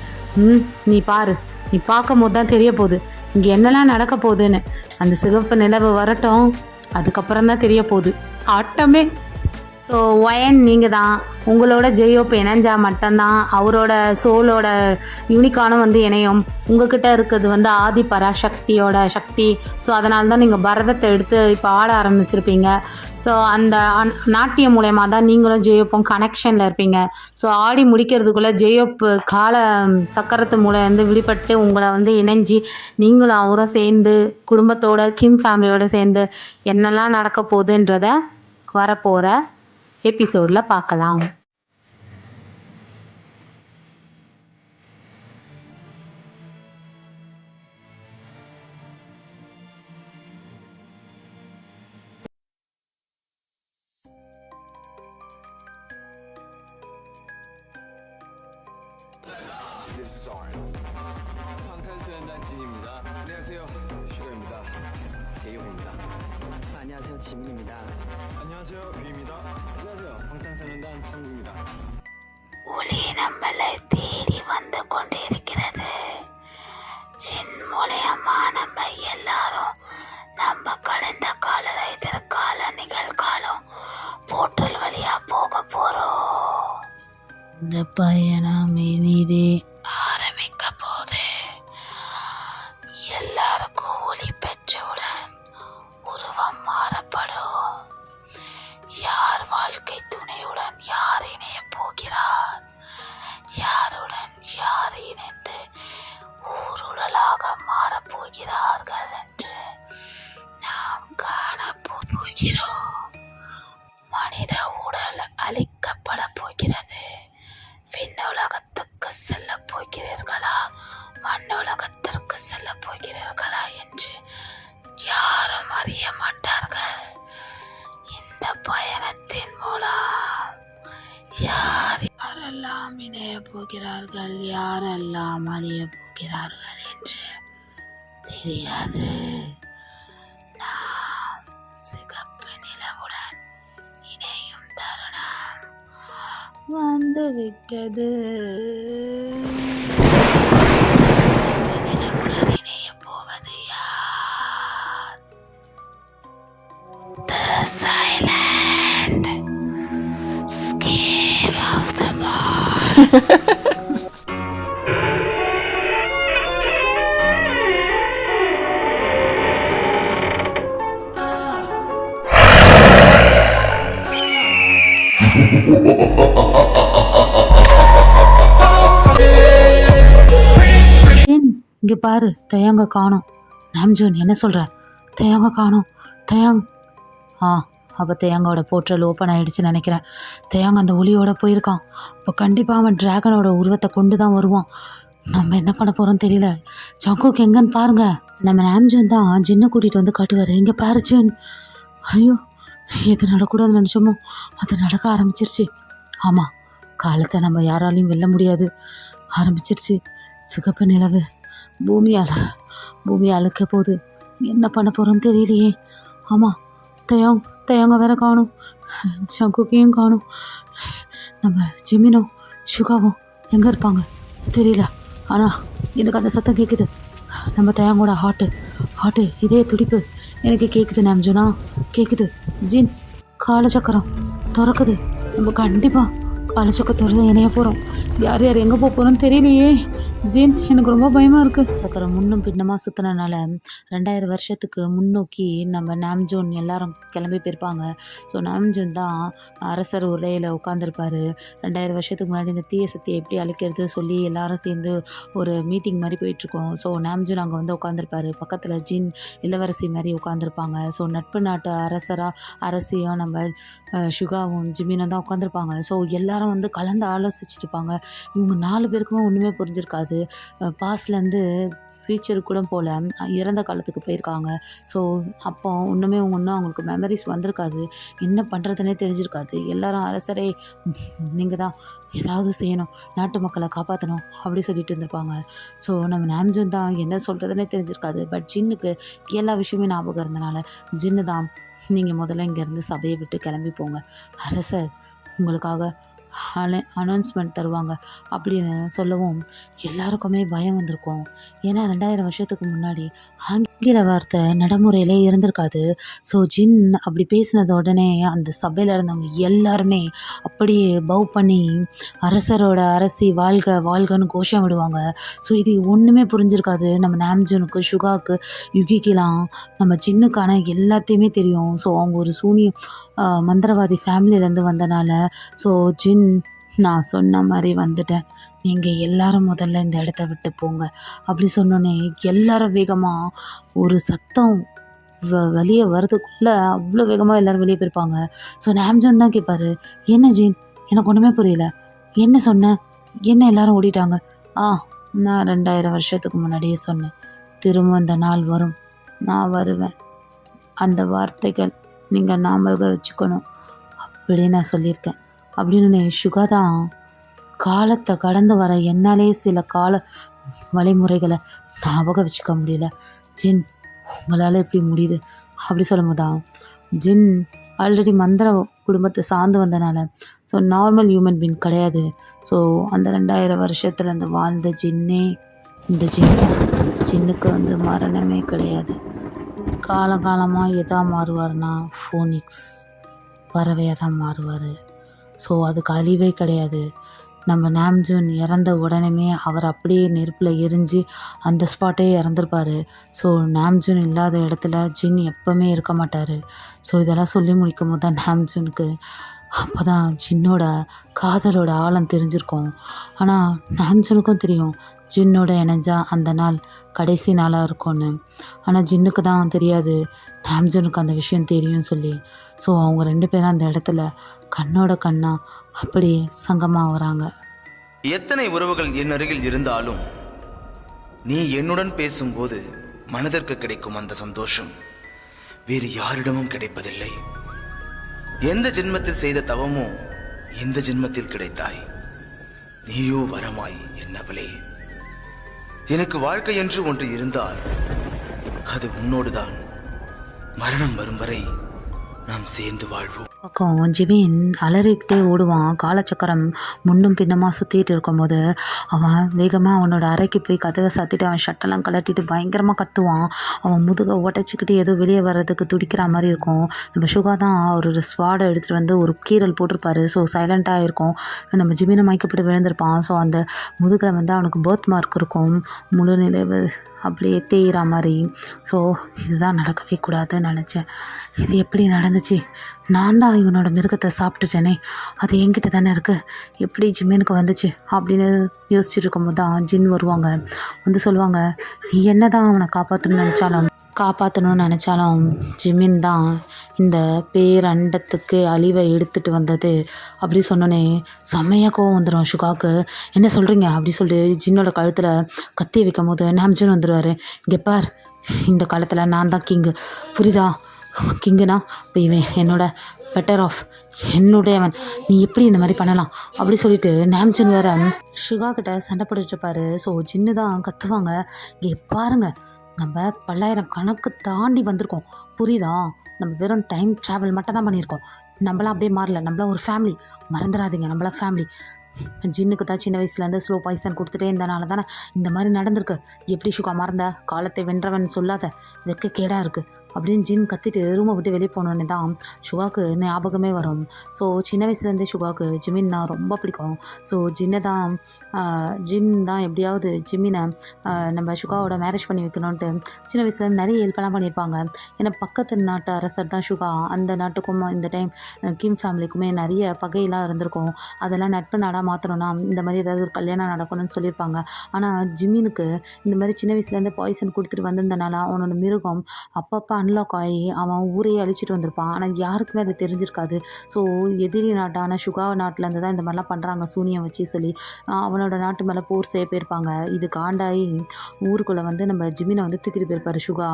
நீ பாரு, நீ பார்க்கும் போது தான் தெரிய போகுது இங்கே என்னெல்லாம் நடக்க போகுதுன்னு. அந்த சிகப்பு நிலவு வரட்டும், அதுக்கப்புறம் தான் தெரிய போகுது ஆட்டமே. ஸோ ஒயன் நீங்கள் தான், உங்களோட ஜெயோப் இணைஞ்சால் மட்டும்தான் அவரோட சோலோட யூனிக்கானும் வந்து இணையும். உங்ககிட்ட இருக்கிறது வந்து ஆதி பராசக்தியோட சக்தி. ஸோ அதனால தான் நீங்கள் பரதத்தை எடுத்து இப்போ ஆட ஆரம்பிச்சிருப்பீங்க. ஸோ அந்த நாட்டியம் மூலயமா தான் நீங்களும் ஜெயோப்பும் கனெக்ஷனில் இருப்பீங்க. ஸோ ஆடி முடிக்கிறதுக்குள்ளே ஜெயோப்பு கால சக்கரத்து மூலம் வந்து விடுபட்டு உங்களை வந்து இணைஞ்சி நீங்களும் அவரும் சேர்ந்து குடும்பத்தோட கிம் ஃபேமிலியோடு சேர்ந்து என்னெல்லாம் நடக்க போகுதுன்றத வரப்போகிற எபிசோடில் பார்க்கலாம். This is Arn. 방탄소년단 진입니다. 안녕하세요, 슈가입니다. 제이홉입니다. 안녕하세요, 지민입니다. 안녕하세요, 뷰입니다. 안녕하세요, 방탄소년단 성국입니다. ஒளி நம்மளை தேடி வந்து கொண்டிருக்கிறது. ஜின் மூலயமா நம்ம எல்லாரும் நம்ம கடந்த கால எதிர்கால நிகழ்காலம் போற்றல் வழியா போக போறோம். இந்த பயணம் இனிதே ஆரம்பிக்க போது. எல்லாருக்கும் ஒளி பெற்றவுடன் உருவம் மாறப்படும். யார் வாழ்க்கை துணையுடன் போகிறார்கள் என்று நாம் காணப்போகிறோம். மனித உடல் அழிக்கப்பட போகிறது. விண்ணுலகத்துக்கு செல்ல போகிறீர்களா, மண்ணுலகத்திற்கு செல்ல போகிறீர்களா என்று யாரும் அறிய மாட்டார்கள். இந்த பயணத்தின் மூலம் யாரெல்லாம் இணைய போகிறார்கள், யாரெல்லாம் அழிய போகிறார்கள் என்று தெரியாது. நாம் சிகப்பு நிலவுடன் இணையும் தருணம் வந்துவிட்டது. சிகப்பு நிலவுடன் இணைய போவது யார்? The silent scheme of them all. இங்கே பாரு, தயங்க காணோம். நாம்ஜூன் என்ன சொல்கிற? தயங்க காணோம். தயங் அப்போ தயங்கோட போர்ட்டல் ஓப்பன் ஆகிடுச்சுன்னு நினைக்கிறேன். தயங்க அந்த ஒளியோட போயிருக்கான். இப்போ கண்டிப்பாக அவன் ட்ராகனோட உருவத்தை கொண்டு தான் வருவான். நம்ம என்ன பண்ண போகிறோம் தெரியல. ஜங்குக் எங்கன்னு பாருங்க. நம்ம நாம்ஜூன் தான் ஜின்னை கூட்டிகிட்டு வந்து காட்டுவார். இங்கே பாரு ஜின். ஐயோ, எது நடக்கூடாதுன்னு நினச்சோமோ அது நடக்க ஆரம்பிச்சிருச்சு. ஆமாம், காலத்தை நம்ம யாராலையும் வெல்ல முடியாது. ஆரம்பிச்சிருச்சு. சிகப்பு நிலவு பூமி அழுக்க போகுது. என்ன பண்ண போகிறோன்னு தெரியலையே. ஆமாம், தயங்க வேற காணும், ஜங்குக்கையும் காணும். நம்ம ஜிமினும் சுகாவும் எங்கே இருப்பாங்க தெரியல. ஆனால் எனக்கு அந்த சத்தம் கேட்குது. நம்ம தயங்கோட ஹாட்டு இதே துடிப்பு எனக்கு கேட்குது. நாம்ஜூனா கேட்குது. ஜின், காலச்சக்கரம் திறக்குது. நம்ம கண்டிப்பாக காலச்சக்கரத்தோடு தான் இணைய போகிறோம். யார் எங்கே போக போகிறோன்னு தெரியலையே. ஜின், எனக்கு ரொம்ப பயமாக இருக்குது. சக்கரம் முன்னும் பின்னமாக சுற்றினால 2000 வருஷத்துக்கு முன்னோக்கி நம்ம நாம்ஜூன் எல்லாரும் கிளம்பி போயிருப்பாங்க. ஸோ நாம்ஜூன் தான் அரசர் உரையில் உட்காந்துருப்பார். 2000 வருஷத்துக்கு முன்னாடி இந்த தீய சக்தியை எப்படி அழிக்கிறது சொல்லி எல்லாரும் சேர்ந்து ஒரு மீட்டிங் மாதிரி போயிட்டுருக்கோம். ஸோ நாம்ஜூன் அங்கே வந்து உட்காந்துருப்பார். பக்கத்தில் ஜின் இளவரசி மாதிரி உட்காந்துருப்பாங்க. ஸோ நட்பு நாட்டு அரசியும் நம்ம சுகாவும் ஜிமினும் தான் உட்காந்துருப்பாங்க. ஸோ எல்லாரும் வந்து கலந்து ஆலோசிச்சுட்டு இருப்பாங்க. இவங்க 4 பேருக்குமே ஒன்றுமே புரிஞ்சிருக்காது. பாஸ்ட்லேருந்து ஃபியூச்சருக்கு கூட போல் இறந்த காலத்துக்கு போயிருக்காங்க. ஸோ அப்போ ஒன்றுமே அவங்களுக்கு மெமரிஸ் வந்திருக்காது. என்ன பண்ணுறதுனே தெரிஞ்சிருக்காது. எல்லாரும் அரசரே நீங்கள் தான் ஏதாவது செய்யணும், நாட்டு மக்களை காப்பாற்றணும் அப்படி சொல்லிட்டு இருந்திருப்பாங்க. ஸோ நம்ம நாம்ஜூன் தான் என்ன சொல்கிறதுனே தெரிஞ்சிருக்காது. பட் ஜின்னுக்கு எல்லா விஷயமே ஞாபகம் இருந்தனால ஜின்னு தான் நீங்கள் முதல்ல இங்கேருந்து சபையை விட்டு கிளம்பி போங்க, அரசர் உங்களுக்காக அனௌன்ஸ்மெண்ட் தருவாங்க அப்படின்னு சொல்லவும் எல்லாருக்குமே பயம் வந்திருக்கும். ஏன்னா 2000 வருஷத்துக்கு முன்னாடி ஆங்கில வார்த்தை நடைமுறையிலே இருந்திருக்காது. ஸோ ஜின் அப்படி பேசினது உடனே அந்த சபையில் இருந்தவங்க எல்லாருமே அப்படியே பவ் பண்ணி அரசி வாழ்கன்னு கோஷம் விடுவாங்க. ஸோ இது ஒன்றுமே புரிஞ்சிருக்காது நம்ம நாம்ஜூனுக்கு, சுகாவுக்கு, யுகிக்கெலாம். நம்ம ஜின்னுக்கான எல்லாத்தையுமே தெரியும். ஸோ அவங்க ஒரு மந்திரவாதி ஃபேமிலியிலேருந்து வந்தனால ஸோ ஜின், நான் சொன்ன மாதிரி வந்துட்டேன், நீங்கள் எல்லாரும் முதல்ல இந்த இடத்த விட்டு போங்க அப்படி சொன்னோன்னே எல்லாரும் வேகமாக ஒரு சத்தம் வெளியே வர்றதுக்குள்ளே அவ்வளோ வேகமாக எல்லோரும் வெளியே போயிருப்பாங்க. ஸோ நாம்ஜூன் தான் கேட்பாரு, என்ன ஜீன், எனக்கு ஒன்றுமே புரியல, என்ன சொன்னேன், என்ன எல்லாரும் ஓடிட்டாங்க? நான் 2000 வருஷத்துக்கு முன்னாடியே சொன்னேன், திரும்ப அந்த நாள் வரும், நான் வருவேன், அந்த வார்த்தைகள் நீங்கள் ஞாபகம் வச்சுக்கணும் அப்படின்னு நான் சொல்லியிருக்கேன் அப்படின்னு. சுகா தான் காலத்தை கடந்து வர என்னாலே சில கால வழிமுறைகளை ஞாபகம் வச்சுக்க முடியல. ஜின், உங்களால் எப்படி முடியுது அப்படி சொல்லும் போதான் ஜின் ஆல்ரெடி மந்திர குடும்பத்தை சார்ந்து வந்தனால ஸோ நார்மல் ஹியூமன் பீன் கிடையாது. ஸோ அந்த 2000 வருஷத்தில் அந்த வாழ்ந்த ஜின்னே இந்த ஜின்னுக்கு வந்து மரணமே கிடையாது. காலகாலமாக எதா மாறுவார்னா ஃபோனிக்ஸ் பறவையாக தான் மாறுவார். ஸோ அதுக்கு அழிவே கிடையாது. நம்ம நாம்ஜூன் இறந்த உடனே அவர் அப்படியே நெருப்பில் எரிஞ்சு அந்த ஸ்பாட்டே இறந்துருப்பார். ஸோ நாம்ஜூன் இல்லாத இடத்துல ஜின் எப்போவுமே இருக்க மாட்டார். ஸோ இதெல்லாம் சொல்லி முடிக்கும் போது தான் நாம்ஜூனுக்கு அப்போ தான் ஜின்னோட காதலோட ஆழம் தெரிஞ்சிருக்கும். ஆனால் நாம்ஜனுக்கும் தெரியும் ஜின்னோட இணைஞ்சா அந்த நாள் கடைசி நாளாக இருக்கும்னு. ஆனால் ஜின்னுக்கு தான் தெரியாது நாம்ஜனுக்கு அந்த விஷயம் தெரியும்னு சொல்லி. ஸோ அவங்க 2 பேரும் அந்த இடத்துல கண்ணோட கண்ணா அப்படியே சங்கமாக வராங்க. எத்தனை உறவுகள் என் அருகில் இருந்தாலும் நீ என்னுடன் பேசும்போது மனதிற்கு கிடைக்கும் அந்த சந்தோஷம் வேறு யாரிடமும் கிடைப்பதில்லை. எந்த ஜென்மத்தில் செய்த தவமோ இந்த ஜென்மத்தில் கிடைத்தாய். நீயோ வரமாய் என்னவளே. எனக்கு வாழ்க்கை என்று ஒன்று இருந்தால் அது உன்னோடுதான். மரணம் வரும் வரை நாம் சேர்ந்து வாழ்வோம். பக்கம் ஜிமின் அலறிக்கிட்டே ஓடுவான். காலச்சக்கரம் முன்னும் பின்னமாக சுற்றிட்டு இருக்கும்போது அவன் வேகமாக அவனோட அறைக்கு போய் கதவை சாத்திட்டு அவன் ஷட்டெல்லாம் கலட்டிட்டு பயங்கரமாக கத்துவான். அவன் முதுகை உடச்சிக்கிட்டு ஏதோ வெளியே வர்றதுக்கு துடிக்கிற மாதிரி இருக்கும். நம்ம சுகா தான் ஒரு ஸ்வாடை எடுத்துகிட்டு வந்து ஒரு கீரல் போட்டிருப்பாரு. ஸோ சைலண்ட்டாக இருக்கும். நம்ம ஜிமினை மயக்கப்பட்டு விழுந்திருப்பான். ஸோ அந்த முதுகில் வந்து அவனுக்கு பர்த் மார்க் இருக்கும், முழு நிலைவு அப்படியே தேயிற மாதிரி. ஸோ இதுதான் நடக்கவே கூடாதுன்னு நினச்சேன். இது எப்படி நடந்துச்சு? நான் தான் இவனோட மிருகத்தை சாப்பிட்டுட்டேனே, அது என்கிட்ட தானே இருக்குது, எப்படி ஜிம்மினுக்கு வந்துச்சு அப்படின்னு யோசிச்சுட்டு இருக்கும்போது தான் ஜின் வருவாங்க. வந்து சொல்லுவாங்க, நீ என்ன தான் அவனை காப்பாற்றணும்னு நினச்சாலும் ஜிமின் தான் இந்த பேரண்டத்துக்கு அழிவை எடுத்துகிட்டு வந்தது அப்படி சொன்னோன்னே செம்மையாக கோவம் வந்துடும் சுகாவுக்கு. என்ன சொல்கிறீங்க அப்படி சொல்லிட்டு ஜின்னோட கழுத்தில் கத்தி வைக்கும் போது நாம்ஜன் வந்துடுவார். இங்கே பார், இந்த காலத்தில் நான் தான் கிங்கு, புரியுதா? கிங்குனா இப்போ இவன் என்னோட பெட்டர் ஆஃப், என்னுடையவன், நீ எப்படி இந்த மாதிரி பண்ணலாம் அப்படி சொல்லிட்டு நாம்ஜன் வேற சுகா கிட்ட சண்டை போட்டுட்ருப்பாரு. ஸோ ஜின்னு தான் கத்துவாங்க, இங்கே பாருங்க, நம்ம 10,000 கணக்கு தாண்டி வந்திருக்கோம், புரியுதா? நம்ம வெறும் டைம் ட்ராவல் மட்டும் தான் பண்ணியிருக்கோம். நம்மளாம் அப்படியே மாறல, நம்மளாம் ஒரு ஃபேமிலி, மறந்துடாதீங்க, நம்மளாம் ஃபேமிலி. ஜின்னுக்கு தான் சின்ன வயசுலேருந்து ஸ்லோ பாய்சன் கொடுத்துட்டே இருந்தனால தானே இந்த மாதிரி நடந்திருக்கு. எப்படி சுகா மறந்த? காலத்தை வென்றவன் சொல்லாத, வெக்க கேடாக இருக்குது அப்படின்னு ஜின் கத்திட்டு ரூமை விட்டு வெளியே போனோன்னே தான் சுகாவுக்கு ஞாபகமே வரும். ஸோ சின்ன வயசுலேருந்தே சுகாவுக்கு ஜிமின் தான் ரொம்ப பிடிக்கும். ஸோ ஜின் தான் எப்படியாவது ஜிமினை நம்ம சுகாவோட மேரேஜ் பண்ணி வைக்கணுன்ட்டு சின்ன வயசுலேருந்து நிறைய ஹெல்ப்லாம் பண்ணியிருப்பாங்க. ஏன்னா பக்கத்து நாட்டு அரசர் தான் சுகா. அந்த நாட்டுக்கும் இந்த டைம் கிம் ஃபேமிலிக்குமே நிறைய பகையெல்லாம் இருந்திருக்கும். அதெல்லாம் நட்பு நாடாக மாற்றணும்னா இந்த மாதிரி ஏதாவது ஒரு கல்யாணம் நடக்கணும்னு சொல்லியிருப்பாங்க. ஆனால் ஜிமினுக்கு இந்த மாதிரி சின்ன வயசுலேருந்து பாய்சன் கொடுத்துட்டு வந்திருந்தனால அவனோட மிருகம் அப்பப்போ அன்லாக் ஆகி அவன் ஊரையே அழிச்சிட்டு வந்திருப்பான். ஆனால் யாருக்குமே அது தெரிஞ்சிருக்காது. ஸோ எதிரி நாட்டான சுகா நாட்டிலேருந்து தான் இந்த மாதிரிலாம் பண்ணுறாங்க சூனியம் வச்சு சொல்லி அவனோட நாட்டு மேலே போர் செய்ய போயிருப்பாங்க. இது காண்டாகி ஊருக்குள்ளே வந்து நம்ம ஜிமினை வந்து தூக்கிட்டு போயிருப்பார். சுகா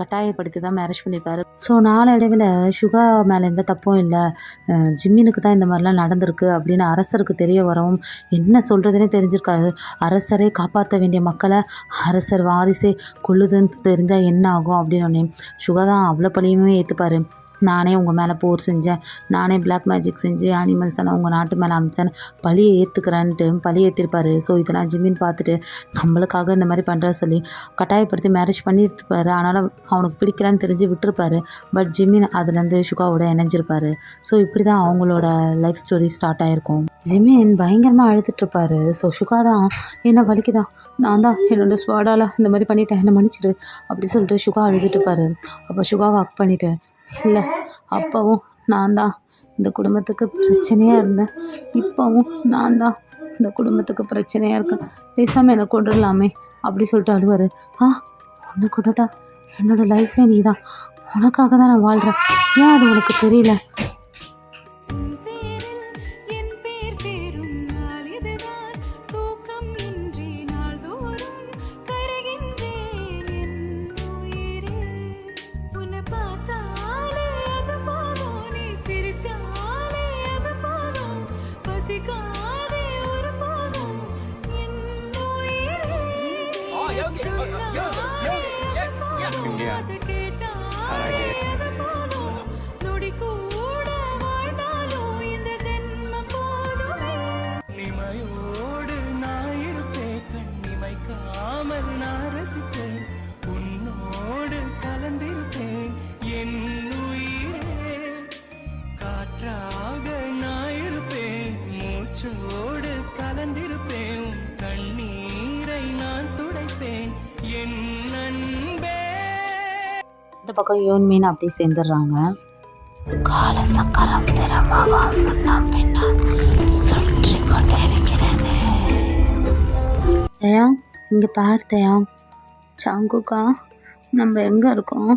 கட்டாயப்படுத்தி தான் மேரேஜ் பண்ணியிருப்பார். ஸோ நாளடைவில் சுகா மேலே எந்த தப்பும் இல்லை, ஜிமினுக்கு தான் இந்த மாதிரிலாம் நடந்திருக்கு அப்படின்னு அரசருக்கு தெரிய வரவும் என்ன சொல்கிறதுனே தெரிஞ்சிருக்காது. அரசரே காப்பாற்ற வேண்டிய மக்களை அரசர் வாரிசே கொள்ளுதுன்னு தெரிஞ்சால் என்ன ஆகும் அப்படின்னு சுகா தான் அவ்வளோ பழியுமே ஏற்றுப்பார். நானே உங்கள் மேலே போர் செஞ்சேன், நானே பிளாக் மேஜிக் செஞ்சு அனிமல்ஸ் எல்லாம் உங்கள் நாட்டு மேலே அமைச்சேன்னு பழியை ஏற்றுக்கிறேன்ட்டு பழி ஏற்றிருப்பார். ஸோ இதெல்லாம் ஜிமின் பார்த்துட்டு நம்மளுக்காக இந்த மாதிரி பண்ணுற சொல்லி கட்டாயப்படுத்தி மேரேஜ் பண்ணிட்டுருப்பார். ஆனாலும் அவனுக்கு பிடிக்கலான்னு தெரிஞ்சு விட்டுருப்பார். பட் ஜிமின் அதுலேருந்து சுகாவோட இணைஞ்சிருப்பார். ஸோ இப்படி தான் அவங்களோட லைஃப் ஸ்டோரி ஸ்டார்ட் ஆகிருக்கும். ஜிமின் பயங்கரமாக அழுதுட்டுருப்பார். ஸோ சுகா தான் என்ன வலிக்குதா, நான் தான் என்னோடய ஸ்வாடால் இந்த மாதிரி பண்ணிட்டேன், என்ன மன்னிச்சிடு அப்படி சொல்லிட்டு சுகா அழுதுட்டுருப்பார். அப்போ சுகாவை ஹக் பண்ணிவிட்டு, இல்லை அப்போவும் நான் தான் இந்த குடும்பத்துக்கு பிரச்சனையாக இருந்தேன், இப்போவும் நான் தான் இந்த குடும்பத்துக்கு பிரச்சனையாக இருக்கேன், பேசாமல் என்னை கொண்டுடலாமே அப்படி சொல்லிட்டு அழுவார். உன்னை கொண்டுட்டா என்னோடய லைஃபே நீ தான், உனக்காக தான் நான் வாழ்கிறேன், ஏன் அது உனக்கு தெரியல? 민기야 사랑해. நிமையோடு நான் இருப்பேன், கண்ணிமைக்காமல் நான் ரசிப்பேன், உன்னோடு கலந்திருப்பேன் என் உயிரே, காற்றாக நான் இருப்பேன், மூச்சோடு கலந்திருப்பேன், கண்ணீரை நான் துடைப்பேன் என் நண்பே. இந்த பக்கம் யோன்மீன் அப்படியே சேர்ந்துடுறாங்க. கால சக்கரம் திறமாவாம் முன்னாம் பின்னால் சுற்றி கொண்டே இருக்கிறது. தயாங், இங்கே பார் தயாங். சாங்குக்கா, நம்ம எங்கே இருக்கோம்?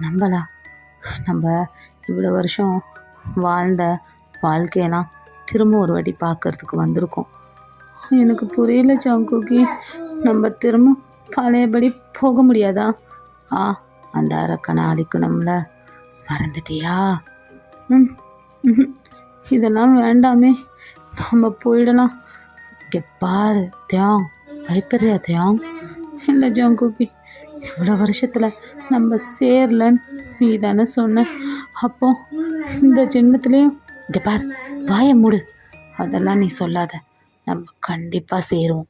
நம்மளா? நம்ம இவ்வளோ வருஷம் வாழ்ந்த வாழ்க்கையெல்லாம் திரும்ப ஒரு வாட்டி பார்க்கறதுக்கு வந்திருக்கோம். எனக்கு புரியல சாங்குக்கி, நம்ம திரும்ப பழையபடி போக முடியாதா? அந்த அரக்கனை அழிக்கணும்ல, மறந்துட்டியா? இதெல்லாம் வேண்டாமே, நம்ம போயிடலாம். இங்கே பாரு தியாங், பயப்படுறியா தியாங்? இல்லை ஜாங்குக்கி, இவ்வளோ வருஷத்தில் நம்ம சேரலன்னு நீ தானே சொன்ன. அப்போ இந்த ஜென்மத்துலேயும் இங்கே பார், வாயை மூடு. அதெல்லாம் நீ சொல்லாத. நம்ம கண்டிப்பாக சேருவோம்.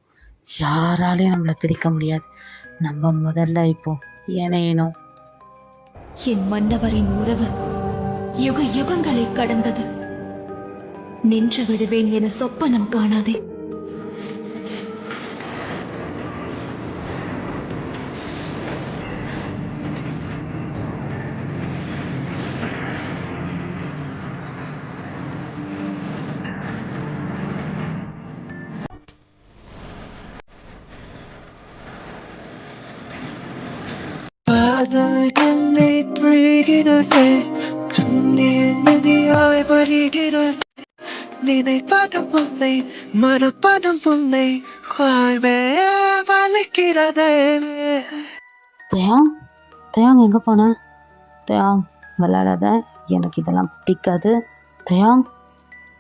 யாராலையும் நம்மளை பிரிக்க முடியாது. நம்ம முதல்ல இப்போ இணையணும். என் மன்னவரின் உறவு யுக யுகங்களை கடந்தது. நின்று விடுவேன் என சொப்பனம் காணாதே. என்னை புரிகிறது, கண்ணீர் நதியாய் வருகிறது. நினைப்பதும் உன்னை, மனப்பதும் உன்னை, வாழ்வே வலிக்கிறது. தயாங், தயாங் எங்கே போன? தயாங் விளையாடாத, எனக்கு இதெல்லாம் பிடிக்காது. தயாங்,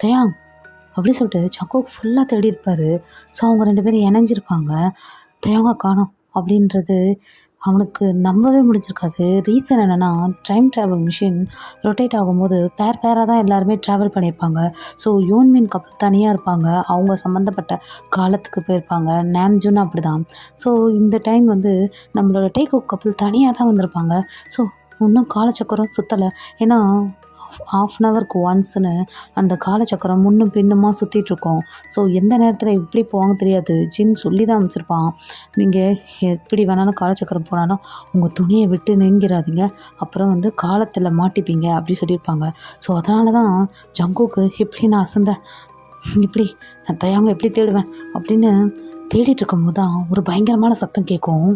தயாங் அப்படி சொல்லிட்டு சக்கோ ஃபுல்லாக தேடி இருப்பார். ஸோ அவங்க 2 பேரும் இணைஞ்சிருப்பாங்க. தயாங்கை காணோம் அப்படின்றது அவனுக்கு நம்பவே முடிஞ்சிருக்காது. ரீசன் என்னென்னா, டைம் ட்ராவல் மிஷின் ரொட்டேட் ஆகும்போது பேராக தான் எல்லாருமே ட்ராவல் பண்ணியிருப்பாங்க. ஸோ யோன்மின் கப்பல் தனியாக இருப்பாங்க, அவங்க சம்மந்தப்பட்ட காலத்துக்கு போயிருப்பாங்க. நாம்ஜூன் அப்படி தான். ஸோ இந்த டைம் வந்து நம்மளோட டேக்அவுட் கப்பல் தனியாக தான் வந்திருப்பாங்க. ஸோ இன்னும் காலச்சக்கரம் சுற்றலை. ஏன்னா ½ அன் ஹவருக்கு ஒன்ஸ்னு அந்த காலச்சக்கரம் முன்னும் பின்னுமாக சுற்றிட்டுருக்கோம். ஸோ எந்த நேரத்தில் எப்படி போவாங்க தெரியாது. ஜின் சொல்லி தான் அமைச்சிருப்பான், நீங்கள் எப்படி வேணாலும் காலச்சக்கரம் போனாலும் உங்கள் துணியை விட்டு நீங்கிறாதீங்க, அப்புறம் வந்து காலத்தில் மாட்டிப்பீங்க அப்படி சொல்லியிருப்பாங்க. ஸோ அதனால தான் ஜங்குக்கு எப்படி நான் அசந்தேன், இப்படி நான் தயாங்க எப்படி தேடுவேன் அப்படின்னு தேடிட்டு இருக்கும்போது தான் ஒரு பயங்கரமான சத்தம் கேட்கும்.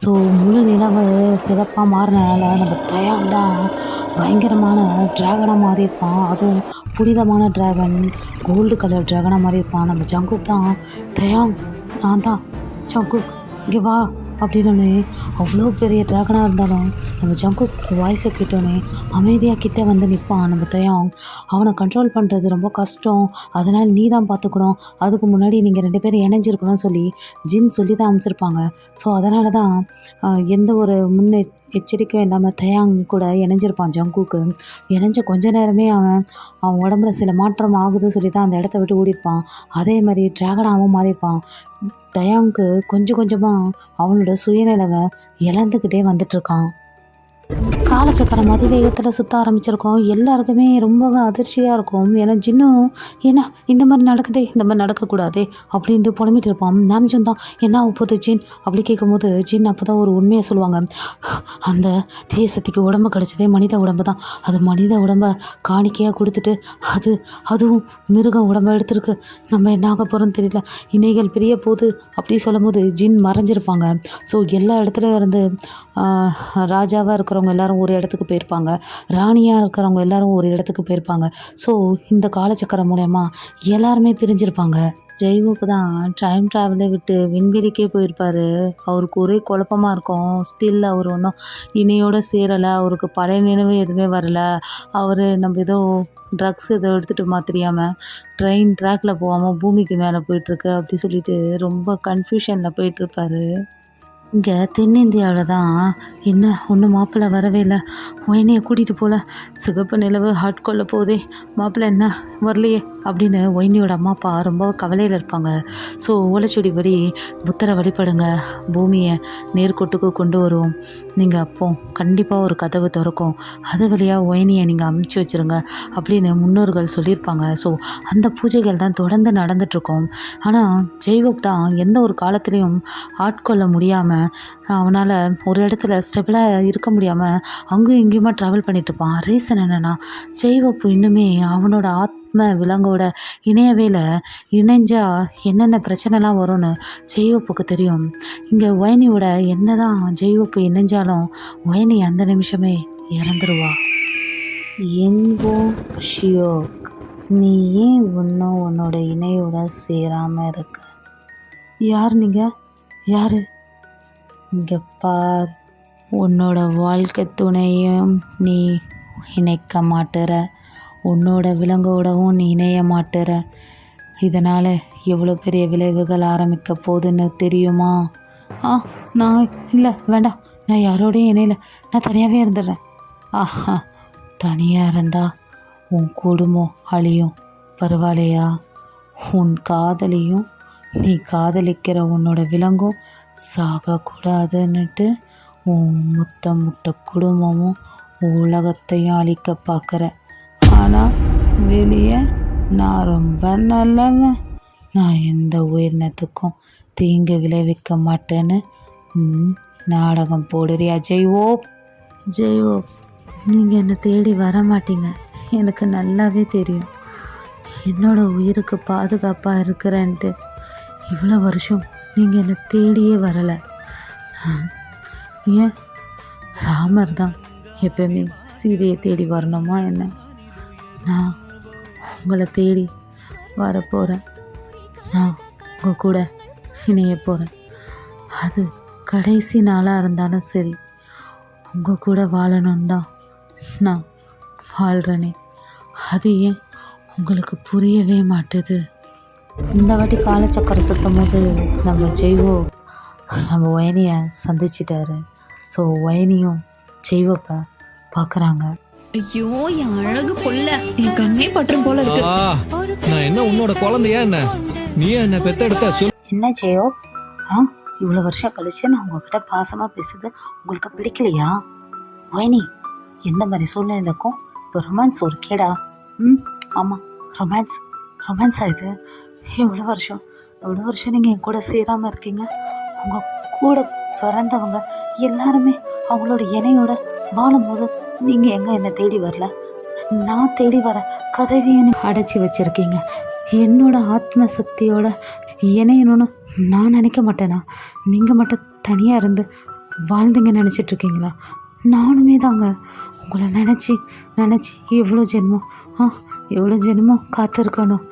ஸோ முழு நிலவு சிகப்பாக மாறினால நம்ம தயாங் தான் பயங்கரமான ட்ராகனாக மாறியிருப்பான். அதுவும் புனிதமான ட்ராகன், கோல்டு கலர் ட்ராகனாக மாறியிருப்பான். நம்ம ஜங்குக் தான் தயாங், நான் தான் ஜங்குக், இங்கே வா அப்படின்னு. அவ்வளோ பெரிய ட்ராகனாக இருந்தாலும் நம்ம ஜங்குக் வாய்ஸை கேட்டோன்னே அமைதியாக கிட்டே வந்து நிற்பான் நம்ம தயாங். அவனை கண்ட்ரோல் பண்ணுறது ரொம்ப கஷ்டம், அதனால் நீ தான் பார்த்துக்கணும், அதுக்கு முன்னாடி நீங்கள் 2 பேரும் இணைஞ்சிருக்கணும்னு சொல்லி ஜின் சொல்லி தான் அமைச்சிருப்பாங்க. ஸோ அதனால தான் எந்த ஒரு எச்சரிக்கையும் இல்லாமல் தயாங் கூட இணைஞ்சிருப்பான் ஜங்குக்கு. இணைஞ்ச கொஞ்ச நேரமே அவன் உடம்புல சில மாற்றம் ஆகுதுன்னு சொல்லி தான் அந்த இடத்த விட்டு ஓடிருப்பான். அதே மாதிரி ட்ராகனாகவும் மாறியிருப்பான். தயாங்க்கு கொஞ்சம் கொஞ்சமாக அவனோட சுயநிலவை இழந்துக்கிட்டே வந்துட்டுருக்கான். காலச்சக்கரம் அதிவேகத்தில் சுற்ற ஆரம்பிச்சிருக்கோம். எல்லாருக்குமே ரொம்பவே அதிர்ச்சியாக இருக்கும். ஏன்னா ஜின்னும் ஏன்னா இந்த மாதிரி நடக்குதே, இந்த மாதிரி நடக்கக்கூடாதே அப்படின்ட்டு புலம்பிட்டு இருப்பான். நாம்ஜூன் தான் என்ன ஆக போகுது ஜின் அப்படி கேட்கும்போது ஜின் அப்போ தான் ஒரு உண்மையை சொல்லுவாங்க. அந்த தீய சக்திக்கு உடம்பு கிடச்சதே மனித உடம்பு தான். அது மனித உடம்பை காணிக்கையாக கொடுத்துட்டு அதுவும் மிருக உடம்பை எடுத்துருக்கு. நம்ம என்ன ஆக போகிறோன்னு தெரியல, இணைகள் பிரிய போகுது அப்படி சொல்லும் போது ஜின் மறைஞ்சிருப்பாங்க. ஸோ எல்லா இடத்துலையும் இருந்து ராஜாவாக இருக்கிறவங்க எல்லாரும் ஒரு இடத்துக்கு போயிருப்பாங்க, ராணியாக இருக்கிறவங்க எல்லாரும் ஒரு இடத்துக்கு போயிருப்பாங்க. ஸோ இந்த காலச்சக்கரம் மூலயமா எல்லாருமே பிரிஞ்சிருப்பாங்க. ஜெய்வுக்கு தான் டைம் ட்ராவலை விட்டு விண்வெளிக்கே போயிருப்பார். அவருக்கு ஒரே குழப்பமாக இருக்கும். ஸ்டில் அவர் ஒன்றும் இணையோடு சேரலை, அவருக்கு பழைய நினைவு எதுவுமே வரலை. அவர் நம்ம ஏதோ ட்ரக்ஸ் ஏதோ எடுத்துகிட்டு தெரியாமல் ட்ரெயின் ட்ராக்கில் போகாமல் பூமிக்கு மேலே போயிட்டுருக்கு அப்படி சொல்லிட்டு ரொம்ப கன்ஃபியூஷனில் போயிட்டுருப்பார். இங்கே தென்னிந்தியாவில் தான் என்ன ஒன்றும் மாப்பிள்ளை வரவே இல்லை, ஒயினியை கூட்டிகிட்டு போகல, சிகப்பு நிலவு ஆட்கொள்ள போதே, மாப்பிள்ளை என்ன வரலையே அப்படின்னு ஒயினியோட அம்மா அப்பா ரொம்ப கவலையில் இருப்பாங்க. ஸோ ஓலைச்செடி வரி புத்தரை வழிபடுங்க, பூமியை நேர்கோட்டுக்கு கொண்டு வருவோம், நீங்கள் அப்போ கண்டிப்பாக ஒரு கதவு திறக்கும், அது வழியாக ஒயினியை நீங்கள் அமுச்சு வச்சுருங்க அப்படின்னு முன்னோர்கள் சொல்லியிருப்பாங்க. ஸோ அந்த பூஜைகள் தான் தொடர்ந்து நடந்துகிட்ருக்கோம். ஆனால் ஜெய்வோக் தான் எந்த ஒரு காலத்துலேயும் ஆட்கொள்ள முடியாமல் முடியாமல் அவனால் ஒரு இடத்துல ஸ்டெபிளாக இருக்க முடியாமல் அங்கேயும் இங்கேயுமா ட்ராவல் பண்ணிகிட்ருப்பான். ரீசன் என்னென்னா ஜெய்வப்பு இன்னுமே அவனோட ஆத்ம விலங்கோட இணையவேல இணைஞ்சா என்னென்ன பிரச்சனைலாம் வரும்னு ஜெய்வப்புக்கு தெரியும். இங்கே ஒயனியோட என்ன தான் ஜெய்வப்பு இணைஞ்சாலும் ஒயனி அந்த நிமிஷமே இறந்துருவா. எங்கோ ஷியோக், நீ ஏன் இன்னும் உன்னோட இணையோட சேராமல் இருக்க? யார் நீங்கள்? யார்? இங்கே பார், உன்னோட வாழ்க்கை துணையும் நீ இணைக்க மாட்டுற, உன்னோட விலங்கோடவும் நீ இணைய மாட்டுற. இதனால் எவ்வளோ பெரிய விளைவுகள் ஆரம்பிக்க போகுதுன்னு தெரியுமா? நான் இல்லை, வேண்டாம், நான் யாரோடையும் இணையில, நான் தனியாகவே இருந்துடுறேன். ஆஹா, தனியாக இருந்தா உன் குடும்பம் அழியும், பரவாயில்லையா? உன் காதலியும் நீ காதலிக்கிற உன்னோட விலங்கும் சாகக்கூடாதுன்னுட்டு உன் முட்டை குடும்பமும் உலகத்தையும் அழிக்க பார்க்குற. ஆனால் வெளியே நான் ரொம்ப நல்லவன், நான் எந்த உயிரினத்துக்கும் தீங்கு விளைவிக்க மாட்டேன்னு நாடகம் போடுறியா ஜெய்வோப்? ஜெய்வோப், நீங்கள் என்னை தேடி வர மாட்டீங்க, எனக்கு நல்லாவே தெரியும். என்னோடய உயிருக்கு பாதுகாப்பாக இருக்கிறேன்ட்டு இவ்வளோ வருஷம் நீங்கள் என்னை தேடியே வரலை. ஏன் ராமர் தான் எப்பவுமே சீதையை தேடி வரணுமா என்ன? நான் உங்களை தேடி வரப்போகிறேன், நான் உங்கள் கூட இணைய போகிறேன். அது கடைசி நாளாக இருந்தாலும் சரி, உங்கள் கூட வாழணும் தான் நான் வாழ்கிறேனே. அது ஏன் உங்களுக்கு புரியவே மாட்டுது? இந்த வாட்டி காலச்சக்கரை சுற்றும் போது நம்ம ஜெய்வோ நம்ம ஒயனியை சந்திச்சிட்டாரு. ஸோ ஒயனியும் ஜெய்வோப்பை பார்க்குறாங்க. ஐயோ, என் அழகு புள்ள, என் கண்ணே பற்றும் போல இருக்கு. நான் என்ன உன்னோட குழந்தையா என்ன? நீ என்ன பெத்தெடுத்த சொல். என்ன ஜெயோ, இவ்வளோ வருஷம் கழிச்சு நான் உங்ககிட்ட பாசமாக பேசுறது உங்களுக்கு பிடிக்கலையா? ஒயனி, எந்த மாதிரி சூழ்நிலைக்கும் இப்போ ரொமான்ஸ் ஒரு கேடா? ஆமாம், ரொமான்ஸா இது? எவ்வளோ வருஷம் நீங்கள் என் கூட சேராமல் இருக்கீங்க. உங்கள் கூட பிறந்தவங்க எல்லாருமே அவங்களோட இணையோட வாழும்போது நீங்கள் எங்கே என்னை தேடி வரல? நான் தேடி வர கதவையும் அடைச்சி வச்சுருக்கீங்க. என்னோட ஆத்ம சக்தியோட இணையணும்னு நான் நினைக்க மாட்டேனா? நீங்கள் மட்டும் தனியாக இருந்து வாழ்ந்தீங்க நினச்சிட்ருக்கீங்களா? நானுமே தாங்க உங்களை நினச்சி எவ்வளோ ஜென்மம் காத்திருக்கணும்.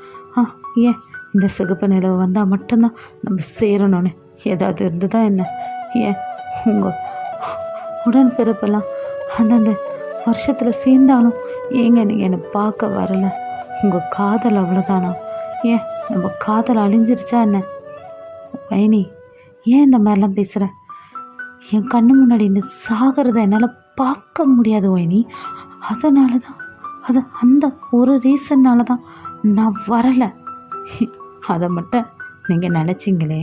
ஏன் இந்த சிகப்பு நிலவு வந்தால் மட்டும்தான் நம்ம சேரணும்னு ஏதாவது இருந்ததா என்ன? ஏன் உங்கள் உடன்பிறப்பெல்லாம் அந்தந்த வருஷத்தில் சேர்ந்தாலும் ஏங்க நீங்கள் என்னை பார்க்க வரலை? உங்கள் காதல் அவ்வளோதானா? ஏன் நம்ம காதல் அழிஞ்சிருச்சா என்ன? வைனி, ஏன் இந்த மாதிரிலாம் பேசுகிற? என் கண்ணு முன்னாடி இந்த சாகிறத என்னால் பார்க்க முடியாது வைனி. அதனால தான் அந்த ஒரு ரீசன்னால தான் நான் வரலை. அதை மட்டும் நீங்கள் நினச்சிங்களே,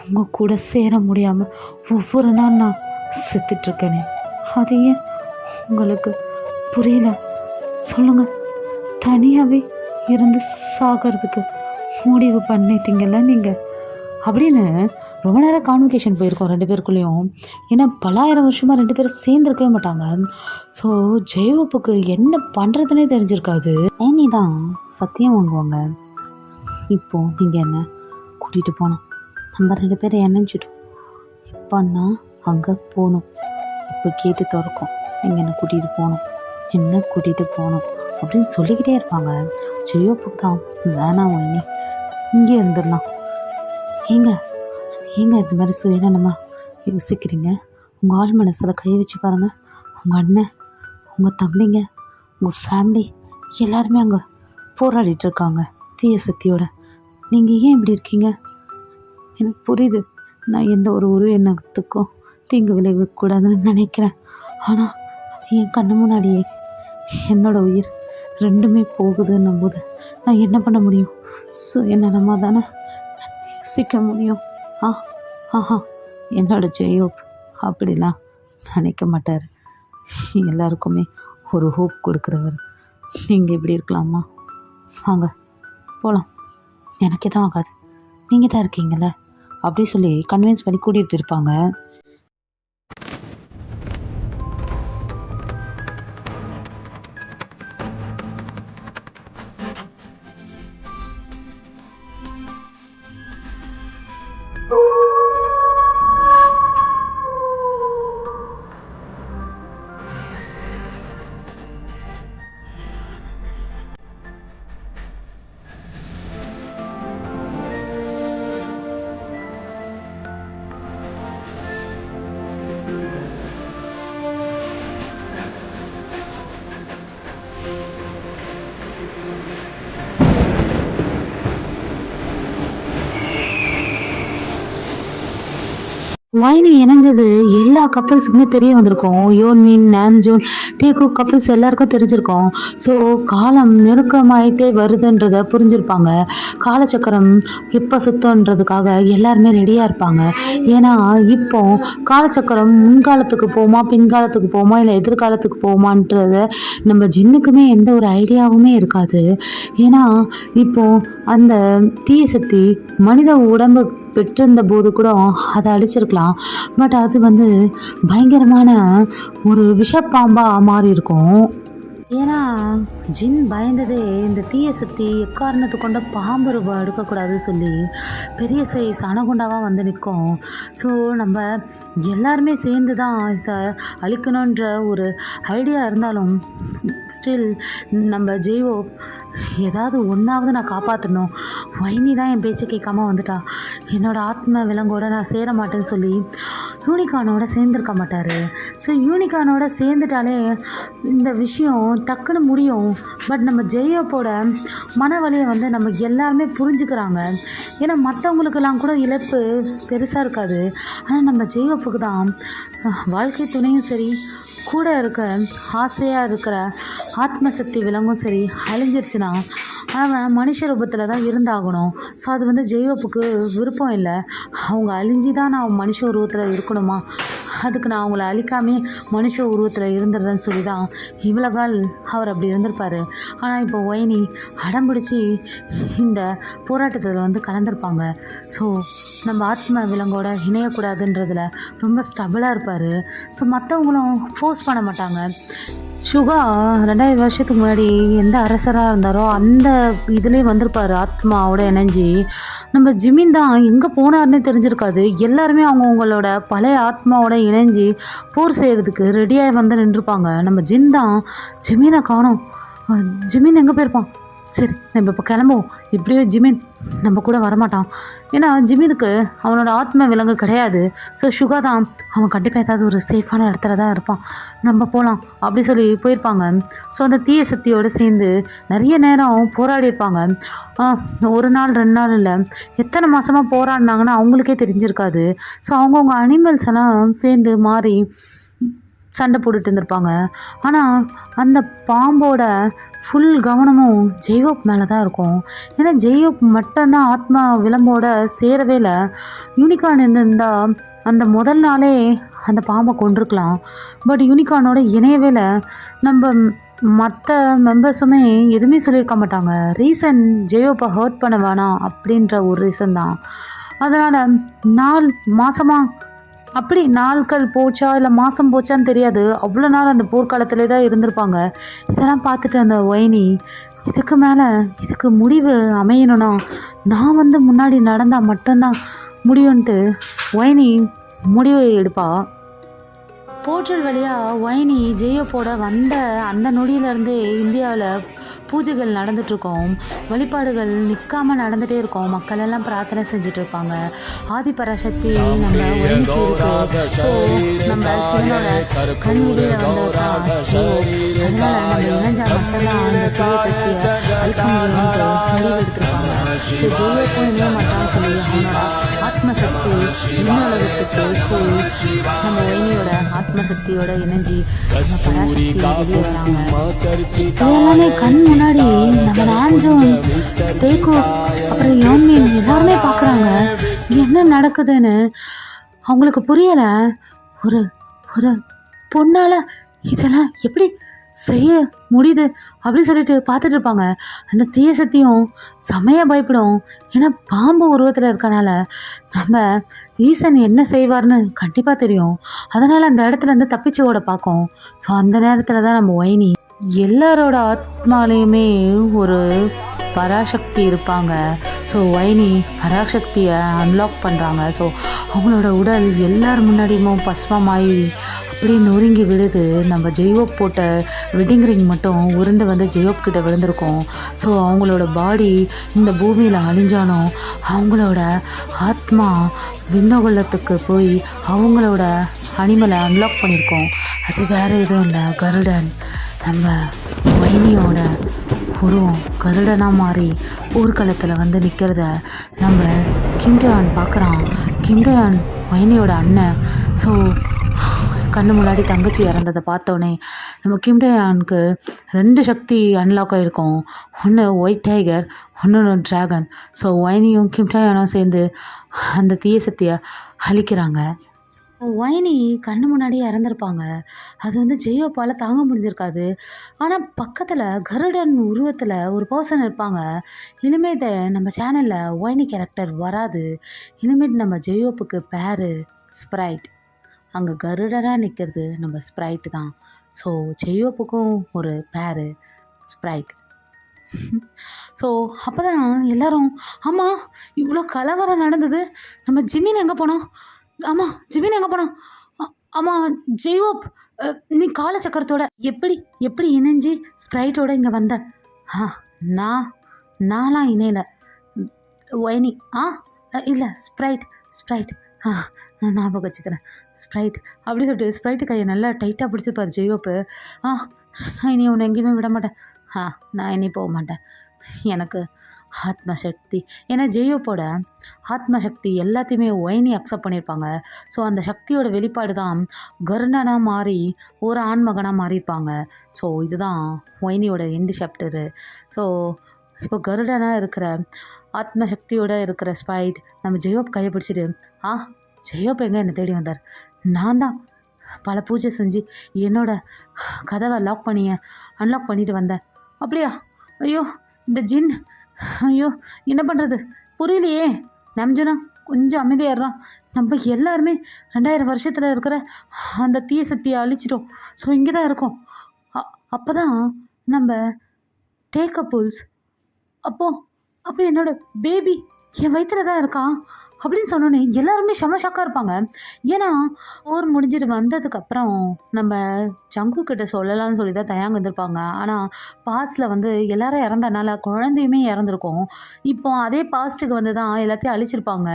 உங்கள் கூட சேர முடியாமல் ஒவ்வொரு நாள் நான் செத்துட்ருக்கேனே, அது ஏன் உங்களுக்கு புரியல? சொல்லுங்கள். தனியாகவே இருந்து சாகிறதுக்கு முடிவு பண்ணிட்டீங்கல்ல நீங்கள் அப்படின்னு ரொம்ப நேரம் கான்வர்சேஷன் போயிருக்கோம் ரெண்டு பேருக்குள்ளேயும். ஏன்னா பல்லாயிரம் வருஷமாக ரெண்டு பேரும் சேர்ந்துருக்கவே மாட்டாங்க. ஸோ ஜெய்வப்புக்கு என்ன பண்ணுறதுனே தெரிஞ்சிருக்காது. ஏனி தான் சத்தியம் வாங்குவாங்க. இப்போது நீங்கள் என்ன கூட்டிகிட்டு போகணும், நம்ம ரெண்டு பேரும் இணைஞ்சிட்டோம். இப்போன்னா அங்கே போகணும், இப்போ கேட்டு திறக்கும், நீங்கள் என்ன கூட்டிகிட்டு போகணும் அப்படின்னு சொல்லிக்கிட்டே இருப்பாங்க. ஜெய்வப்புக்கு தான் வேணாம் வைனி, இங்கே இருந்துடலாம். ஏங்க இந்த மாதிரி சுயநலமாக யோசிக்கிறீங்க? உங்கள் ஆள் மனசில் கை வச்சு பாருங்கள். உங்கள் அண்ணன், உங்கள் தம்பிங்க, உங்கள் ஃபேமிலி எல்லாருமே அங்கே போராடிட்டுருக்காங்க தீய சக்தியோட. நீங்கள் ஏன் இப்படி இருக்கீங்க? எனக்கு புரியுது, நான் எந்த ஒரு உயிரினத்துக்கும் தீங்கு விளைவிக்கக்கூடாதுன்னு நினைக்கிறேன். ஆனால் என் கண்ணு முன்னாடியே என்னோடய உயிர் ரெண்டுமே போகுதுன்னும் போது நான் என்ன பண்ண முடியும்? சுயநலமாக தானே யோசிக்க முடியும். என்னோட ஜெயோப் அப்படிலாம் நினைக்க மாட்டார். எல்லாருக்குமே ஒரு ஹோப் கொடுக்குறவர். நீங்கள் இப்படி இருக்கலாமா? வாங்க போகலாம். எனக்கு எதுவும் ஆகாது, நீங்கள் தான் இருக்கீங்கள, அப்படி சொல்லி கன்வின்ஸ் பண்ணி கூட்டிகிட்டு இருப்பாங்க. வைனி இணைஞ்சது எல்லா கப்பல்ஸுக்குமே தெரிய வந்திருக்கும். யோன்மின், நாம்ஜூன், டேகோ கப்பல்ஸ் எல்லாருக்கும் தெரிஞ்சிருக்கும். ஸோ காலம் நெருக்கமாயிட்டே வருதுன்றத புரிஞ்சிருப்பாங்க. காலச்சக்கரம் எப்போ சுத்தன்றதுக்காக எல்லாருமே ரெடியாக இருப்பாங்க. ஏன்னா இப்போ காலச்சக்கரம் முன்காலத்துக்கு போமா, பின்காலத்துக்கு போமா, இல்லை எதிர்காலத்துக்கு போமான்றத நம்ம ஜின்னுக்குமே எந்த ஒரு ஐடியாவுமே இருக்காது. ஏன்னா இப்போ அந்த தீய சக்தி மனித உடம்பு பெற்றிருந்த போது கூட அதை அடிச்சிருக்கலாம். பட் அது பயங்கரமான ஒரு விஷப்பாம்பாக மாறி இருக்கும். ஏன்னா ஜின் பயந்ததே இந்த தீய சக்தி எக்காரணத்தை கொண்ட பாம்பு ரூபா எடுக்கக்கூடாதுன்னு சொல்லி பெரிய சைஸ் அணகுண்டாவாக நிற்கும். ஸோ நம்ம எல்லாருமே சேர்ந்து தான் இதை அழிக்கணுன்ற ஒரு ஐடியா இருந்தாலும் ஸ்டில் நம்ம ஜெய்வோ ஏதாவது ஒன்றாவது நான் காப்பாற்றணும். வைனி தான் என் பேச்சை கேட்காம வந்துட்டா, என்னோடய ஆத்ம விலங்கோட நான் சேர மாட்டேன்னு சொல்லி யூனிகானோட சேர்ந்துருக்க மாட்டார். ஸோ யூனிகானோட சேர்ந்துட்டாலே இந்த விஷயம் டக்குன்னு முடியும். பட் நம்ம ஜெயோப்போட மனவலியை நம்ம எல்லாருமே புரிஞ்சுக்கிறாங்க. ஏன்னா மற்றவங்களுக்கெல்லாம் கூட இழப்பு பெருசாக இருக்காது. ஆனால் நம்ம ஜெயோப்புக்கு தான் வாழ்க்கை துணையும் சரி, கூட இருக்க ஆசையாக இருக்கிற ஆத்மசக்தி விலங்கும் சரி அழிஞ்சிருச்சுன்னா அவன் மனுஷ ரூபத்தில் தான் இருந்தாகணும். ஸோ அது ஜெயோப்புக்கு விருப்பம் இல்லை. அவங்க அழிஞ்சி தான் நான் மனுஷ உருவத்தில் இருக்கணுமா, அதுக்கு நான் அவங்கள அழிக்காமே மனுஷ உருவத்தில் இருந்துடுறேன்னு சொல்லி தான் இவ்வளோகால் அவர் அப்படி இருந்திருப்பார். ஆனால் இப்போ வைனி அடம்பிடிச்சி இந்த போராட்டத்தில் கலந்துருப்பாங்க. ஸோ நம்ம ஆத்ம விலங்கோட இணையக்கூடாதுன்றதில் ரொம்ப ஸ்டபிளாக இருப்பார். ஸோ மற்றவங்களும் ஃபோர்ஸ் பண்ண மாட்டாங்க. சுகா 2000 வருஷத்துக்கு முன்னாடி எந்த அரசராக இருந்தாரோ அந்த இதுலேயே வந்திருப்பார் ஆத்மாவோட இணைஞ்சி. நம்ம ஜிமின் தான் எங்கே போனார்னே தெரிஞ்சிருக்காது. எல்லாருமே அவங்களோட பழைய ஆத்மாவோட இணைஞ்சி போர் செய்கிறதுக்கு ரெடியாகி நின்றுருப்பாங்க. நம்ம ஜின் தான் ஜிமினை காணோம், ஜிமின் எங்கே போயிருப்பான், சரி நம்ம இப்போ கிளம்புவோம். இப்படியே ஜிமின் நம்ம கூட வரமாட்டான். ஏன்னா ஜிமினுக்கு அவனோட ஆத்ம விலங்கு கிடையாது. ஸோ சுகா தான் அவன் கண்டிப்பாக ஏதாவது ஒரு சேஃபான இடத்துல தான் இருப்பான், நம்ம போகலாம் அப்படி சொல்லி போயிருப்பாங்க. ஸோ அந்த தீய சக்தியோடு சேர்ந்து நிறைய நேரம் போராடி இருப்பாங்க. ஒரு நாள் 2 நாள் இல்லை, எத்தனை மாதமாக போராடினாங்கன்னா அவங்களுக்கே தெரிஞ்சிருக்காது. ஸோ அவங்கவுங்க அனிமல்ஸ் எல்லாம் சேர்ந்து மாறி சண்டை போட்டுட்டு இருந்திருப்பாங்க. ஆனால் அந்த பாம்போட ஃபுல் கவனமும் ஜெய்வோப் மேலே தான் இருக்கும். ஏன்னா ஜெய்வோப் மட்டும்தான் ஆத்மா விலம்போட சேரவே இல்லை. யூனிகான் இருந்திருந்தால் அந்த முதல் நாளே அந்த பாம்பை கொண்டிருக்கலாம். பட் யூனிகானோட இணையவே இல்லை. நம்ம மற்ற மெம்பர்ஸுமே எதுவுமே சொல்லியிருக்க மாட்டாங்க. ரீசன் ஜெய்வோப்பை ஹர்ட் பண்ண வேணாம் அப்படின்ற ஒரு ரீசன் தான். அதனால் மாதமாக அப்படி நாட்கள் போச்சா இல்லை மாதம் போச்சான்னு தெரியாது, அவ்வளோ நாள் அந்த போர்க்காலத்திலே தான் இருந்திருப்பாங்க. இதெல்லாம் பார்த்துட்டு அந்த வைனி இதுக்கு மேலே இதுக்கு முடிவு அமையணும்னா நான் முன்னாடி நடந்தால் மட்டும்தான் முடியும்ன்ட்டு வைனி முடிவு எடுப்பா. போர்ட்டல் வழியாக வைனி ஜெயோப்போட வந்த அந்த நொடியிலேருந்தே இந்தியாவில் பூஜைகள் நடந்துகிட்ருக்கோம், வழிபாடுகள் நிற்காமல் நடந்துகிட்டே இருக்கும். மக்கள் எல்லாம் பிரார்த்தனை செஞ்சிட்ருப்பாங்க. ஆதிபராசக்தி நம்ம வைனிக்கு இருக்கு. ஸோ நம்ம சிவனோட கண் வெளியில் வந்ததான் ஜெயோ. அதனால் நம்ம இணைஞ்சால் மட்டும்தான் அந்த தீய சக்தியை அழிக்க முடியும்ன்ற முடிவு எடுத்திருப்பாங்க. ஸோ ஜெயோப்பும் இணைய மாட்டான்னு சொல்லி அவனோட ஆத்மசக்தி விண்ணுலகத்துக்கு போய் நம்ம வைனியோட ஆத்மசக்தியோட இணைஞ்சி நம்ம பராசக்தி வெளியே வராங்க. இது எல்லாமே கண் முன்னாடி நம்ம நாம்ஜூன், டேகோ, அப்புறம் யோன்மின் எல்லாருமே பார்க்குறாங்க என்ன நடக்குதுன்னு. அவங்களுக்கு புரியலை. ஒரு ஒரு பொண்ணால் இதெல்லாம் எப்படி செய்ய முடியுது அப்படின்னு சொல்லிட்டு பார்த்துட்டு இருப்பாங்க. அந்த தீய சக்தியும் செமையாக பயப்படும். ஏன்னா பாம்பு உருவத்தில் இருக்கனால நம்ம ஈசன் என்ன செய்வார்னு கண்டிப்பாக தெரியும். அதனால் அந்த இடத்துல இருந்து தப்பிச்சு ஓட பார்க்கும். ஸோ அந்த நேரத்தில் தான் நம்ம வைனி எல்லாரோட ஆத்மாலேயுமே ஒரு பராசக்தி இருப்பாங்க. ஸோ வைனி பராசக்தியை அன்லாக் பண்ணுறாங்க. ஸோ அவங்களோட உடல் எல்லார் முன்னாடியும் பஸ்மமாகி அப்படியே நொறுங்கி விழுது. நம்ம ஜெயோப் போட்ட வெட்டிங் ரிங் மட்டும் உருண்டு வந்து ஜெயோப் கிட்ட விழுந்திருக்கும். ஸோ அவங்களோட பாடி இந்த பூமியில் அழிஞ்சாலும் அவங்களோட ஆத்மா விண்ணோகலத்துக்கு போய் அவங்களோட அனிமலை அன்லாக் பண்ணியிருக்கோம். அது வேறு எதுவும் இல்லை, கருடன். நம்ம வைனியோட உருவம் கருடனாக மாறி ஊர்வலத்தில் வந்து நிற்கிறத நம்ம கிம்டோயான் பார்க்குறான். கிம்டோயான் வைனியோட அண்ணன். ஸோ கண்ணு முன்னாடி தங்கச்சி இறந்ததை பார்த்தோன்னே நம்ம கிம்டோயானுக்கு 2 சக்தி அன்லாக் ஆகிருக்கும். ஒன்று ஒயிட் டைகர், ஒன்று ட்ராகன். ஸோ வைனியும் கிம்டோயானும் சேர்ந்து அந்த தீய சக்தியை அழிக்கிறாங்க. வைனி கண்ணு முன்னாடியே இறந்துருப்பாங்க. அது வந்து ஜெயோப்பால் தாங்க முடிஞ்சிருக்காது. ஆனால் பக்கத்தில் கருடன் உருவத்தில் ஒரு பர்சன் இருப்பாங்க. இனிமேட்டு நம்ம சேனலில் வைனி கேரக்டர் வராது. இனிமேட் நம்ம ஜெயோப்புக்கு பேரு ஸ்ப்ரைட். அங்கே கருடனாக நிற்கிறது நம்ம ஸ்ப்ரைட் தான். ஸோ ஜெயோப்புக்கும் ஒரு பேரு ஸ்ப்ரைட். ஸோ அப்போ தான் எல்லோரும், ஆமாம் இவ்வளோ கலவரம் நடந்தது, நம்ம ஜிமின் எங்கே போனோம்? ஆமாம் ஜிமின் எங்கே போனோம்? ஆமாம் ஜெயோப், நீ காலச்சக்கரத்தோட எப்படி இணைஞ்சி ஸ்ப்ரைட்டோட இங்கே வந்த? நான்லாம் இணையில வைனி. இல்லை ஸ்ப்ரைட். நான் ஞாபகம் வச்சுக்கிறேன், ஸ்ப்ரைட் அப்படி சொல்லிட்டு ஸ்ப்ரைட்டு கையை நல்லா டைட்டாக பிடிச்சிருப்பார் ஜெயோப்பு. நான் இனி உன்னை எங்கேயுமே விட மாட்டேன். நான் இனி போக மாட்டேன். எனக்கு ஆத்மசக்தி, ஏன்னா ஜெயோப்போட ஆத்மசக்தி எல்லாத்தையுமே வைனி அக்செப்ட் பண்ணியிருப்பாங்க. ஸோ அந்த சக்தியோட வெளிப்பாடு தான் கருடனாக மாறி ஒரு ஆண்மகனாக மாறியிருப்பாங்க. ஸோ இதுதான் வைனியோட எண்டு சாப்டரு. ஸோ இப்போ கருடனாக இருக்கிற ஆத்மசக்தியோடு இருக்கிற ஸ்ப்ரைட் நம்ம ஜெயோப் கையை பிடிச்சிட்டு, ஜெயோப் எங்கே என்னை தேடி வந்தார்? நான் தான் பல பூஜை செஞ்சு என்னோட கதவை அன்லாக் பண்ணிட்டு வந்தேன். அப்படியா? ஐயோ இந்த ஜின், ஐயோ என்ன பண்ணுறது புரியலையே. நம்ஜனா கொஞ்சம் அமைதியாடுறான். நம்ம எல்லாருமே 2000 வருஷத்தில் இருக்கிற அந்த தீய சக்தியை அழிச்சிட்டோம். ஸோ இங்கே தான் இருக்கோம். அப்போ தான் நம்ம டேக்கப்புல்ஸ், அப்போ என்னோட பேபி என் வயிற்றில் தான் இருக்கான் அப்படின்னு சொன்னோன்னே எல்லாருமே ஷாக்காக இருப்பாங்க. ஏன்னா போர் முடிஞ்சிட்டு வந்ததுக்கப்புறம் நம்ம ஜங்கு கிட்ட சொல்லலாம்னு சொல்லி தான் தயாங்க இருந்திருப்பாங்க. ஆனால் பாஸ்டில் வந்து எல்லாரும் இறந்தனால குழந்தையுமே இறந்துருக்கும். இப்போ அதே பாஸ்ட்டுக்கு வந்து தான் எல்லாத்தையும் அழிச்சிருப்பாங்க.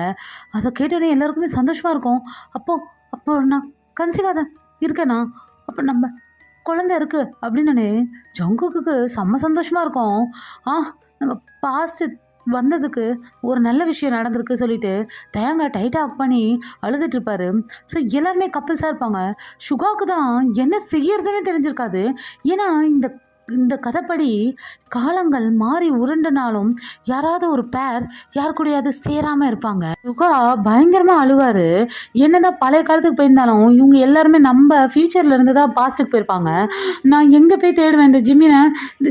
அதை கேட்டோன்னே எல்லாருக்குமே சந்தோஷமாக இருக்கும். அப்போ நான் கன்சீவாக தான் இருக்கேனா, அப்போ நம்ம குழந்தை இருக்குது அப்படின்னு ஜங்குக்கு செம்ம சந்தோஷமாக இருக்கும். நம்ம பாஸ்ட்டு வந்ததுக்கு ஒரு நல்ல விஷயம் நடந்திருக்கு சொல்லிட்டு தயாங்க டைட்டாக அக் பண்ணி அழுதுட்டுருப்பாரு. ஸோ எல்லாருமே கப்பிள்ஸாக இருப்பாங்க. சுகாவுக்கு தான் என்ன செய்யறதுன்னு தெரிஞ்சிருக்காது. ஏன்னா இந்த கதைப்படி காலங்கள் மாறி உருண்டுனாலும் யாராவது ஒரு பேர் யார் கூடயாவது சேராமல் இருப்பாங்க. சுகா பயங்கரமாக அழுவார். என்னதான் பழைய காலத்துக்கு போயிருந்தாலும் இவங்க எல்லாருமே நம்ம ஃப்யூச்சரில் இருந்து தான் பாஸ்ட்டுக்கு போயிருப்பாங்க. நான் எங்கே போய் தேடுவேன் இந்த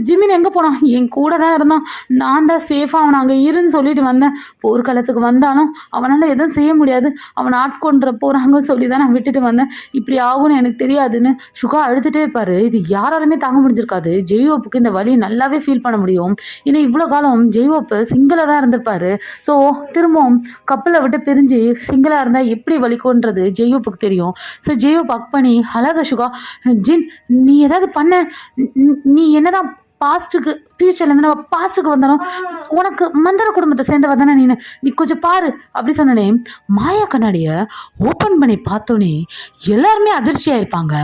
ஜிமின் எங்கே போனான்? என் கூட தான் இருந்தான், நான் தான் சேஃபாக அவனை அங்கே இருன்னு சொல்லிட்டு வந்தேன். போர்க்காலத்துக்கு வந்தாலும் அவனால் எதுவும் செய்ய முடியாது, அவனை ஆட்கொன்ற போகிறாங்க சொல்லி தான் நான் விட்டுட்டு வந்தேன். இப்படி ஆகும்னு எனக்கு தெரியாதுன்னு சுகா அழுதுகிட்டே இருப்பார். இது யாராலுமே தாங்க முடிஞ்சிருக்காது. ஜெயோப்புக்கு இந்த வலி நல்லாவே ஃபீல் பண்ண முடியும். ஏன்னா இவ்வளோ காலம் ஜெயோப்பு சிங்கிளாக தான் இருந்திருப்பார். ஸோ திரும்பவும் கப்பலை விட்டு பிரிஞ்சு சிங்கிளாக இருந்தால் எப்படி வலிக்கும்ன்றது ஜெயோப்புக்கு தெரியும். ஸோ ஜெயோப் அக் பண்ணி, அழாத சுகா, ஜின் நீ ஏதாவது பண்ண, நீ என்னதான் பாஸ்ட்டுக்கு ஃப்யூச்சர்லேருந்து நம்ம பாஸ்ட்டுக்கு வந்தாலும் உனக்கு மந்திர குடும்பத்தை சேர்ந்தவ தானே நீ கொஞ்சம் பாரு அப்படி சொன்னனே. மாயா கண்ணாடியை ஓப்பன் பண்ணி பார்த்தோன்னே எல்லாருமே அதிர்ச்சியாக இருப்பாங்க.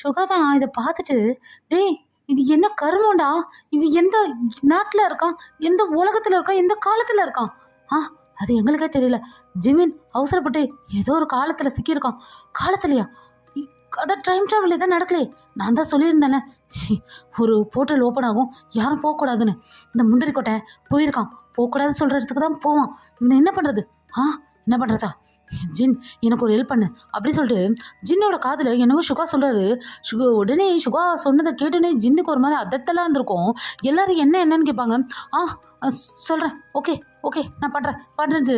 சுகா தான் இதை பார்த்துட்டு, டேய் இது என்ன கருமம்டா? இவன் எந்த நாட்டில் இருக்கான், எந்த உலகத்தில் இருக்கான், எந்த காலத்தில் இருக்கான்? அது எங்களுக்கே தெரியல. ஜிமின் அவசரப்பட்டு ஏதோ ஒரு காலத்தில் சிக்கியிருக்கான். காலத்துலையா? அதான் டைம் ட்ராவல் எதாவது நடக்கலையே. நான் தான் சொல்லியிருந்தேனே ஒரு போர்ட்டல் ஓப்பன் ஆகும், யாரும் போகக்கூடாதுன்னு. இந்த முந்திரி கொட்டை போயிருக்கான், போகக்கூடாதுன்னு சொல்கிற இடத்துக்கு தான் போவான். இவனை என்ன பண்ணுறது? என்ன பண்ணுறதா? ஜின் எனக்கு ஒரு ஹெல்ப் பண்ணு அப்படி சொல்லிட்டு ஜின்னோட காதில் என்னவோ சுகா சொல்கிறாரு. உடனே சுகா சொன்னதை கேட்டோன்னே ஜின்னுக்கு ஒரு மாதிரி அதத்தெல்லாம் இருந்திருக்கும். எல்லோரும் என்னன்னு கேட்பாங்க. சொல்கிறேன், ஓகே ஓகே நான் பண்ணுறேன்ட்டு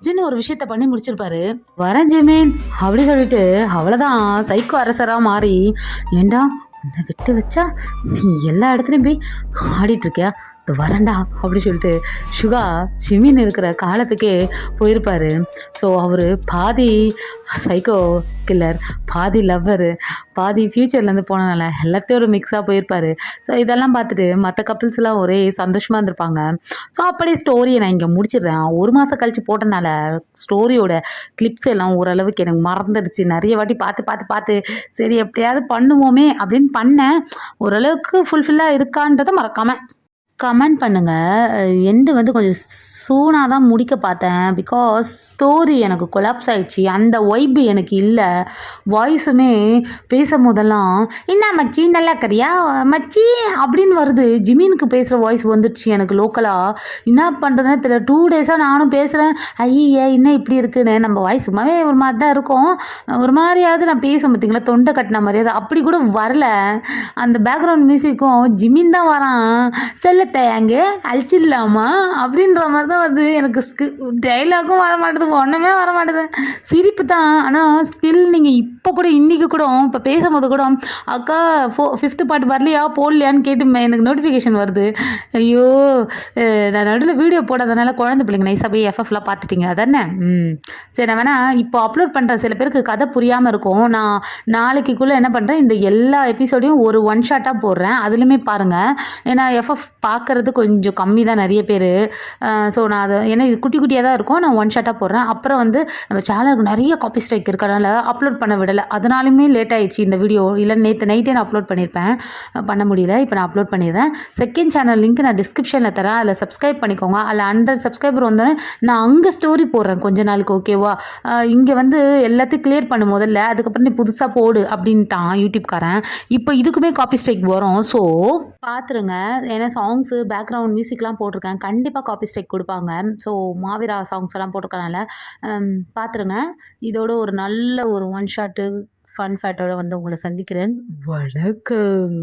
ஜின்னு ஒரு விஷயத்த பண்ணி முடிச்சிருப்பாரு. வரேன் ஜிமின் அப்படி சொல்லிட்டு அவ்வளோதான் சைக்கோ அரசராக மாறி, ஏண்டா உன்னை விட்டு வச்சா நீ எல்லா இடத்துலையும் போய் ஆடிட்டுருக்கியா, இது வரேன்டா அப்படி சொல்லிட்டு சுகா ஜிமின் இருக்கிற காலத்துக்கே போயிருப்பார். ஸோ அவர் பாதி சைக்கோ கில்லர், பாதி லவ்வரு, பாதி ஃப்யூச்சர்லேருந்து போனனால எல்லாத்தையும் ஒரு மிக்ஸாக போயிருப்பார். ஸோ இதெல்லாம் பார்த்துட்டு மற்ற கப்பிள்ஸ்லாம் ஒரே சந்தோஷமாக இருந்திருப்பாங்க. ஸோ அப்படியே ஸ்டோரியை நான் இங்கே முடிச்சிடுறேன். 1 மாதம் கழித்து போட்டனால ஸ்டோரியோட கிளிப்ஸ் எல்லாம் ஓரளவுக்கு எனக்கு மறந்துடுச்சு. நிறைய வாட்டி பார்த்து சரி எப்படியாவது பண்ணுவோமே அப்படின்னு பண்ணேன். ஓரளவுக்கு ஃபுல்ஃபில்லாக இருக்கான்றதை மறக்காமல் கமெண்ட் பண்ணுங்கள். எண்டு வந்து கொஞ்சம் சூனாக தான் முடிக்க பார்த்தேன். பிகாஸ் ஸ்டோரி எனக்கு கொலாப்ஸ் ஆகிடுச்சு. அந்த வைப்பு எனக்கு இல்லை. வாய்ஸுமே பேசும் போதெல்லாம் என்ன மச்சி நல்லா இருக்கிறியா மச்சி அப்படின்னு வருது. ஜிமினுக்கு பேசுகிற வாய்ஸ் வந்துடுச்சு எனக்கு லோக்கலாக. என்ன பண்ணுறதுன்னு தெரியல. 2 டேஸாக நானும் பேசுகிறேன். ஐயே என்ன இப்படி இருக்குன்னு. நம்ம வாய்ஸ் சும்மாவே ஒரு மாதிரி தான் இருக்கும். ஒரு மாதிரியாவது நான் பேசுவேன் பார்த்தீங்களா, தொண்டை கட்டின மாதிரியாவது. அப்படி கூட வரல. அந்த பேக்ரவுண்ட் மியூசிக்கும் ஜிமின் தான் வரான். தேங்க அழிச்சிடலாமா அப்படின்ற மாதிரி தான் வந்து எனக்கு டைலாகும் வர மாட்டேது, ஒன்றுமே வர மாட்டேது. சிரிப்பு தான். ஆனால் ஸ்டில் நீங்கள் இப்போ கூட இன்றைக்கி கூட இப்போ பேசும்போது கூட அக்கா 5th பார்ட் வரலையா போடலையான்னு கேட்டு எனக்கு நோட்டிஃபிகேஷன் வருது. ஐயோ நான் நடுவில் வீடியோ போடாதனால குழந்தை பிள்ளைங்க நைஸாக போய் எஃப்எஃப்லாம் பார்த்துட்டிங்க அதானே. சரி நான் வேணால் இப்போ அப்லோட் பண்ணுறேன். சில பேருக்கு கதை புரியாமல் இருக்கும். நான் நாளைக்குள்ளே என்ன பண்ணுறேன், இந்த எல்லா எபிசோடையும் ஒரு 1 ஷாட்டாக போடுறேன். அதுலேயுமே பாருங்கள். ஏன்னா எஃப்எஃப் பார்க்குறது கொஞ்சம் கம்மி தான் நிறைய பேர். ஸோ நான் அதை ஏன்னா இது குட்டி குட்டியாக தான் இருக்கும். நான் 1 ஷாட்டாக போடுறேன். அப்புறம் வந்து நம்ம சேனலுக்கு நிறைய காப்பி ஸ்ட்ரைக் இருக்கனால அப்லோட் பண்ண விடலை. அதனாலுமே லேட் ஆகிடுச்சு இந்த வீடியோ. இல்லை நேற்று நைட்டே நான் அப்லோட் பண்ணியிருப்பேன், பண்ண முடியல. இப்போ நான் அப்லோட் பண்ணிடுறேன். செகண்ட் சேனல் லிங்க் நான் டிஸ்கிரிப்ஷனில் தரேன். அதில் சப்ஸ்கிரைப் பண்ணிக்கோங்க. அதில் 100 சப்ஸ்கிரைபர் வந்தோடனே நான் அங்கே ஸ்டோரி போடுறேன் கொஞ்ச நாளுக்கு, ஓகேவா? இங்கே வந்து எல்லாத்தையும் கிளியர் பண்ண முதல்ல, அதுக்கப்புறம் நீ புதுசாக போடு அப்படின்ட்டான் யூடியூப்காரன். இப்போ இதுக்குமே காப்பி ஸ்ட்ரைக் வரும். ஸோ பார்த்துருங்க. ஏன்னா சாங்ஸு பேக்ரவுண்ட் மியூசிக்லாம் போட்டிருக்கேன், கண்டிப்பாக காப்பி ஸ்ட்ரைக் கொடுப்பாங்க. ஸோ மாவீரா சாங்ஸ் எல்லாம் போட்டிருக்கனால பார்த்துருங்க. இதோட ஒரு நல்ல ஒரு 1 ஷாட்டு ஃபன் ஃபேட்டோட வந்து உங்களை சந்திக்கிறேன். வணக்கம்.